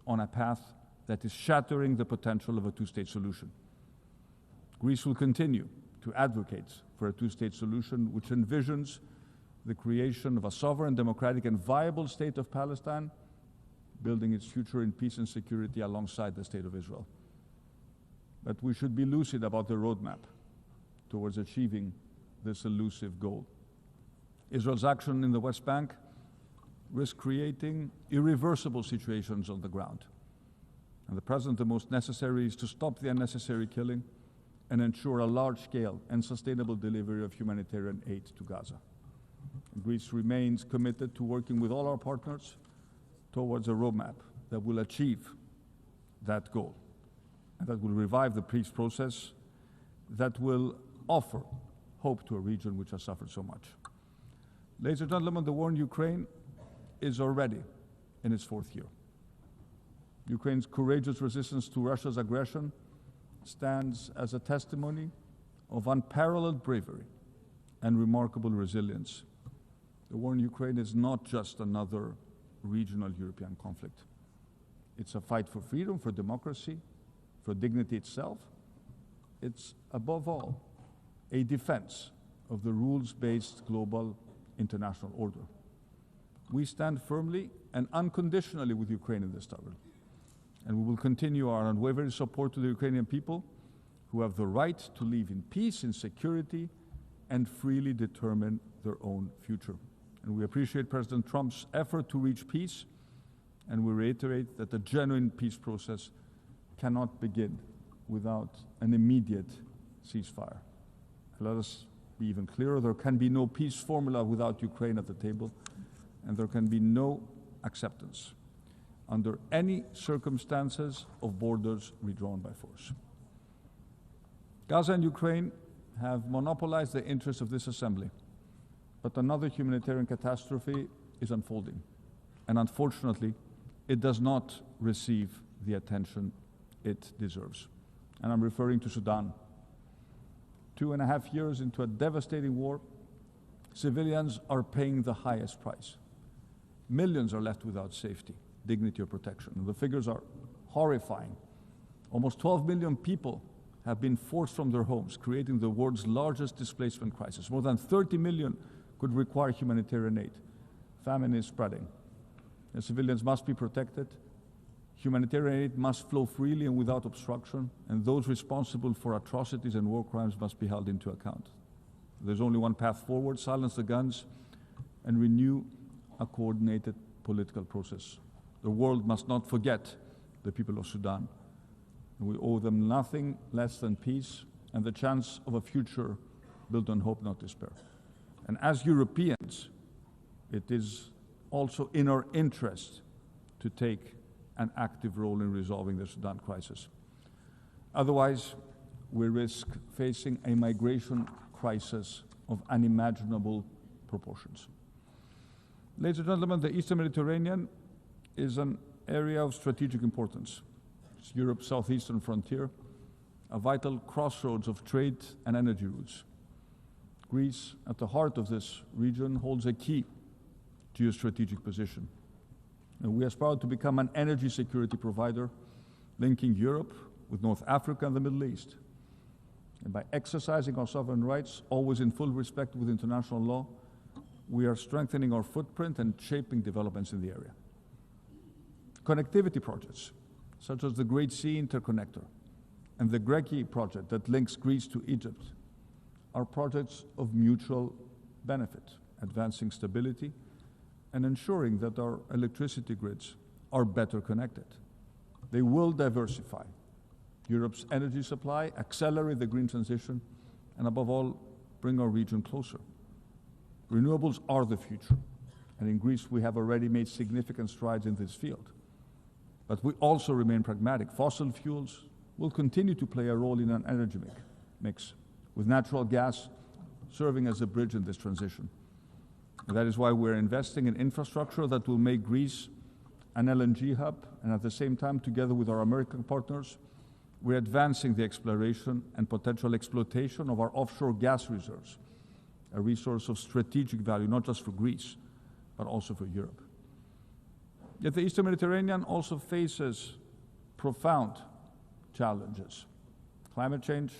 on a path that is shattering the potential of a two-state solution. Greece will continue to advocate for a two-state solution which envisions the creation of a sovereign, democratic, and viable state of Palestine, building its future in peace and security alongside the state of Israel. But we should be lucid about the roadmap towards achieving this elusive goal. Israel's action in the West Bank risks creating irreversible situations on the ground. And at present, the most necessary is to stop the unnecessary killing and ensure a large-scale and sustainable delivery of humanitarian aid to Gaza. Greece remains committed to working with all our partners towards a roadmap that will achieve that goal, and that will revive the peace process, that will offer hope to a region which has suffered so much. Ladies and gentlemen, the war in Ukraine is already in its 4th year. Ukraine's courageous resistance to Russia's aggression stands as a testimony of unparalleled bravery and remarkable resilience. The war in Ukraine is not just another regional European conflict. It's a fight for freedom, for democracy, for dignity itself. It's, above all, a defense of the rules-based global international order. We stand firmly and unconditionally with Ukraine in this struggle, and we will continue our unwavering support to the Ukrainian people who have the right to live in peace, in security, and freely determine their own future. And we appreciate President Trump's effort to reach peace, and we reiterate that the genuine peace process cannot begin without an immediate ceasefire. Let us be even clearer, there can be no peace formula without Ukraine at the table, and there can be no acceptance under any circumstances of borders redrawn by force. Gaza and Ukraine have monopolized the interests of this assembly, but another humanitarian catastrophe is unfolding, and unfortunately, it does not receive the attention it deserves. And I'm referring to Sudan. 2.5 years into a devastating war, civilians are paying the highest price. Millions are left without safety, dignity, or protection. And the figures are horrifying. Almost 12 million people have been forced from their homes, creating the world's largest displacement crisis. More than 30 million could require humanitarian aid. Famine is spreading. And civilians must be protected. Humanitarian aid must flow freely and without obstruction, and those responsible for atrocities and war crimes must be held into account. There's only one path forward: silence the guns and renew a coordinated political process. The world must not forget the people of Sudan, and we owe them nothing less than peace and the chance of a future built on hope, not despair. And as Europeans, it is also in our interest to take an active role in resolving the Sudan crisis. Otherwise, we risk facing a migration crisis of unimaginable proportions. Ladies and gentlemen, the Eastern Mediterranean is an area of strategic importance. It's Europe's southeastern frontier, a vital crossroads of trade and energy routes. Greece, at the heart of this region, holds a key geostrategic position. And we aspire to become an energy security provider, linking Europe with North Africa and the Middle East. And by exercising our sovereign rights, always in full respect with international law, we are strengthening our footprint and shaping developments in the area. Connectivity projects, such as the Great Sea Interconnector and the Greki project that links Greece to Egypt, are projects of mutual benefit, advancing stability and ensuring that our electricity grids are better connected. They will diversify Europe's energy supply, accelerate the green transition, and above all, bring our region closer. Renewables are the future, and in Greece we have already made significant strides in this field. But we also remain pragmatic. Fossil fuels will continue to play a role in an energy mix, with natural gas serving as a bridge in this transition. And that is why we're investing in infrastructure that will make Greece an LNG hub, and at the same time, together with our American partners, we're advancing the exploration and potential exploitation of our offshore gas reserves, a resource of strategic value, not just for Greece, but also for Europe. Yet the Eastern Mediterranean also faces profound challenges: climate change,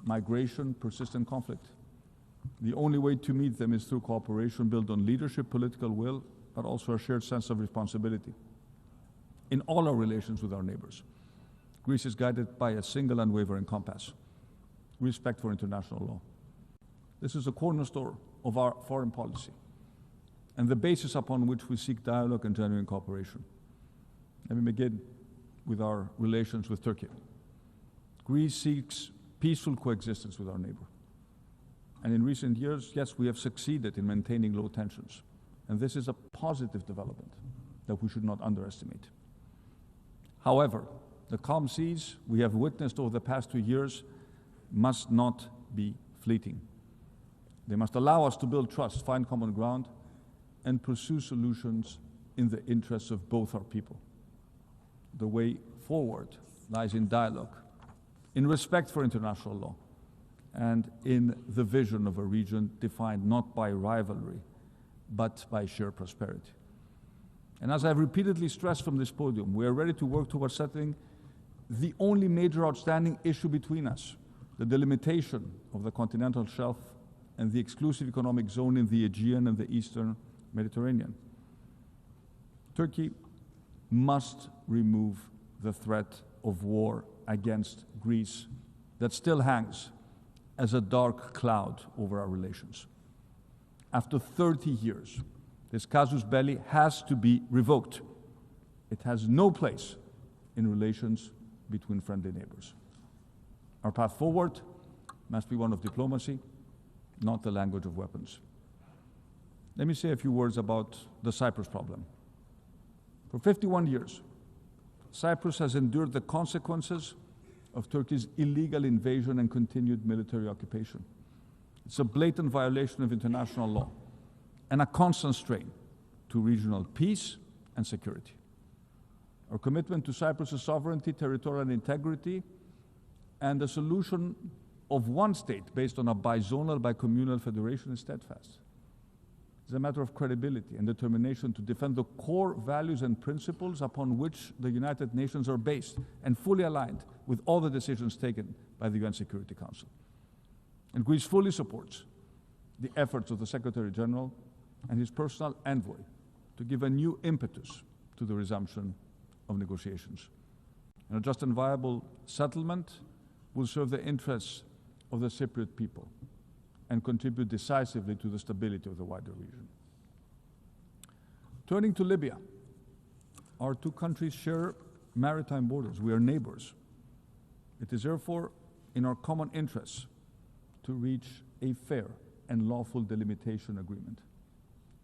migration, persistent conflict. The only way to meet them is through cooperation built on leadership, political will, but also a shared sense of responsibility. In all our relations with our neighbors, Greece is guided by a single unwavering compass: respect for international law. This is a cornerstone of our foreign policy and the basis upon which we seek dialogue and genuine cooperation. Let me begin with our relations with Turkey. Greece seeks peaceful coexistence with our neighbor. And in recent years, yes, we have succeeded in maintaining low tensions. And this is a positive development that we should not underestimate. However, the calm seas we have witnessed over the past 2 years must not be fleeting. They must allow us to build trust, find common ground, and pursue solutions in the interests of both our people. The way forward lies in dialogue, in respect for international law, and in the vision of a region defined not by rivalry, but by shared prosperity. And as I've repeatedly stressed from this podium, we are ready to work towards settling the only major outstanding issue between us, the delimitation of the continental shelf and the exclusive economic zone in the Aegean and the Eastern Mediterranean. Turkey must remove the threat of war against Greece that still hangs as a dark cloud over our relations. After 30 years, this casus belli has to be revoked. It has no place in relations between friendly neighbors. Our path forward must be one of diplomacy, not the language of weapons. Let me say a few words about the Cyprus problem. For 51 years, Cyprus has endured the consequences of Turkey's illegal invasion and continued military occupation. It's a blatant violation of international law and a constant strain to regional peace and security. Our commitment to Cyprus's sovereignty, territorial integrity, and the solution of one state based on a bizonal, bicommunal federation is steadfast. It's a matter of credibility and determination to defend the core values and principles upon which the United Nations are based and fully aligned with all the decisions taken by the UN Security Council. And Greece fully supports the efforts of the Secretary General and his personal envoy to give a new impetus to the resumption of negotiations. And a just and viable settlement will serve the interests of the Cypriot people and contribute decisively to the stability of the wider region. Turning to Libya, our two countries share maritime borders. We are neighbors. It is therefore in our common interests to reach a fair and lawful delimitation agreement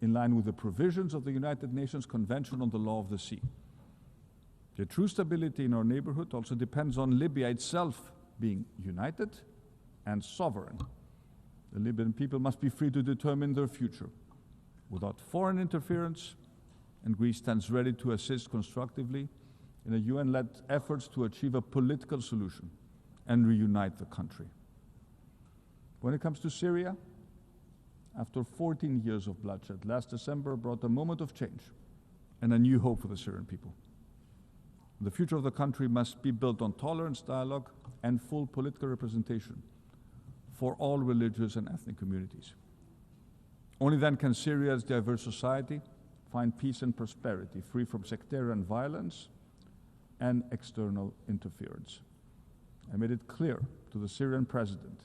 in line with the provisions of the United Nations Convention on the Law of the Sea. The true stability in our neighborhood also depends on Libya itself being united and sovereign. The Libyan people must be free to determine their future without foreign interference and Greece stands ready to assist constructively in a UN-led efforts to achieve a political solution and reunite the country. When it comes to Syria, after 14 years of bloodshed, last December brought a moment of change and a new hope for the Syrian people. The future of the country must be built on tolerance, dialogue, and full political representation for all religious and ethnic communities. Only then can Syria's diverse society find peace and prosperity, free from sectarian violence and external interference. I made it clear to the Syrian president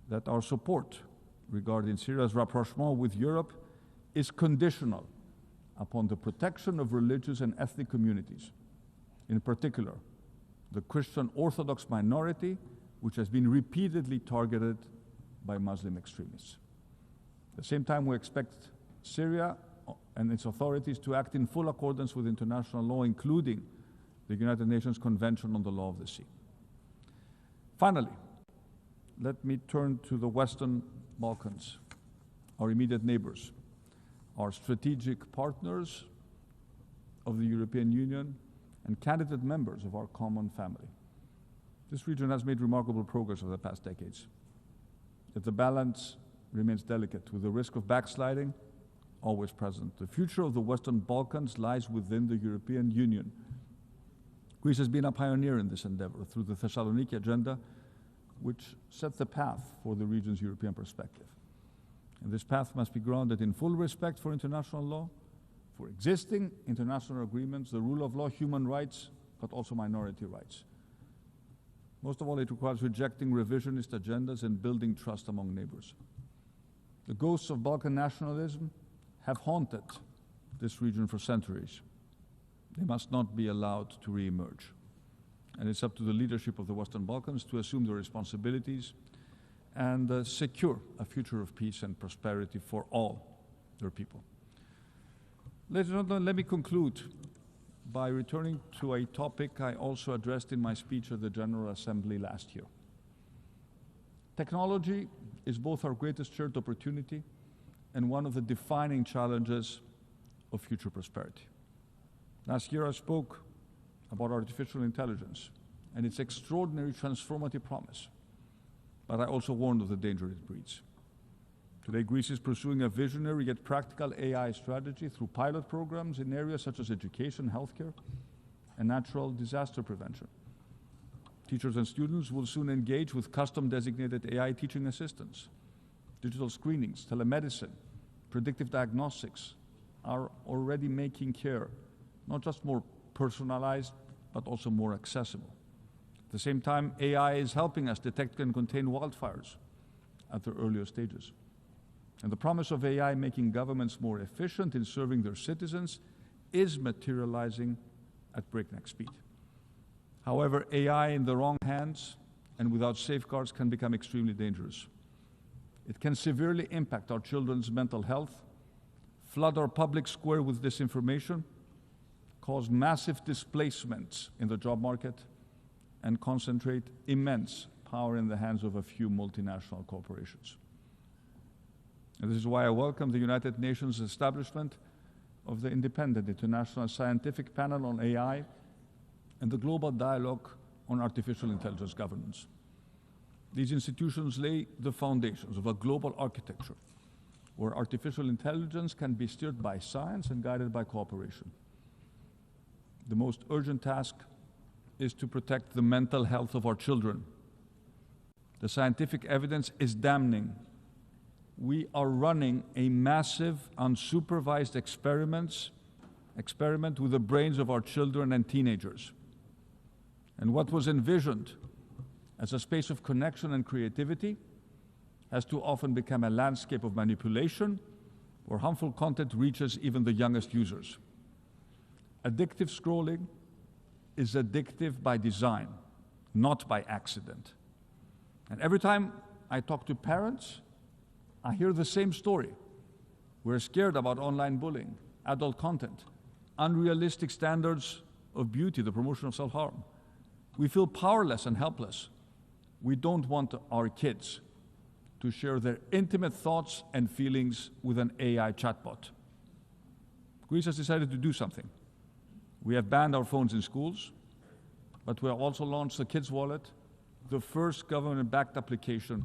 that our support regarding Syria's rapprochement with Europe is conditional upon the protection of religious and ethnic communities, in particular, the Christian Orthodox minority, which has been repeatedly targeted by Muslim extremists. At the same time, we expect Syria and its authorities to act in full accordance with international law, including the United Nations Convention on the Law of the Sea. Finally, let me turn to the Western Balkans, our immediate neighbors, our strategic partners of the European Union, and candidate members of our common family. This region has made remarkable progress over the past decades, yet the balance remains delicate, with the risk of backsliding always present. The future of the Western Balkans lies within the European Union. Greece has been a pioneer in this endeavor through the Thessaloniki Agenda, which set the path for the region's European perspective. And this path must be grounded in full respect for international law, for existing international agreements, the rule of law, human rights, but also minority rights. Most of all, it requires rejecting revisionist agendas and building trust among neighbors. The ghosts of Balkan nationalism have haunted this region for centuries. They must not be allowed to re-emerge. And it's up to the leadership of the Western Balkans to assume their responsibilities and secure a future of peace and prosperity for all their people. Ladies and gentlemen, let me conclude by returning to a topic I also addressed in my speech at the General Assembly last year. Technology is both our greatest shared opportunity and one of the defining challenges of future prosperity. Last year I spoke about artificial intelligence and its extraordinary transformative promise, but I also warned of the danger it breeds. Today, Greece is pursuing a visionary yet practical AI strategy through pilot programs in areas such as education, healthcare, and natural disaster prevention. Teachers and students will soon engage with custom-designated AI teaching assistants. Digital screenings, telemedicine, predictive diagnostics are already making care not just more personalized, but also more accessible. At the same time, AI is helping us detect and contain wildfires at their earlier stages. And the promise of AI making governments more efficient in serving their citizens is materializing at breakneck speed. However, AI in the wrong hands and without safeguards can become extremely dangerous. It can severely impact our children's mental health, flood our public square with disinformation, cause massive displacements in the job market, and concentrate immense power in the hands of a few multinational corporations. And this is why I welcome the United Nations establishment of the Independent International Scientific Panel on AI and the Global Dialogue on Artificial Intelligence Governance. These institutions lay the foundations of a global architecture where artificial intelligence can be steered by science and guided by cooperation. The most urgent task is to protect the mental health of our children. The scientific evidence is damning. We are running a massive, unsupervised experiment with the brains of our children and teenagers. And what was envisioned as a space of connection and creativity has too often become a landscape of manipulation where harmful content reaches even the youngest users. Addictive scrolling is addictive by design, not by accident. And every time I talk to parents, I hear the same story. We're scared about online bullying, adult content, unrealistic standards of beauty, the promotion of self-harm. We feel powerless and helpless. We don't want our kids to share their intimate thoughts and feelings with an AI chatbot. Greece has decided to do something. We have banned our phones in schools, but we have also launched the Kids Wallet, the first government-backed application,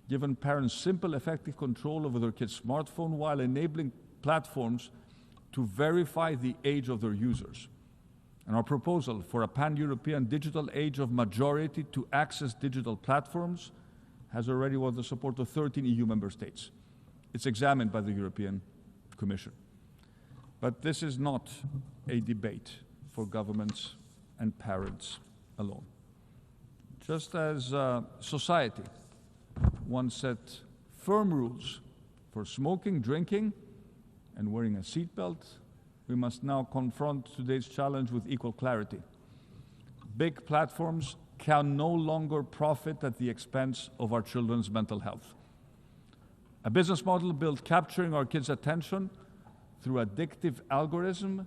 giving parents simple, effective control over their kids' smartphone while enabling platforms to verify the age of their users. And our proposal for a pan-European digital age of majority to access digital platforms has already won the support of 13 EU member states. It's examined by the European Commission. But this is not a debate for governments and parents alone. Just as society once set firm rules for smoking, drinking, and wearing a seatbelt, we must now confront today's challenge with equal clarity. Big platforms can no longer profit at the expense of our children's mental health. A business model built capturing our kids' attention through addictive algorithms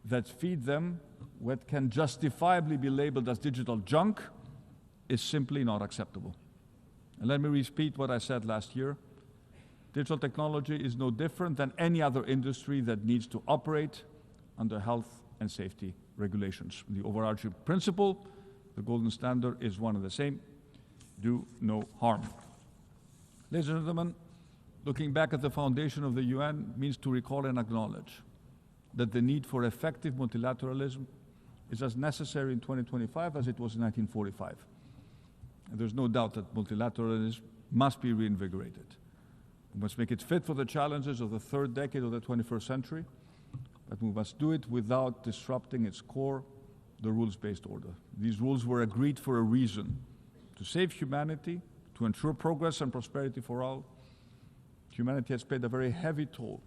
that feed them what can justifiably be labeled as digital junk is simply not acceptable. And let me repeat what I said last year. Digital technology is no different than any other industry that needs to operate under health and safety regulations. The overarching principle, the golden standard, is one and the same: do no harm. Ladies and gentlemen, looking back at the foundation of the UN means to recall and acknowledge that the need for effective multilateralism is as necessary in 2025 as it was in 1945. And there's no doubt that multilateralism must be reinvigorated. We must make it fit for the challenges of the third decade of the 21st century, but we must do it without disrupting its core, the rules-based order. These rules were agreed for a reason: to save humanity, to ensure progress and prosperity for all. Humanity has paid a very heavy toll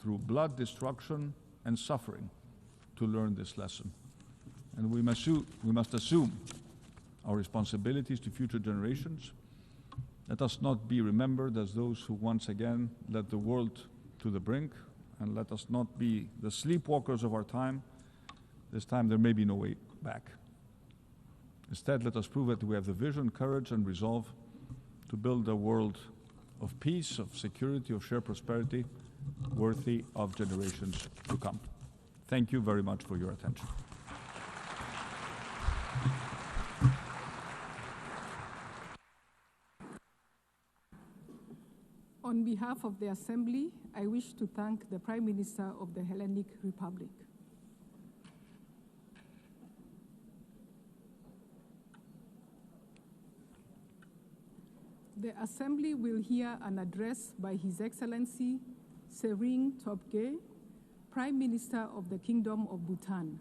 through blood, destruction, and suffering to learn this lesson. And we must assume our responsibilities to future generations. Let us not be remembered as those who once again led the world to the brink, and let us not be the sleepwalkers of our time. This time there may be no way back. Instead, let us prove that we have the vision, courage, and resolve to build a world of peace, of security, of shared prosperity, worthy of generations to come. Thank you very much for your attention. On behalf of the Assembly, I wish to thank the Prime Minister of the Hellenic Republic. The Assembly will hear an address by His Excellency Sering Topge, Prime Minister of the Kingdom of Bhutan.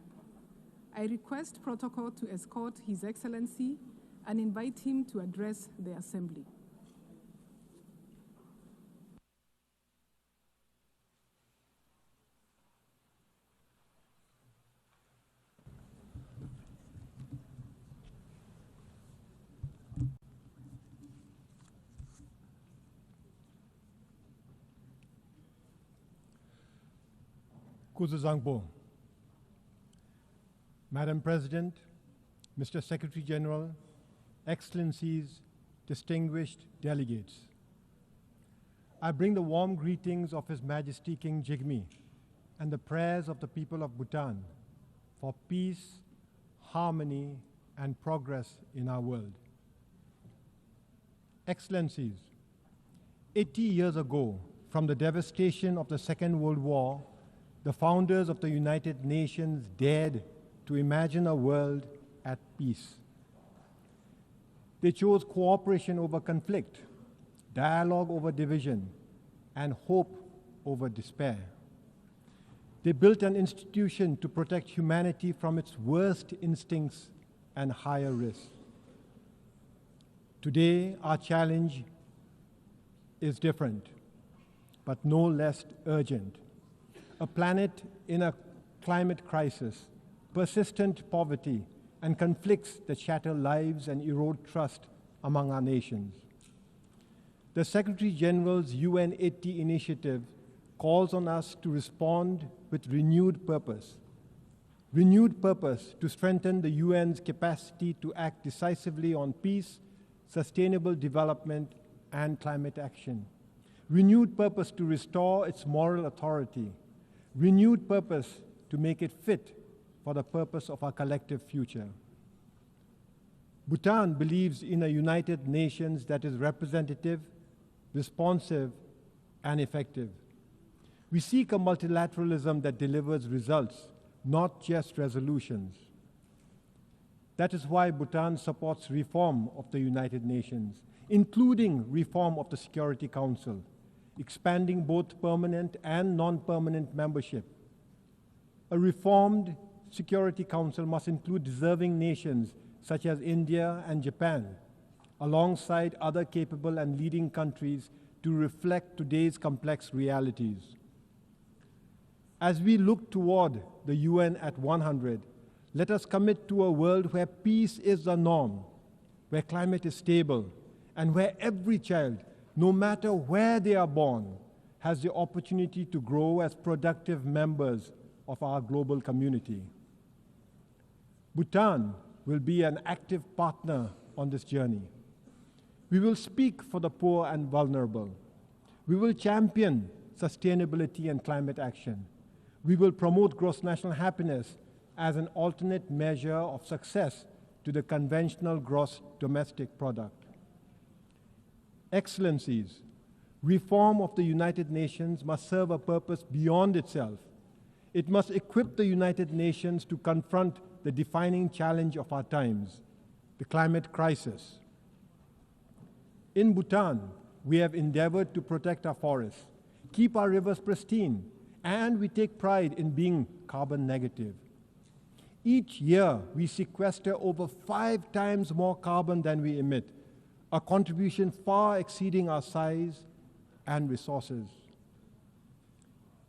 I request protocol to escort His Excellency and invite him to address the Assembly. Kuzuzangpo. Madam President, Mr. Secretary General, Excellencies, distinguished delegates, I bring the warm greetings of His Majesty King Jigme and the prayers of the people of Bhutan for peace, harmony, and progress in our world. Excellencies, 80 years ago, from the devastation of the Second World War, the founders of the United Nations dared to imagine a world at peace. They chose cooperation over conflict, dialogue over division, and hope over despair. They built an institution to protect humanity from its worst instincts and higher risks. Today, our challenge is different, but no less urgent. A planet in a climate crisis, persistent poverty, and conflicts that shatter lives and erode trust among our nations. The Secretary General's UN 80 initiative calls on us to respond with renewed purpose to strengthen the UN's capacity to act decisively on peace, sustainable development, and climate action. Renewed purpose to restore its moral authority, renewed purpose to make it fit for the purpose of our collective future. Bhutan believes in a United Nations that is representative, responsive, and effective. We seek a multilateralism that delivers results, not just resolutions. That is why Bhutan supports reform of the United Nations, including reform of the Security Council, expanding both permanent and non-permanent membership. A reformed Security Council must include deserving nations such as India and Japan, alongside other capable and leading countries to reflect today's complex realities. As we look toward the UN at 100, let us commit to a world where peace is the norm, where climate is stable, and where every child, no matter where they are born, has the opportunity to grow as productive members of our global community. Bhutan will be an active partner on this journey. We will speak for the poor and vulnerable. We will champion sustainability and climate action. We will promote gross national happiness as an alternate measure of success to the conventional gross domestic product. Excellencies, reform of the United Nations must serve a purpose beyond itself. It must equip the United Nations to confront the defining challenge of our times, the climate crisis. In Bhutan, we have endeavored to protect our forests, keep our rivers pristine, and we take pride in being carbon negative. Each year, we sequester over 5 times more carbon than we emit, a contribution far exceeding our size and resources.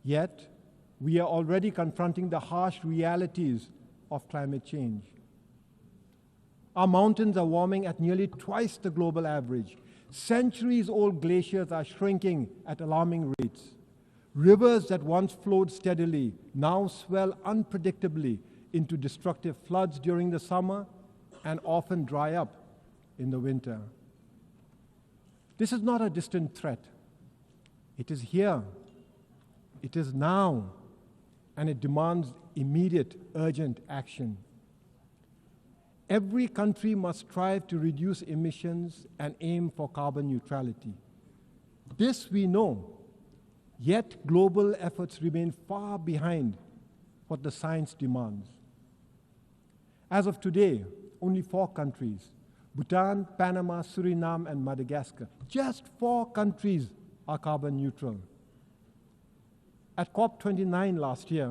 Yet, we are already confronting the harsh realities of climate change. Our mountains are warming at nearly twice the global average. Centuries-old glaciers are shrinking at alarming rates. Rivers that once flowed steadily now swell unpredictably into destructive floods during the summer and often dry up in the winter. This is not a distant threat. It is here. It is now. And it demands immediate, urgent action. Every country must strive to reduce emissions and aim for carbon neutrality. This we know, yet global efforts remain far behind what the science demands. As of today, only 4 countries, Bhutan, Panama, Suriname, and Madagascar, just 4 countries are carbon neutral. At COP29 last year,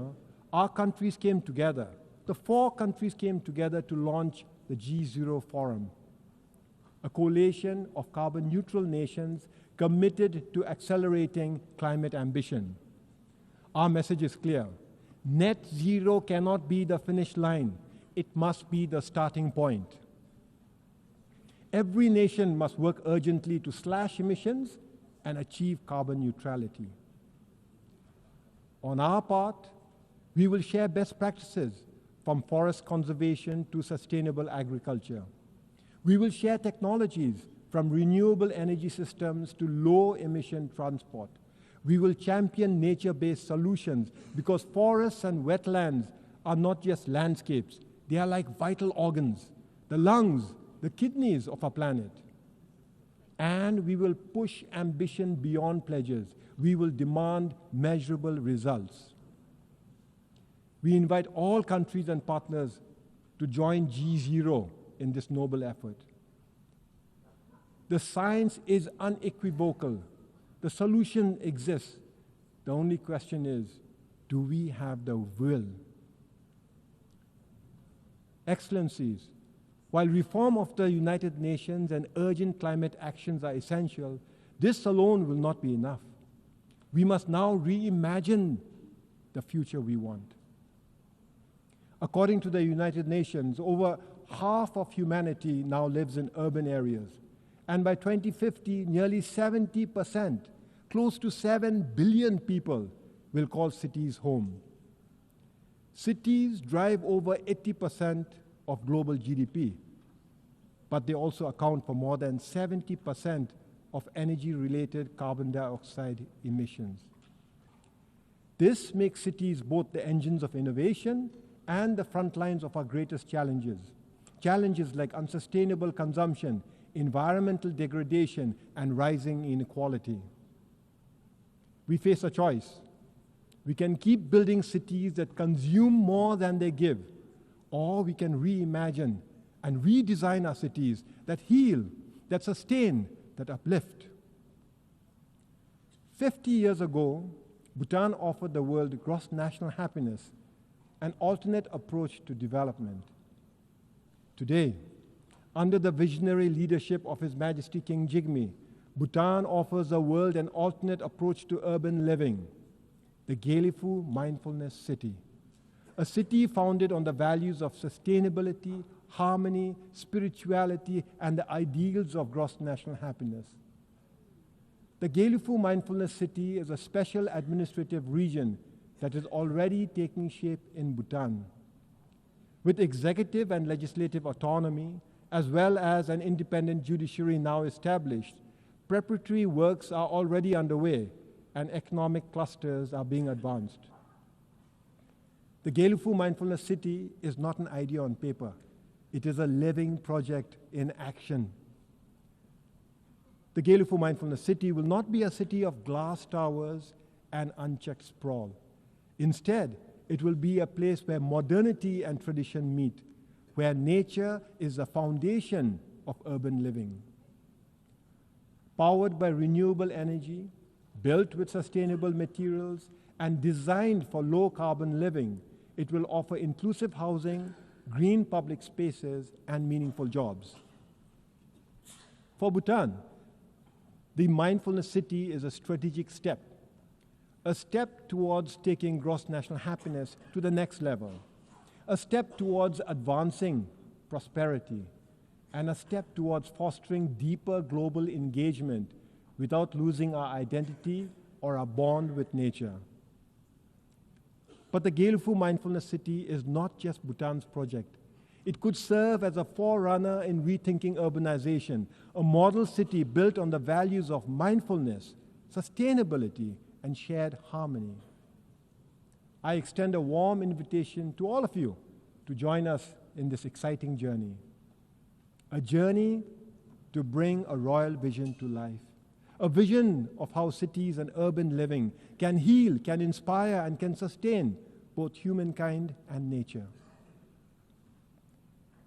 our countries came together. The 4 countries came together to launch the G0 Forum, a coalition of carbon neutral nations committed to accelerating climate ambition. Our message is clear. Net zero cannot be the finish line. It must be the starting point. Every nation must work urgently to slash emissions and achieve carbon neutrality. On our part, we will share best practices from forest conservation to sustainable agriculture. We will share technologies from renewable energy systems to low-emission transport. We will champion nature-based solutions because forests and wetlands are not just landscapes. They are like vital organs, the lungs, the kidneys of our planet. And we will push ambition beyond pledges. We will demand measurable results. We invite all countries and partners to join G0 in this noble effort. The science is unequivocal. The solution exists. The only question is, do we have the will? Excellencies, while reform of the United Nations and urgent climate actions are essential, this alone will not be enough. We must now reimagine the future we want. According to the United Nations, over half of humanity now lives in urban areas. And by 2050, nearly 70%, close to 7 billion people, will call cities home. Cities drive over 80% of global GDP, but they also account for more than 70% of energy-related carbon dioxide emissions. This makes cities both the engines of innovation and the front lines of our greatest challenges. Challenges like unsustainable consumption, environmental degradation, and rising inequality. We face a choice. We can keep building cities that consume more than they give, or we can reimagine and redesign our cities that heal, that sustain, that uplift. 50 years ago, Bhutan offered the world gross national happiness, an alternate approach to development. Today, under the visionary leadership of His Majesty King Jigme, Bhutan offers the world an alternate approach to urban living, the Gelifu Mindfulness City, a city founded on the values of sustainability, harmony, spirituality, and the ideals of gross national happiness. The Gelifu Mindfulness City is a special administrative region that is already taking shape in Bhutan. With executive and legislative autonomy, as well as an independent judiciary now established, preparatory works are already underway and economic clusters are being advanced. The Gelifu Mindfulness City is not an idea on paper. It is a living project in action. The Gelifu Mindfulness City will not be a city of glass towers and unchecked sprawl. Instead, it will be a place where modernity and tradition meet, where nature is the foundation of urban living. Powered by renewable energy, built with sustainable materials, and designed for low-carbon living, it will offer inclusive housing, green public spaces, and meaningful jobs. For Bhutan, the Mindfulness City is a strategic step towards taking gross national happiness to the next level, a step towards advancing prosperity, and a step towards fostering deeper global engagement without losing our identity or our bond with nature. But the Gelifu Mindfulness City is not just Bhutan's project. It could serve as a forerunner in rethinking urbanization, a model city built on the values of mindfulness, sustainability, and shared harmony. I extend a warm invitation to all of you to join us in this exciting journey. A journey to bring a royal vision to life. A vision of how cities and urban living can heal, can inspire, and can sustain both humankind and nature.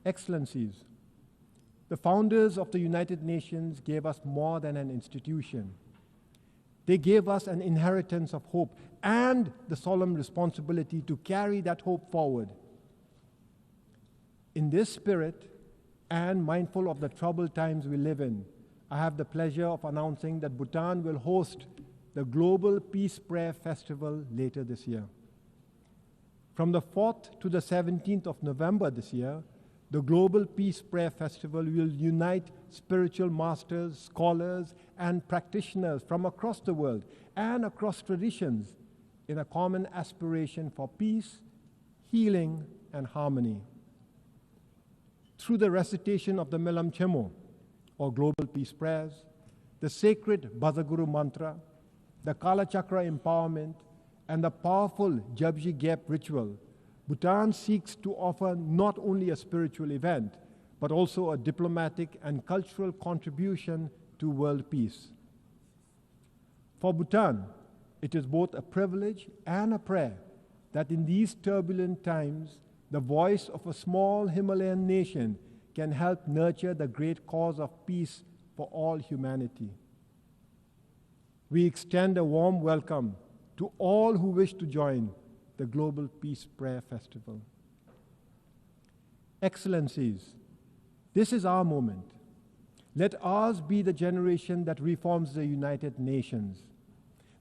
Excellencies, the founders of the United Nations gave us more than an institution. They gave us an inheritance of hope and the solemn responsibility to carry that hope forward. In this spirit, and mindful of the troubled times we live in, I have the pleasure of announcing that Bhutan will host the Global Peace Prayer Festival later this year. From the 4th to the 17th of November this year, the Global Peace Prayer Festival will unite spiritual masters, scholars, and practitioners from across the world and across traditions in a common aspiration for peace, healing, and harmony. Through the recitation of the Melam Chemo, or Global Peace Prayers, the sacred Bhazaguru Mantra, the Kala Chakra Empowerment, and the powerful Jabji Gap ritual, Bhutan seeks to offer not only a spiritual event, but also a diplomatic and cultural contribution to world peace. For Bhutan, it is both a privilege and a prayer that in these turbulent times, the voice of a small Himalayan nation can help nurture the great cause of peace for all humanity. We extend a warm welcome to all who wish to join the Global Peace Prayer Festival. Excellencies, this is our moment. Let ours be the generation that reforms the United Nations,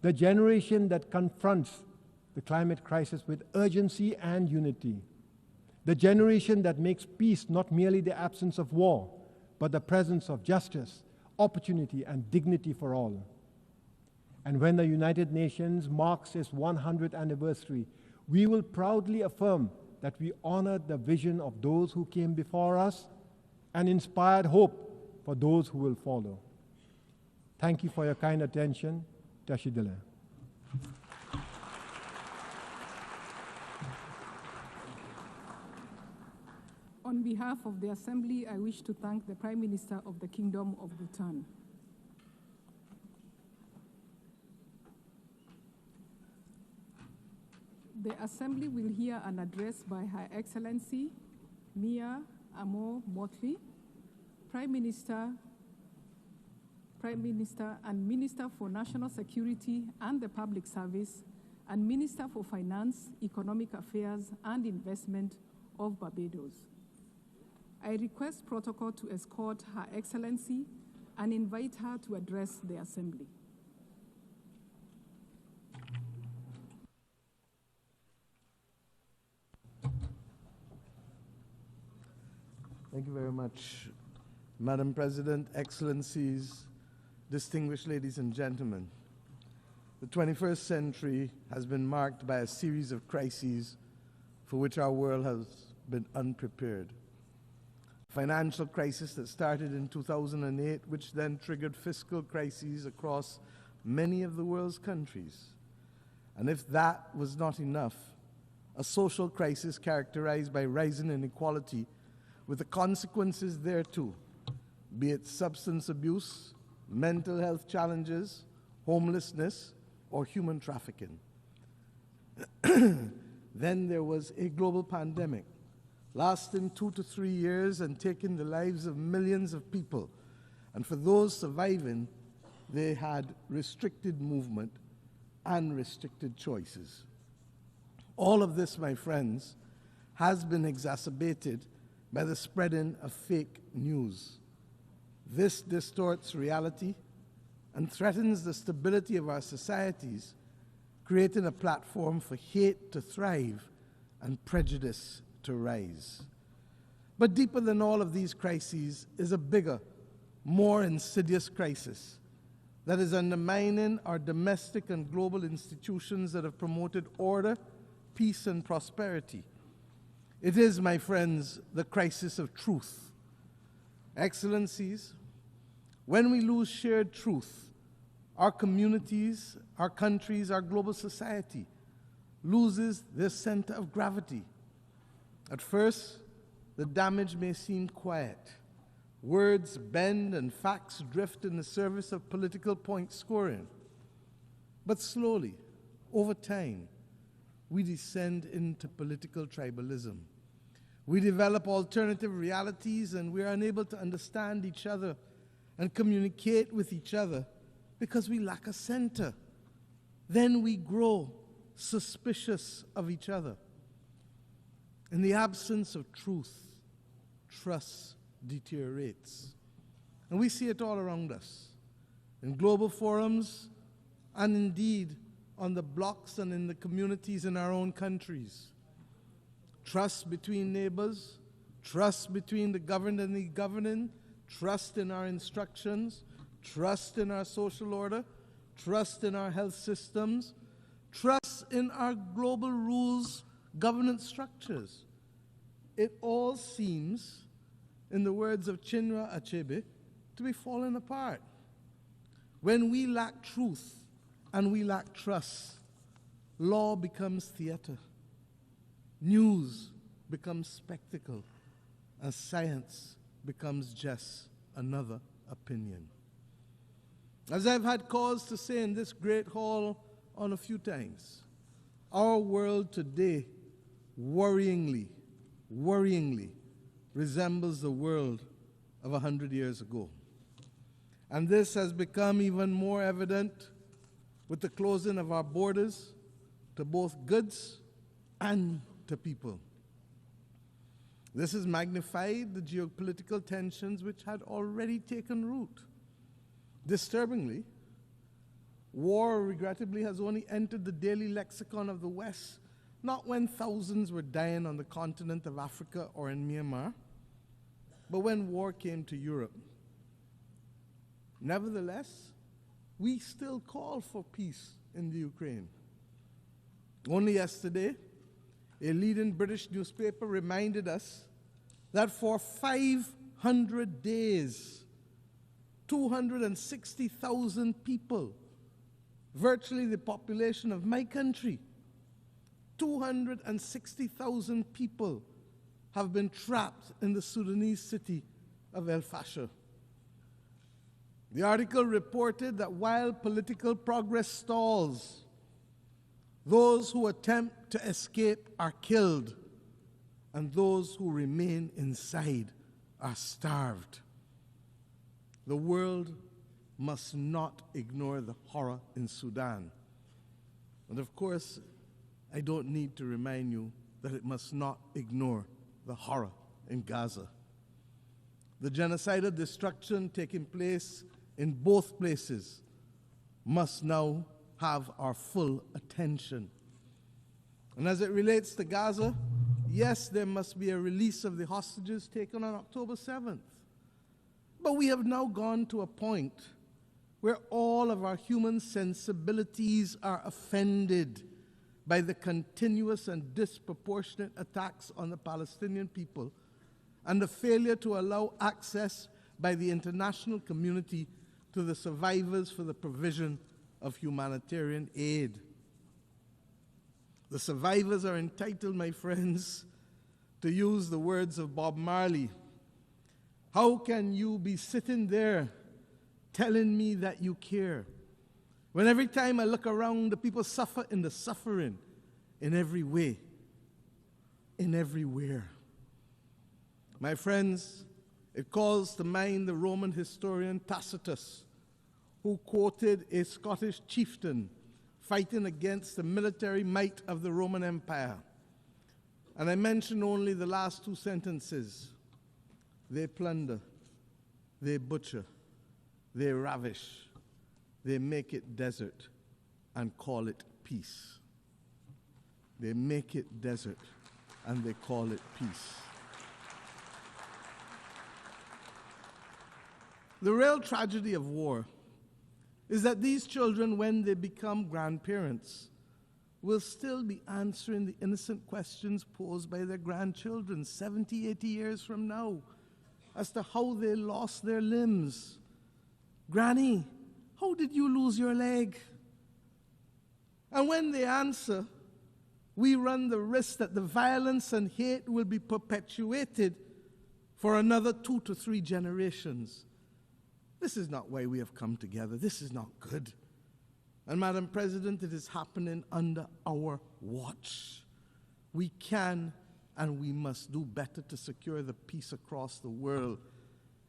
the generation that confronts the climate crisis with urgency and unity, the generation that makes peace not merely the absence of war, but the presence of justice, opportunity, and dignity for all. And when the United Nations marks its 100th anniversary, we will proudly affirm that we honored the vision of those who came before us and inspired hope for those who will follow. Thank you for your kind attention. Tashidele. On behalf of the Assembly, I wish to thank the Prime Minister of the Kingdom of Bhutan. The Assembly will hear an address by Her Excellency Mia Amo Motley, Prime Minister and Minister for National Security and the Public Service, and Minister for Finance, Economic Affairs and Investment of Barbados. I request protocol to escort Her Excellency and invite her to address the Assembly. Thank you very much, Madam President, Excellencies, distinguished ladies and gentlemen. The 21st century has been marked by a series of crises for which our world has been unprepared. Financial crisis that started in 2008, which then triggered fiscal crises across many of the world's countries. And if that was not enough, a social crisis characterized by rising inequality with the consequences thereto, be it substance abuse, mental health challenges, homelessness, or human trafficking. Then there was a global pandemic, lasting 2 to 3 years and taking the lives of millions of people. And for those surviving, they had restricted movement and restricted choices. All of this, my friends, has been exacerbated by the spreading of fake news. This distorts reality and threatens the stability of our societies, creating a platform for hate to thrive and prejudice to rise. But deeper than all of these crises is a bigger, more insidious crisis that is undermining our domestic and global institutions that have promoted order, peace, and prosperity. It is, my friends, the crisis of truth. Excellencies, when we lose shared truth, our communities, our countries, our global society loses their center of gravity. At first, the damage may seem quiet. Words bend and facts drift in the service of political point scoring. But slowly, over time, we descend into political tribalism. We develop alternative realities and we are unable to understand each other and communicate with each other because we lack a center. Then we grow suspicious of each other. In the absence of truth, trust deteriorates. And we see it all around us, in global forums, and indeed on the blocks and in the communities in our own countries. Trust between neighbors, trust between the governed and the governing, trust in our instructions, trust in our social order, trust in our health systems, trust in our global rules, governance structures. It all seems, in the words of Chinua Achebe, to be falling apart. When we lack truth and we lack trust, law becomes theater, news becomes spectacle, and science becomes just another opinion. As I've had cause to say in this great hall on a few times, our world today worryingly resembles the world of 100 years ago. And this has become even more evident with the closing of our borders to both goods and to people. This has magnified the geopolitical tensions which had already taken root. Disturbingly, war, regrettably, has only entered the daily lexicon of the West, not when thousands were dying on the continent of Africa or in Myanmar, but when war came to Europe. Nevertheless, we still call for peace in the Ukraine. Only yesterday, a leading British newspaper reminded us that for 500 days, 260,000 people, virtually the population of my country, 260,000 people have been trapped in the Sudanese city of El Fasher. The article reported that while political progress stalls, those who attempt to escape are killed, and those who remain inside are starved. The world must not ignore the horror in Sudan. And of course, I don't need to remind you that it must not ignore the horror in Gaza. The genocidal destruction taking place in both places must now have our full attention. And as it relates to Gaza, yes, there must be a release of the hostages taken on October 7th. But we have now gone to a point where all of our human sensibilities are offended by the continuous and disproportionate attacks on the Palestinian people and the failure to allow access by the international community to the survivors for the provision of humanitarian aid. The survivors are entitled, my friends, to use the words of Bob Marley. How can you be sitting there telling me that you care, when every time I look around, the people suffer in the suffering in every way, in everywhere? My friends, it calls to mind the Roman historian Tacitus, who quoted a Scottish chieftain fighting against the military might of the Roman Empire. And I mention only the last two sentences. They plunder, they butcher, they ravish, they make it desert and call it peace. They make it desert and they call it peace. The real tragedy of war is that these children, when they become grandparents, will still be answering the innocent questions posed by their grandchildren 70, 80 years from now as to how they lost their limbs. Granny, how did you lose your leg? And when they answer, we run the risk that the violence and hate will be perpetuated for another 2 to 3 generations. This is not why we have come together. This is not good. And Madam President, it is happening under our watch. We can and we must do better to secure the peace across the world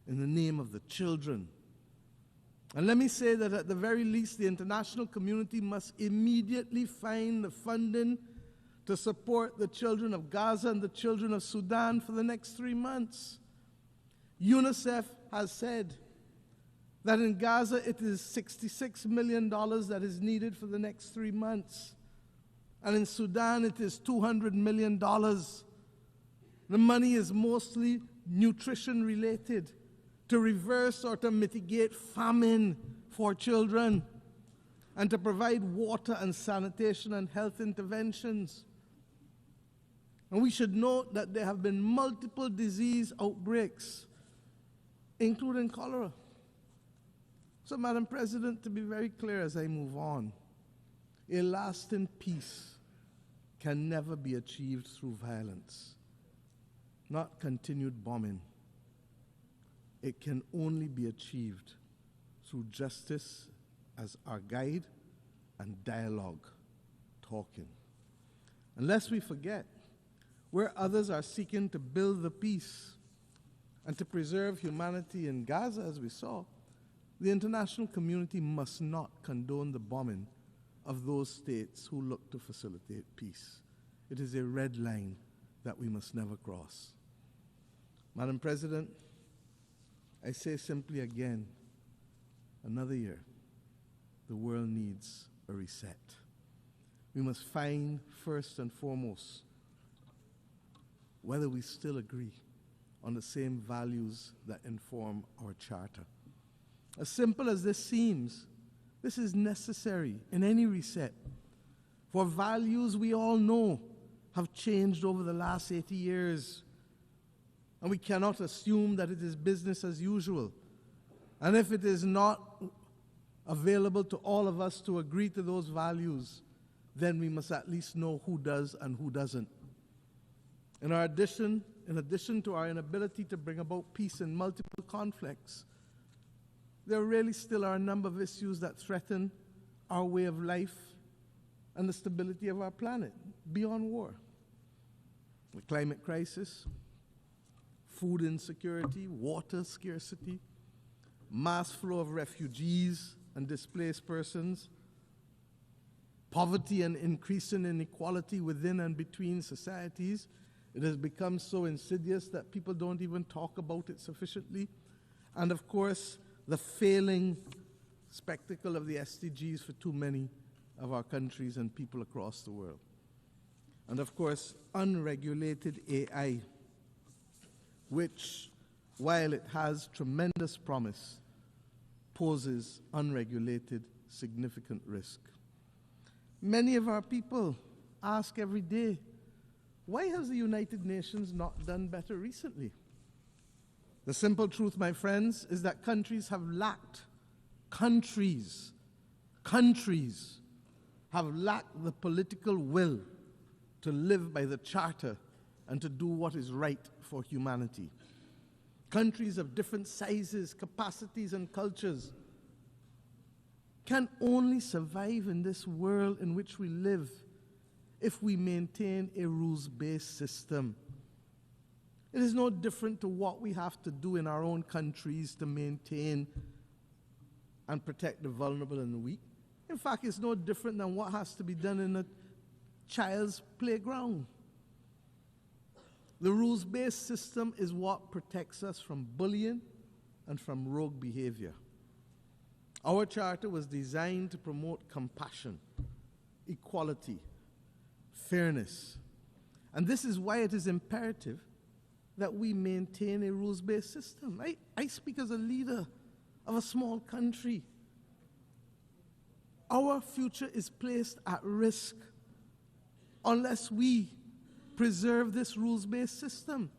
in the name of the children. And let me say that at the very least, the international community must immediately find the funding to support the children of Gaza and the children of Sudan for the next 3 months. UNICEF has said that in Gaza it is $66 million that is needed for the next 3 months. And in Sudan it is $200 million. The money is mostly nutrition related, to reverse or to mitigate famine for children, and to provide water and sanitation and health interventions. And we should note that there have been multiple disease outbreaks, including cholera. So, Madam President, to be very clear as I move on, a lasting peace can never be achieved through violence, not continued bombing. It can only be achieved through justice as our guide and dialogue, talking. And lest we forget, where others are seeking to build the peace and to preserve humanity in Gaza, as we saw, the international community must not condone the bombing of those states who look to facilitate peace. It is a red line that we must never cross. Madam President, I say simply again, another year, the world needs a reset. We must find, first and foremost, whether we still agree on the same values that inform our charter. As simple as this seems, this is necessary in any reset, for values we all know have changed over the last 80 years. And we cannot assume that it is business as usual. And if it is not available to all of us to agree to those values, then we must at least know who does and who doesn't. In in addition to our inability to bring about peace in multiple conflicts, there really still are a number of issues that threaten our way of life and the stability of our planet beyond war. The climate crisis, food insecurity, water scarcity, mass flow of refugees and displaced persons, poverty and increasing inequality within and between societies. It has become so insidious that people don't even talk about it sufficiently. And of course, the failing spectacle of the SDGs for too many of our countries and people across the world. And of course, unregulated AI, which, while it has tremendous promise, poses unregulated significant risk. Many of our people ask every day, why has the United Nations not done better recently? The simple truth, my friends, is that countries have lacked the political will to live by the Charter and to do what is right for humanity. Countries of different sizes, capacities, and cultures can only survive in this world in which we live if we maintain a rules-based system. It is no different to what we have to do in our own countries to maintain and protect the vulnerable and the weak. In fact, it's no different than what has to be done in a child's playground. The rules-based system is what protects us from bullying and from rogue behavior. Our charter was designed to promote compassion, equality, fairness. And this is why it is imperative that we maintain a rules-based system. I speak as a leader of a small country. Our future is placed at risk unless we preserve this rules-based system.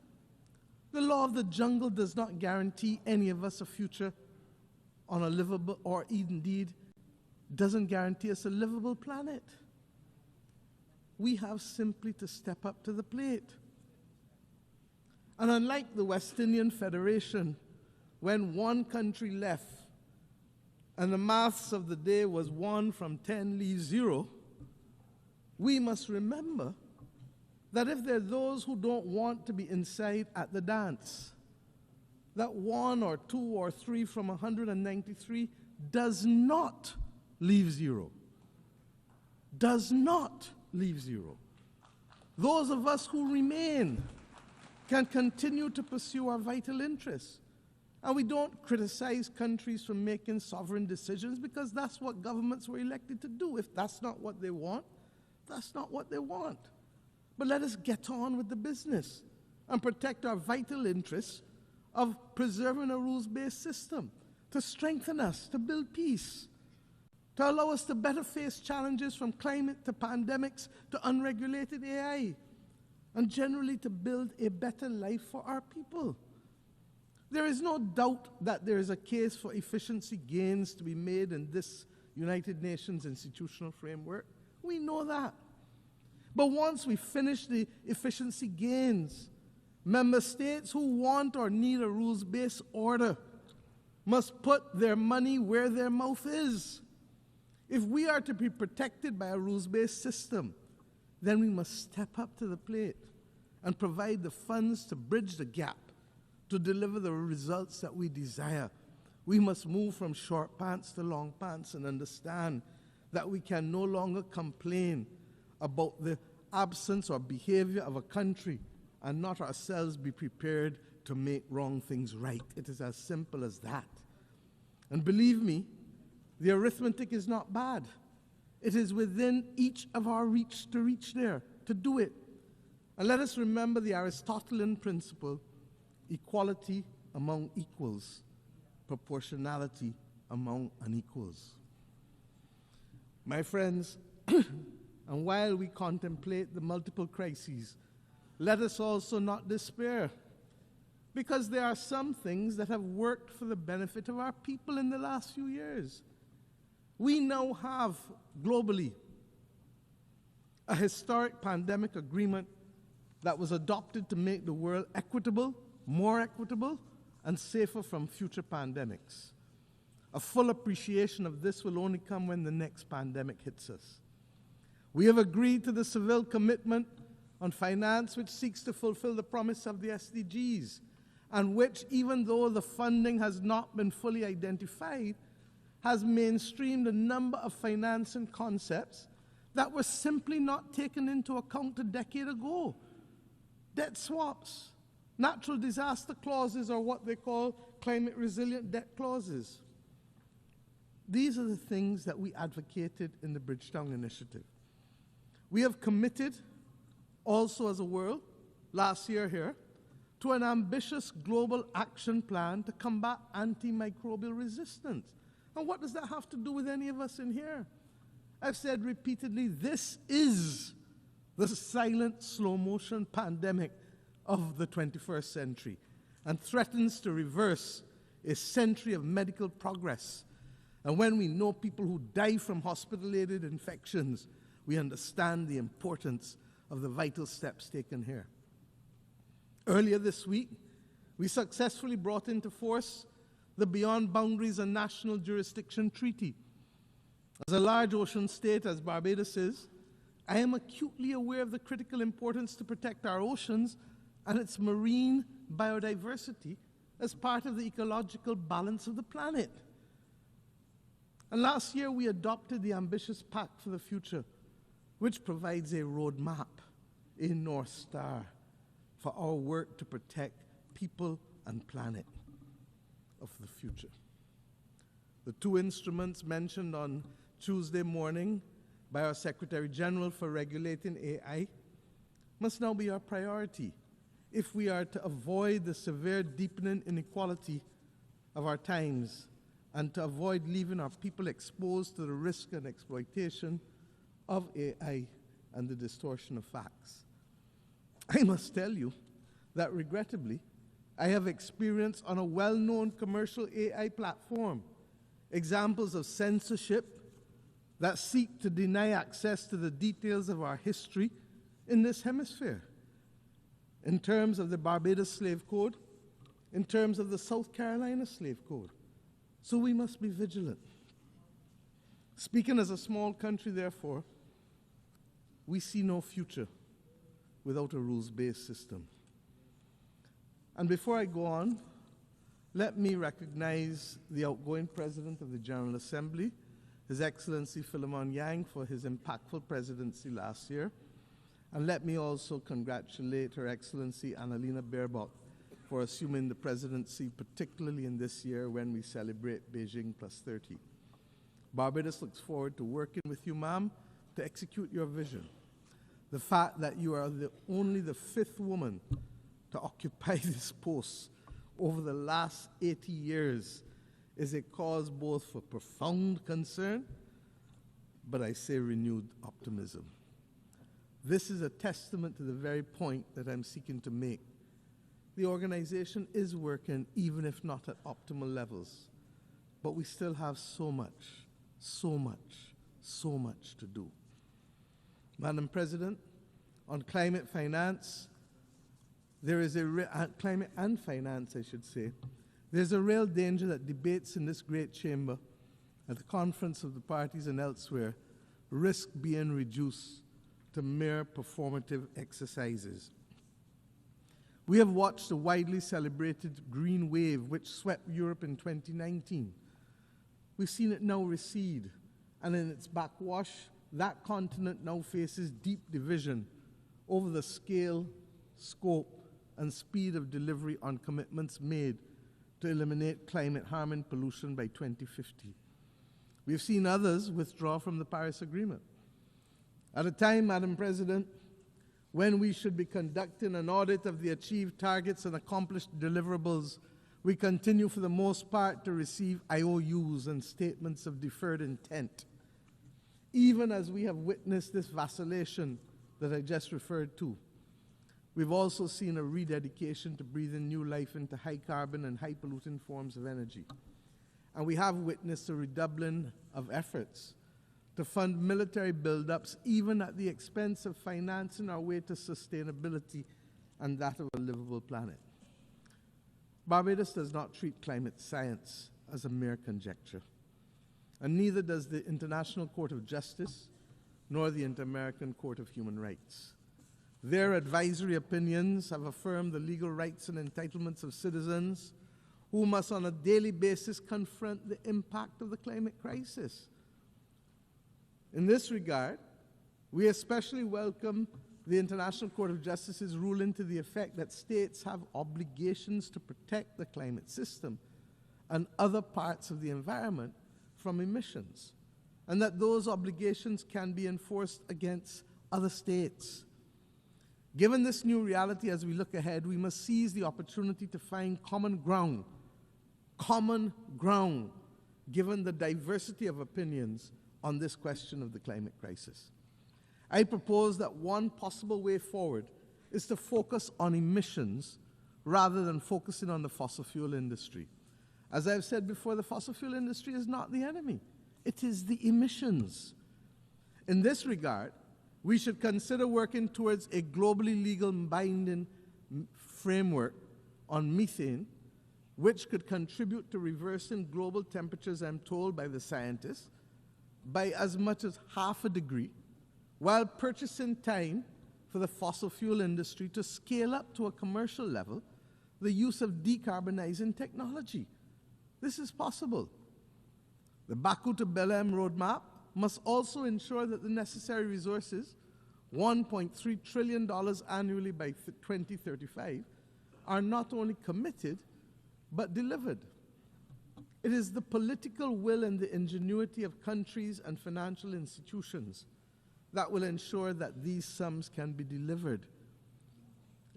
The law of the jungle does not guarantee any of us a future on a livable, or indeed doesn't guarantee us a livable planet. We have simply to step up to the plate. And unlike the West Indian Federation, when one country left and the maths of the day was 1 from 10 leaves 0, we must remember that if there are those who don't want to be inside at the dance, that 1 or 2 or 3 from 193 does not leave 0. Does not leave 0. Those of us who remain can continue to pursue our vital interests. And we don't criticize countries for making sovereign decisions because that's what governments were elected to do. If that's not what they want, that's not what they want. But let us get on with the business and protect our vital interests of preserving a rules-based system, to strengthen us, to build peace, to allow us to better face challenges from climate to pandemics to unregulated AI, and generally to build a better life for our people. There is no doubt that there is a case for efficiency gains to be made in this United Nations institutional framework. We know that. But once we finish the efficiency gains, member states who want or need a rules-based order must put their money where their mouth is. If we are to be protected by a rules-based system, then we must step up to the plate and provide the funds to bridge the gap, to deliver the results that we desire. We must move from short pants to long pants and understand that we can no longer complain about the absence or behavior of a country and not ourselves be prepared to make wrong things right. It is as simple as that. And believe me, the arithmetic is not bad. It is within each of our reach to reach there, to do it. And let us remember the Aristotelian principle: equality among equals, proportionality among unequals. My friends, and while we contemplate the multiple crises, let us also not despair, because there are some things that have worked for the benefit of our people in the last few years. We now have, globally, a historic pandemic agreement that was adopted to make the world equitable, more equitable, and safer from future pandemics. A full appreciation of this will only come when the next pandemic hits us. We have agreed to the Seville Commitment on Finance, which seeks to fulfill the promise of the SDGs, and which, even though the funding has not been fully identified, has mainstreamed a number of financing concepts that were simply not taken into account a decade ago. Debt swaps, natural disaster clauses, or what they call climate resilient debt clauses. These are the things that we advocated in the Bridgetown Initiative. We have committed, also as a world, last year here, to an ambitious global action plan to combat antimicrobial resistance. And what does that have to do with any of us in here? I've said repeatedly, this is the silent, slow-motion pandemic of the 21st century and threatens to reverse a century of medical progress. And when we know people who die from hospital-aided infections, we understand the importance of the vital steps taken here. Earlier this week, we successfully brought into force the Beyond Boundaries and National Jurisdiction Treaty. As a large ocean state, as Barbados is, I am acutely aware of the critical importance to protect our oceans and its marine biodiversity as part of the ecological balance of the planet. And last year, we adopted the ambitious Pact for the Future, which provides a roadmap, a North Star, for our work to protect people and planet of the future. The two instruments mentioned on Tuesday morning by our Secretary General for regulating AI must now be our priority if we are to avoid the severe deepening inequality of our times and to avoid leaving our people exposed to the risk and exploitation of AI and the distortion of facts. I must tell you that regrettably, I have experienced on a well-known commercial AI platform examples of censorship that seek to deny access to the details of our history in this hemisphere, in terms of the Barbados Slave Code, in terms of the South Carolina Slave Code. So we must be vigilant. Speaking as a small country, therefore, we see no future without a rules-based system. And before I go on, let me recognize the outgoing President of the General Assembly, His Excellency Philemon Yang, for his impactful presidency last year. And let me also congratulate Her Excellency Annalena Baerbock for assuming the presidency, particularly in this year when we celebrate Beijing +30. Barbados looks forward to working with you, ma'am, to execute your vision. The fact that you are only the 5th woman to occupy this post over the last 80 years is a cause both for profound concern, but I say renewed optimism. This is a testament to the very point that I'm seeking to make. The organization is working, even if not at optimal levels, but we still have so much to do. Madam President, on climate finance, climate and finance, I should say, there's a real danger that debates in this great chamber, at the conference of the parties and elsewhere, risk being reduced to mere performative exercises. We have watched the widely celebrated green wave which swept Europe in 2019. We've seen it now recede, and in its backwash, that continent now faces deep division over the scale, scope, and speed of delivery on commitments made to eliminate climate-harming pollution by 2050. We've seen others withdraw from the Paris Agreement. At a time, Madam President, when we should be conducting an audit of the achieved targets and accomplished deliverables, we continue for the most part to receive IOUs and statements of deferred intent, even as we have witnessed this vacillation that I just referred to. We've also seen a rededication to breathing new life into high-carbon and high-polluting forms of energy. And we have witnessed a redoubling of efforts to fund military buildups, even at the expense of financing our way to sustainability and that of a livable planet. Barbados does not treat climate science as a mere conjecture, and neither does the International Court of Justice nor the Inter-American Court of Human Rights. Their advisory opinions have affirmed the legal rights and entitlements of citizens who must on a daily basis confront the impact of the climate crisis. In this regard, we especially welcome the International Court of Justice's ruling to the effect that states have obligations to protect the climate system and other parts of the environment from emissions, and that those obligations can be enforced against other states. Given this new reality as we look ahead, we must seize the opportunity to find common ground, given the diversity of opinions on this question of the climate crisis. I propose that one possible way forward is to focus on emissions rather than focusing on the fossil fuel industry. As I've said before, the fossil fuel industry is not the enemy. It is the emissions. In this regard, we should consider working towards a globally legal binding framework on methane, which could contribute to reversing global temperatures, I'm told by the scientists, by as much as 0.5 degrees, while purchasing time for the fossil fuel industry to scale up to a commercial level the use of decarbonizing technology. This is possible. The Baku to Belém roadmap must also ensure that the necessary resources, $1.3 trillion annually by 2035, are not only committed, but delivered. It is the political will and the ingenuity of countries and financial institutions that will ensure that these sums can be delivered.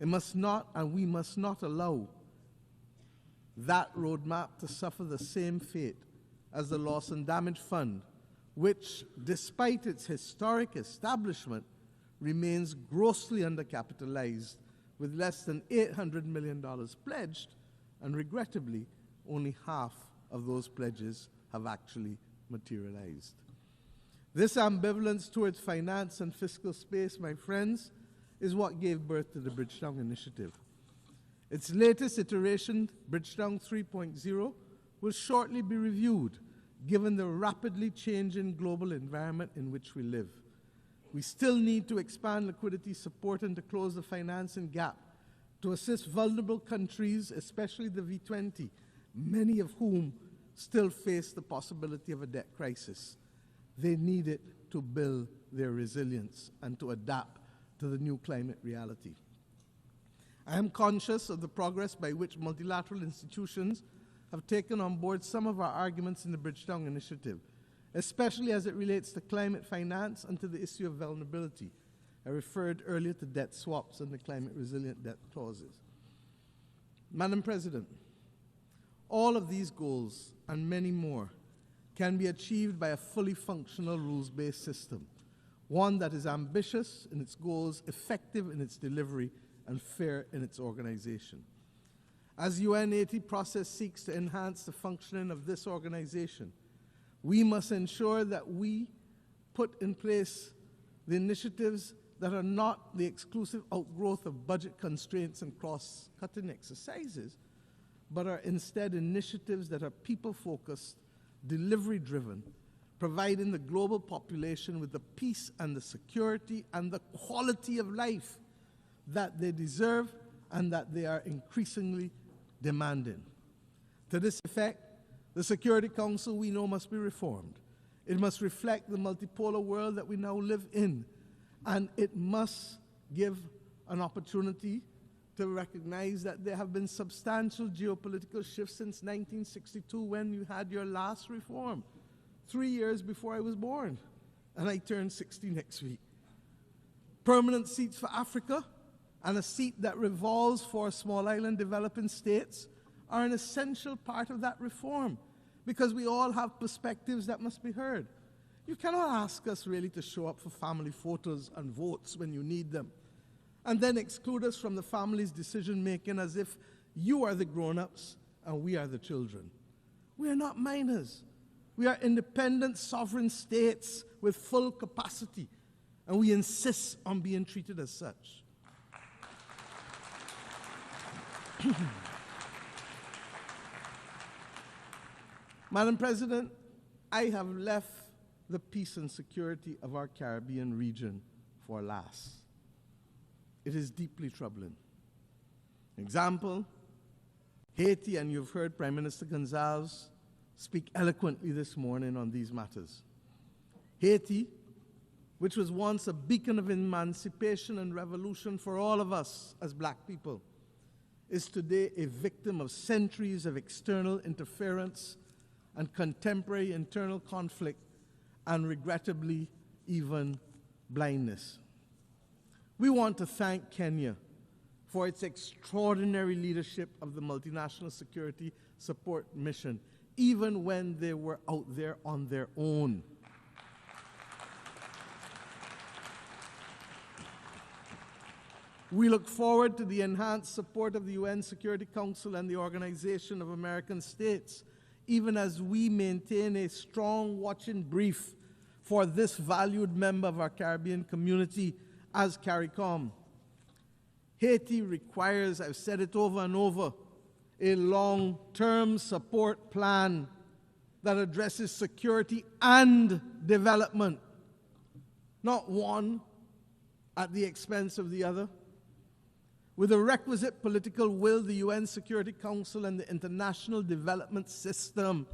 It must not, and we must not allow that roadmap to suffer the same fate as the Loss and Damage Fund, which, despite its historic establishment, remains grossly undercapitalized, with less than $800 million pledged, and regrettably, only half of those pledges have actually materialized. This ambivalence towards finance and fiscal space, my friends, is what gave birth to the Bridgetown Initiative. Its latest iteration, Bridgetown 3.0, will shortly be reviewed, given the rapidly changing global environment in which we live. We still need to expand liquidity support and to close the financing gap to assist vulnerable countries, especially the V20, many of whom still face the possibility of a debt crisis. They need it to build their resilience and to adapt to the new climate reality. I am conscious of the progress by which multilateral institutions have taken on board some of our arguments in the Bridgetown Initiative, especially as it relates to climate finance and to the issue of vulnerability. I referred earlier to debt swaps and the climate resilient debt clauses. Madam President, all of these goals and many more can be achieved by a fully functional rules-based system, one that is ambitious in its goals, effective in its delivery, and fair in its organization. As UN80 process seeks to enhance the functioning of this organization, we must ensure that we put in place the initiatives that are not the exclusive outgrowth of budget constraints and cross-cutting exercises, but are instead initiatives that are people-focused, delivery-driven, providing the global population with the peace and the security and the quality of life that they deserve and that they are increasingly demanding. To this effect, the Security Council, we know, must be reformed. It must reflect the multipolar world that we now live in, and it must give an opportunity to recognize that there have been substantial geopolitical shifts since 1962 when you had your last reform, 3 years before I was born, and I turn 60 next week. Permanent seats for Africa and a seat that revolves for small island developing states are an essential part of that reform, because we all have perspectives that must be heard. You cannot ask us really to show up for family photos and votes when you need them, and then exclude us from the family's decision-making as if you are the grown-ups and we are the children. We are not minors. We are independent, sovereign states with full capacity, and we insist on being treated as such. Madam President, I have left the peace and security of our Caribbean region for last. It is deeply troubling. Example, Haiti, and you've heard Prime Minister Gonzalez speak eloquently this morning on these matters. Haiti, which was once a beacon of emancipation and revolution for all of us as black people, is today a victim of centuries of external interference and contemporary internal conflict, and regrettably, even blindness. We want to thank Kenya for its extraordinary leadership of the multinational security support mission, even when they were out there on their own. We look forward to the enhanced support of the UN Security Council and the Organization of American States, even as we maintain a strong watching brief for this valued member of our Caribbean community as CARICOM. Haiti requires, I've said it over and over, a long-term support plan that addresses security and development, not one at the expense of the other. With the requisite political will, the UN Security Council and the international development system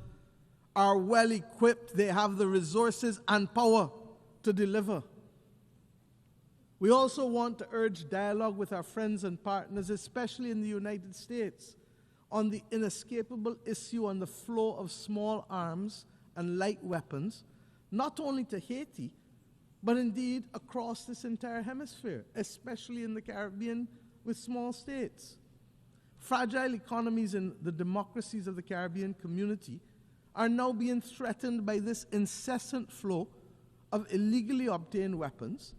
are well equipped. They have the resources and power to deliver. We also want to urge dialogue with our friends and partners, especially in the United States, on the inescapable issue on the flow of small arms and light weapons, not only to Haiti, but indeed across this entire hemisphere, especially in the Caribbean with small states. Fragile economies in the democracies of the Caribbean community are now being threatened by this incessant flow of illegally obtained weapons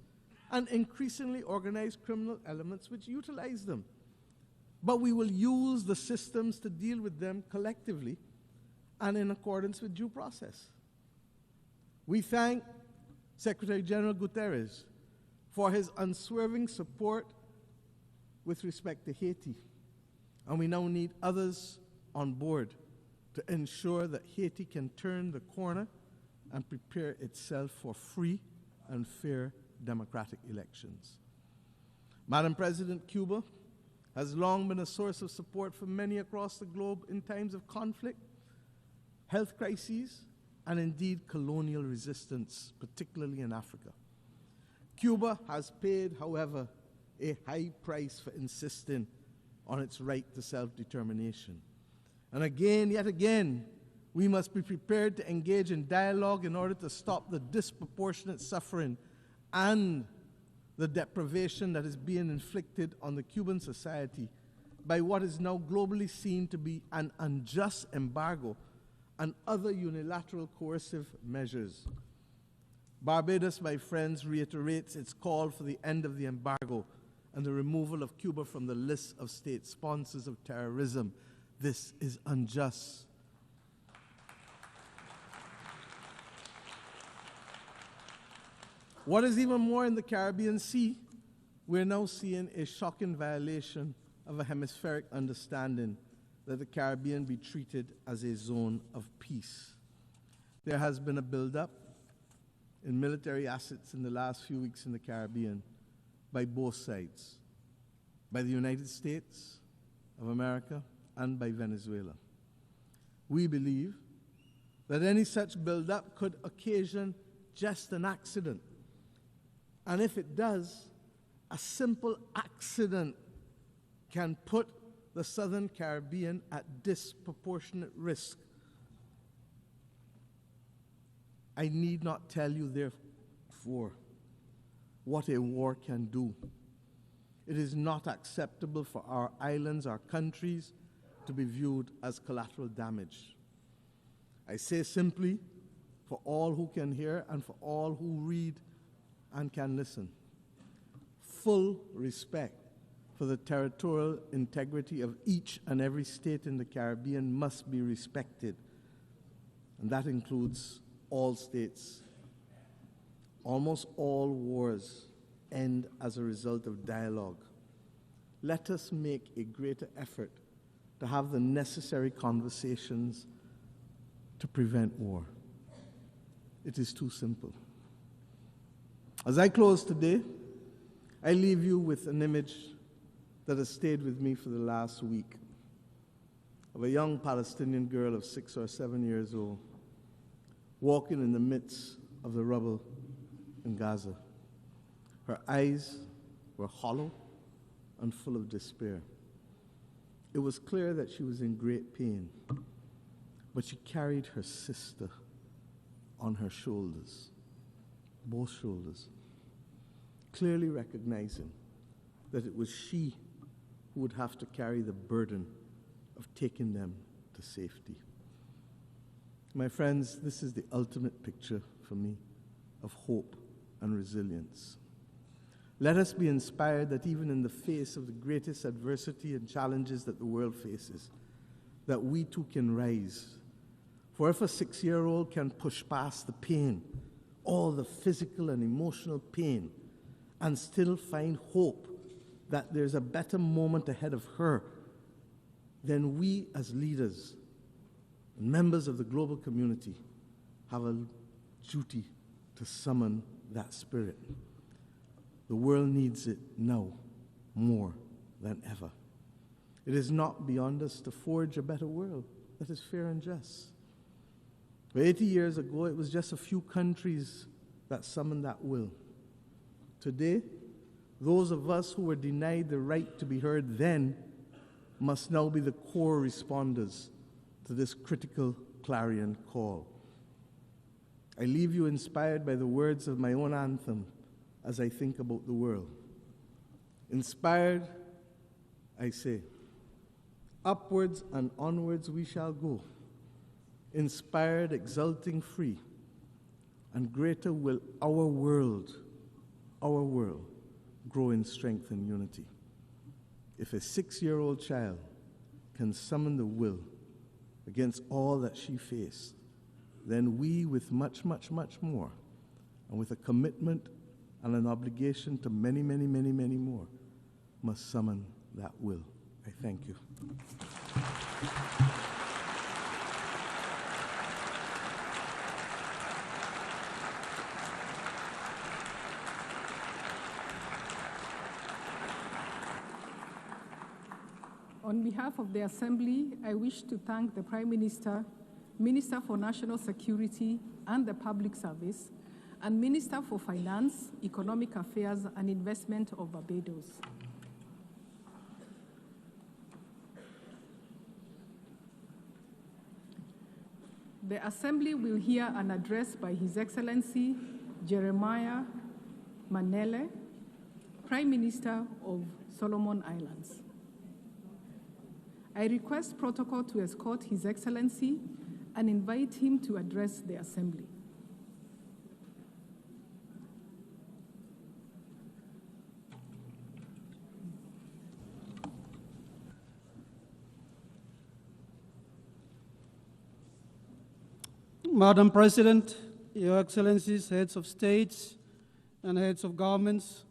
and increasingly organized criminal elements which utilize them. But we will use the systems to deal with them collectively and in accordance with due process. We thank Secretary General Guterres for his unswerving support with respect to Haiti, and we now need others on board to ensure that Haiti can turn the corner and prepare itself for free and fair democratic elections. Madam President, Cuba has long been a source of support for many across the globe in times of conflict, health crises, and indeed colonial resistance, particularly in Africa. Cuba has paid, however, a high price for insisting on its right to self-determination. And again, yet again, we must be prepared to engage in dialogue in order to stop the disproportionate suffering and the deprivation that is being inflicted on the Cuban society by what is now globally seen to be an unjust embargo and other unilateral coercive measures. Barbados, my friends, reiterates its call for the end of the embargo and the removal of Cuba from the list of state sponsors of terrorism. This is unjust. What is even more, in the Caribbean Sea, we're now seeing a shocking violation of a hemispheric understanding that the Caribbean be treated as a zone of peace. There has been a buildup in military assets in the last few weeks in the Caribbean by both sides, by the United States of America and by Venezuela. We believe that any such buildup could occasion just an accident. And if it does, a simple accident can put the Southern Caribbean at disproportionate risk. I need not tell you, therefore, what a war can do. It is not acceptable for our islands, our countries, to be viewed as collateral damage. I say simply, for all who can hear and for all who read and can listen, full respect for the territorial integrity of each and every state in the Caribbean must be respected. and that includes all states. Almost all wars end as a result of dialogue. Let us make a greater effort to have the necessary conversations to prevent war. It is too simple. As I close today, I leave you with an image that has stayed with me for the last week of a young Palestinian girl of 6 or 7 years old walking in the midst of the rubble in Gaza. Her eyes were hollow and full of despair. It was clear that she was in great pain, but she carried her sister on her shoulders, both shoulders, clearly recognizing that it was she who would have to carry the burden of taking them to safety. My friends, this is the ultimate picture for me of hope and resilience. Let us be inspired that even in the face of the greatest adversity and challenges that the world faces, that we too can rise. For if a 6-year-old can push past the pain, all the physical and emotional pain, and still find hope that there's a better moment ahead of her, then we as leaders and members of the global community have a duty to summon that spirit. The world needs it now more than ever. It is not beyond us to forge a better world that is fair and just. But 80 years ago, it was just a few countries that summoned that will. Today, those of us who were denied the right to be heard then must now be the core responders to this critical clarion call. I leave you inspired by the words of my own anthem as I think about the world. Inspired, I say, upwards and onwards we shall go, inspired, exulting, free, and greater will our world grow in strength and unity. If a 6-year-old child can summon the will against all that she faced, then we, with much, much, much more, and with a commitment and an obligation to many, many, many, many more, must summon that will. I thank you. On behalf of the Assembly, I wish to thank the Prime Minister, Minister for National Security and the Public Service, and Minister for Finance, Economic Affairs and Investment of Barbados. The Assembly will hear an address by His Excellency Jeremiah Manele, Prime Minister of Solomon Islands. I request protocol to escort His Excellency and invite him to address the Assembly. Madam President, Your Excellencies, heads of states and heads of governments,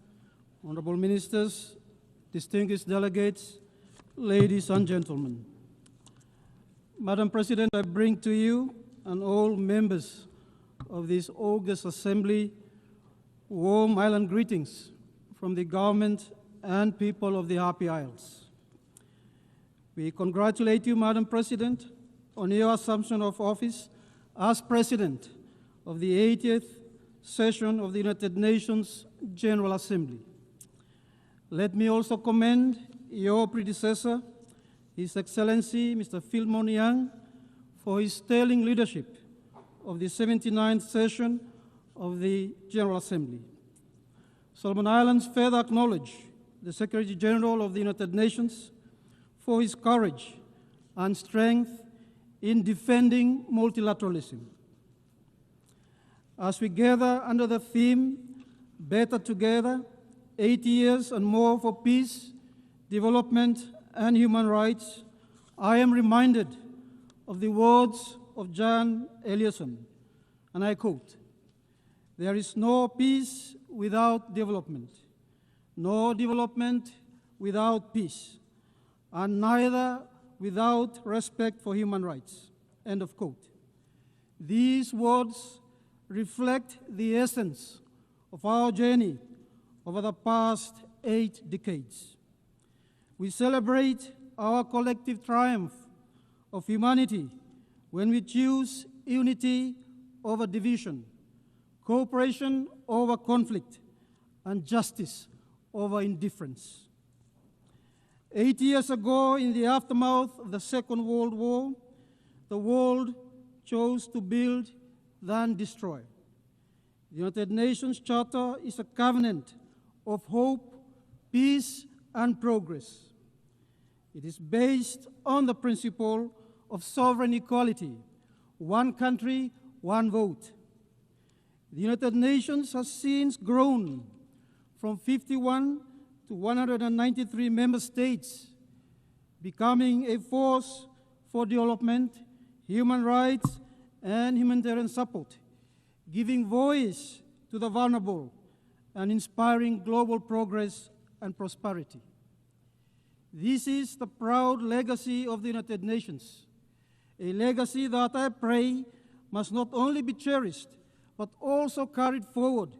honorable ministers, distinguished delegates, ladies and gentlemen. Madam President, I bring to you and all members of this august assembly warm island greetings from the government and people of the Happy Isles. We congratulate you, Madam President, on your assumption of office as President of the 80th session of the United Nations General Assembly. Let me also commend your predecessor, His Excellency Mr. Philemon Young, for his sterling leadership of the 79th session of the General Assembly. Solomon Islands further acknowledge the Secretary General of the United Nations for his courage and strength in defending multilateralism. As we gather under the theme, Better Together, 80 years and more for peace, development, and human rights, I am reminded of the words of Jan Eliasson, and I quote, "There is no peace without development, no development without peace, and neither without respect for human rights," end of quote. These words reflect the essence of our journey over the past 8 decades. We celebrate our collective triumph of humanity when we choose unity over division, cooperation over conflict, and justice over indifference. 8 years ago, in the aftermath of the Second World War, the world chose to build than destroy. The United Nations Charter is a covenant of hope, peace, and progress. It is based on the principle of sovereign equality, one country, one vote. The United Nations has since grown from 51 to 193 member states, becoming a force for development, human rights, and humanitarian support, giving voice to the vulnerable and inspiring global progress and prosperity. This is the proud legacy of the United Nations, a legacy that I pray must not only be cherished, but also carried forward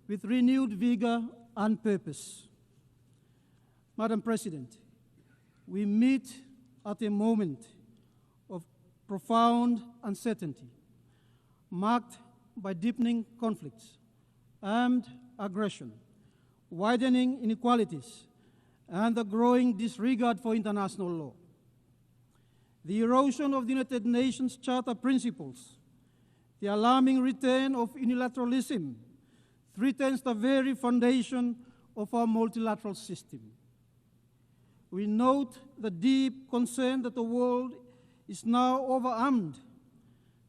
with renewed vigor and purpose. Madam President, we meet at a moment of profound uncertainty, marked by deepening conflicts, armed aggression, widening inequalities, and the growing disregard for international law. The erosion of the United Nations Charter principles, the alarming return of unilateralism, threatens the very foundation of our multilateral system. We note the deep concern that the world is now overarmed,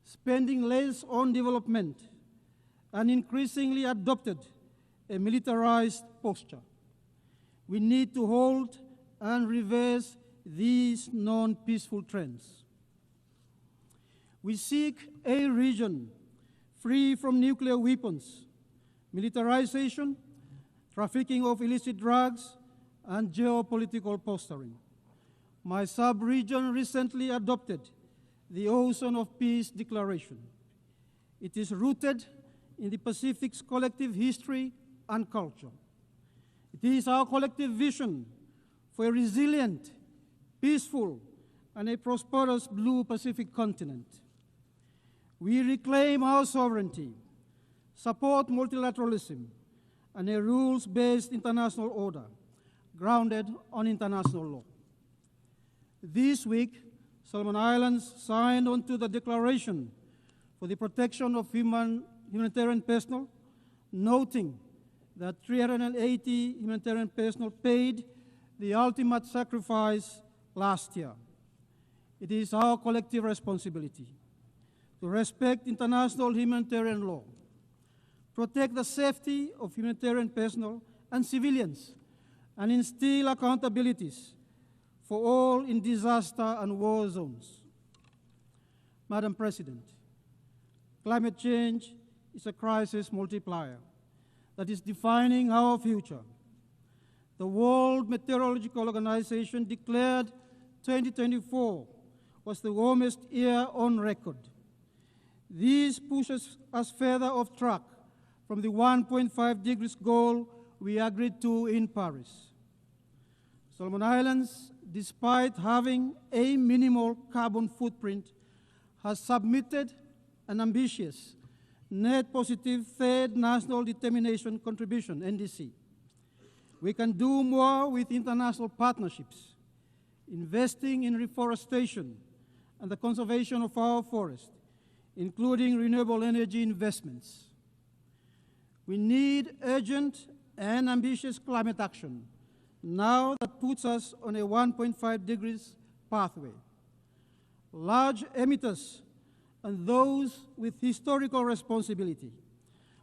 spending less on development, and increasingly adopted a militarized posture. We need to halt and reverse these non-peaceful trends. We seek a region free from nuclear weapons, militarization, trafficking of illicit drugs, and geopolitical posturing. My sub-region recently adopted the Ocean of Peace Declaration. It is rooted in the Pacific's collective history and culture. It is our collective vision for a resilient, peaceful, and a prosperous blue Pacific continent. We reclaim our sovereignty, support multilateralism, and a rules-based international order grounded on international law. This week, Solomon Islands signed onto the Declaration for the Protection of Humanitarian Personnel, noting that 380 humanitarian personnel paid the ultimate sacrifice last year. It is our collective responsibility to respect international humanitarian law, protect the safety of humanitarian personnel and civilians, and instill accountabilities for all in disaster and war zones. Madam President, climate change is a crisis multiplier that is defining our future. The World Meteorological Organization declared 2024 was the warmest year on record. This pushes us further off track from the 1.5 degrees goal we agreed to in Paris. Solomon Islands, despite having a minimal carbon footprint, has submitted an ambitious net positive third national determination contribution, NDC. We can do more with international partnerships, investing in reforestation and the conservation of our forests, including renewable energy investments. We need urgent and ambitious climate action now that puts us on a 1.5 degrees pathway. Large emitters and those with historical responsibility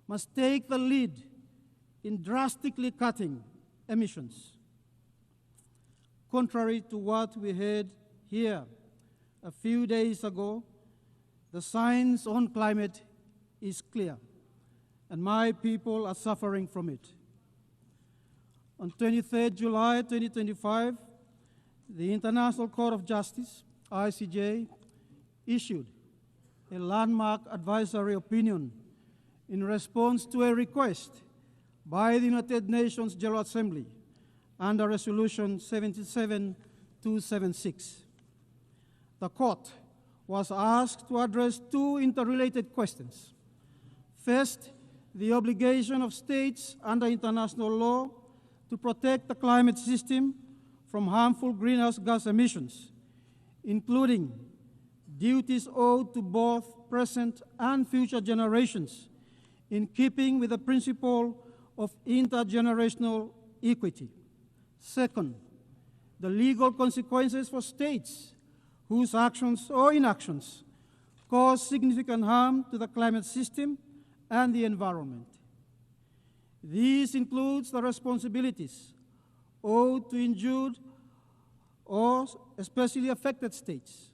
must take the lead in drastically cutting emissions. Contrary to what we heard here a few days ago, The science on climate is clear, and my people are suffering from it. On 23rd July 2025, the International Court of Justice, ICJ, issued a landmark advisory opinion in response to a request by the United Nations General Assembly under Resolution 77276. The court was asked to address two interrelated questions. First, the obligation of states under international law to protect the climate system from harmful greenhouse gas emissions, including duties owed to both present and future generations, in keeping with the principle of intergenerational equity. Second, the legal consequences for states whose actions or inactions cause significant harm to the climate system and the environment. This includes the responsibilities owed to injured or especially affected states,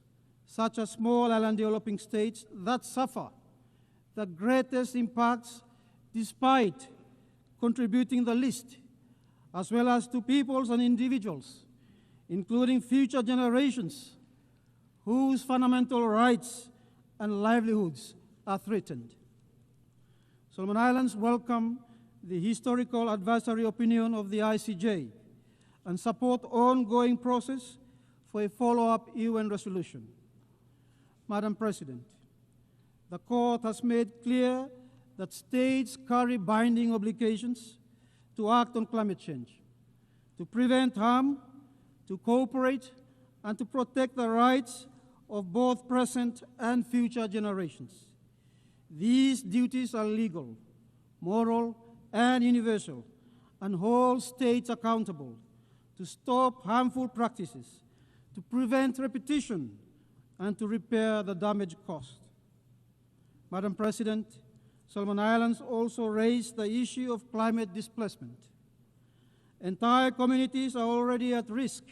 such as small island developing states that suffer the greatest impacts despite contributing the least, as well as to peoples and individuals, including future generations whose fundamental rights and livelihoods are threatened. Solomon Islands welcome the historical advisory opinion of the ICJ and support ongoing process for a follow-up UN resolution. Madam President, the court has made clear that states carry binding obligations to act on climate change, to prevent harm, to cooperate, and to protect the rights of both present and future generations. These duties are legal, moral, and universal, and hold states accountable to stop harmful practices, to prevent repetition, and to repair the damage caused. Madam President, Solomon Islands also raised the issue of climate displacement. Entire communities are already at risk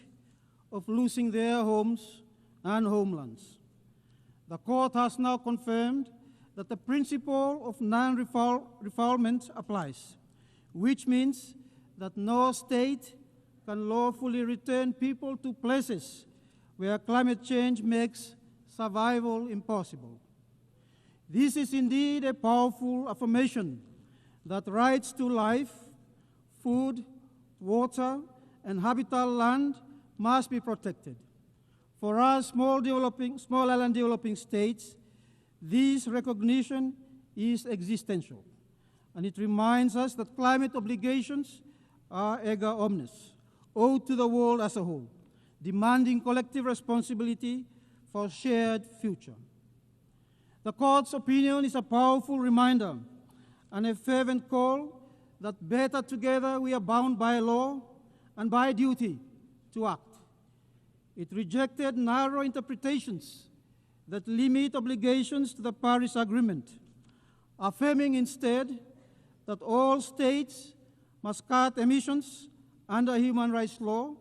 of losing their homes and homelands. The court has now confirmed that the principle of non-refoulement applies, which means that no state can lawfully return people to places where climate change makes survival impossible. This is indeed a powerful affirmation that rights to life, food, water, and habitable land must be protected. For us small island developing states, this recognition is existential, and it reminds us that climate obligations are erga omnes, owed to the world as a whole, demanding collective responsibility for a shared future. The court's opinion is a powerful reminder and a fervent call that better together we are bound by law and by duty to act. It rejected narrow interpretations that limit obligations to the Paris Agreement, affirming instead that all states must cut emissions under human rights law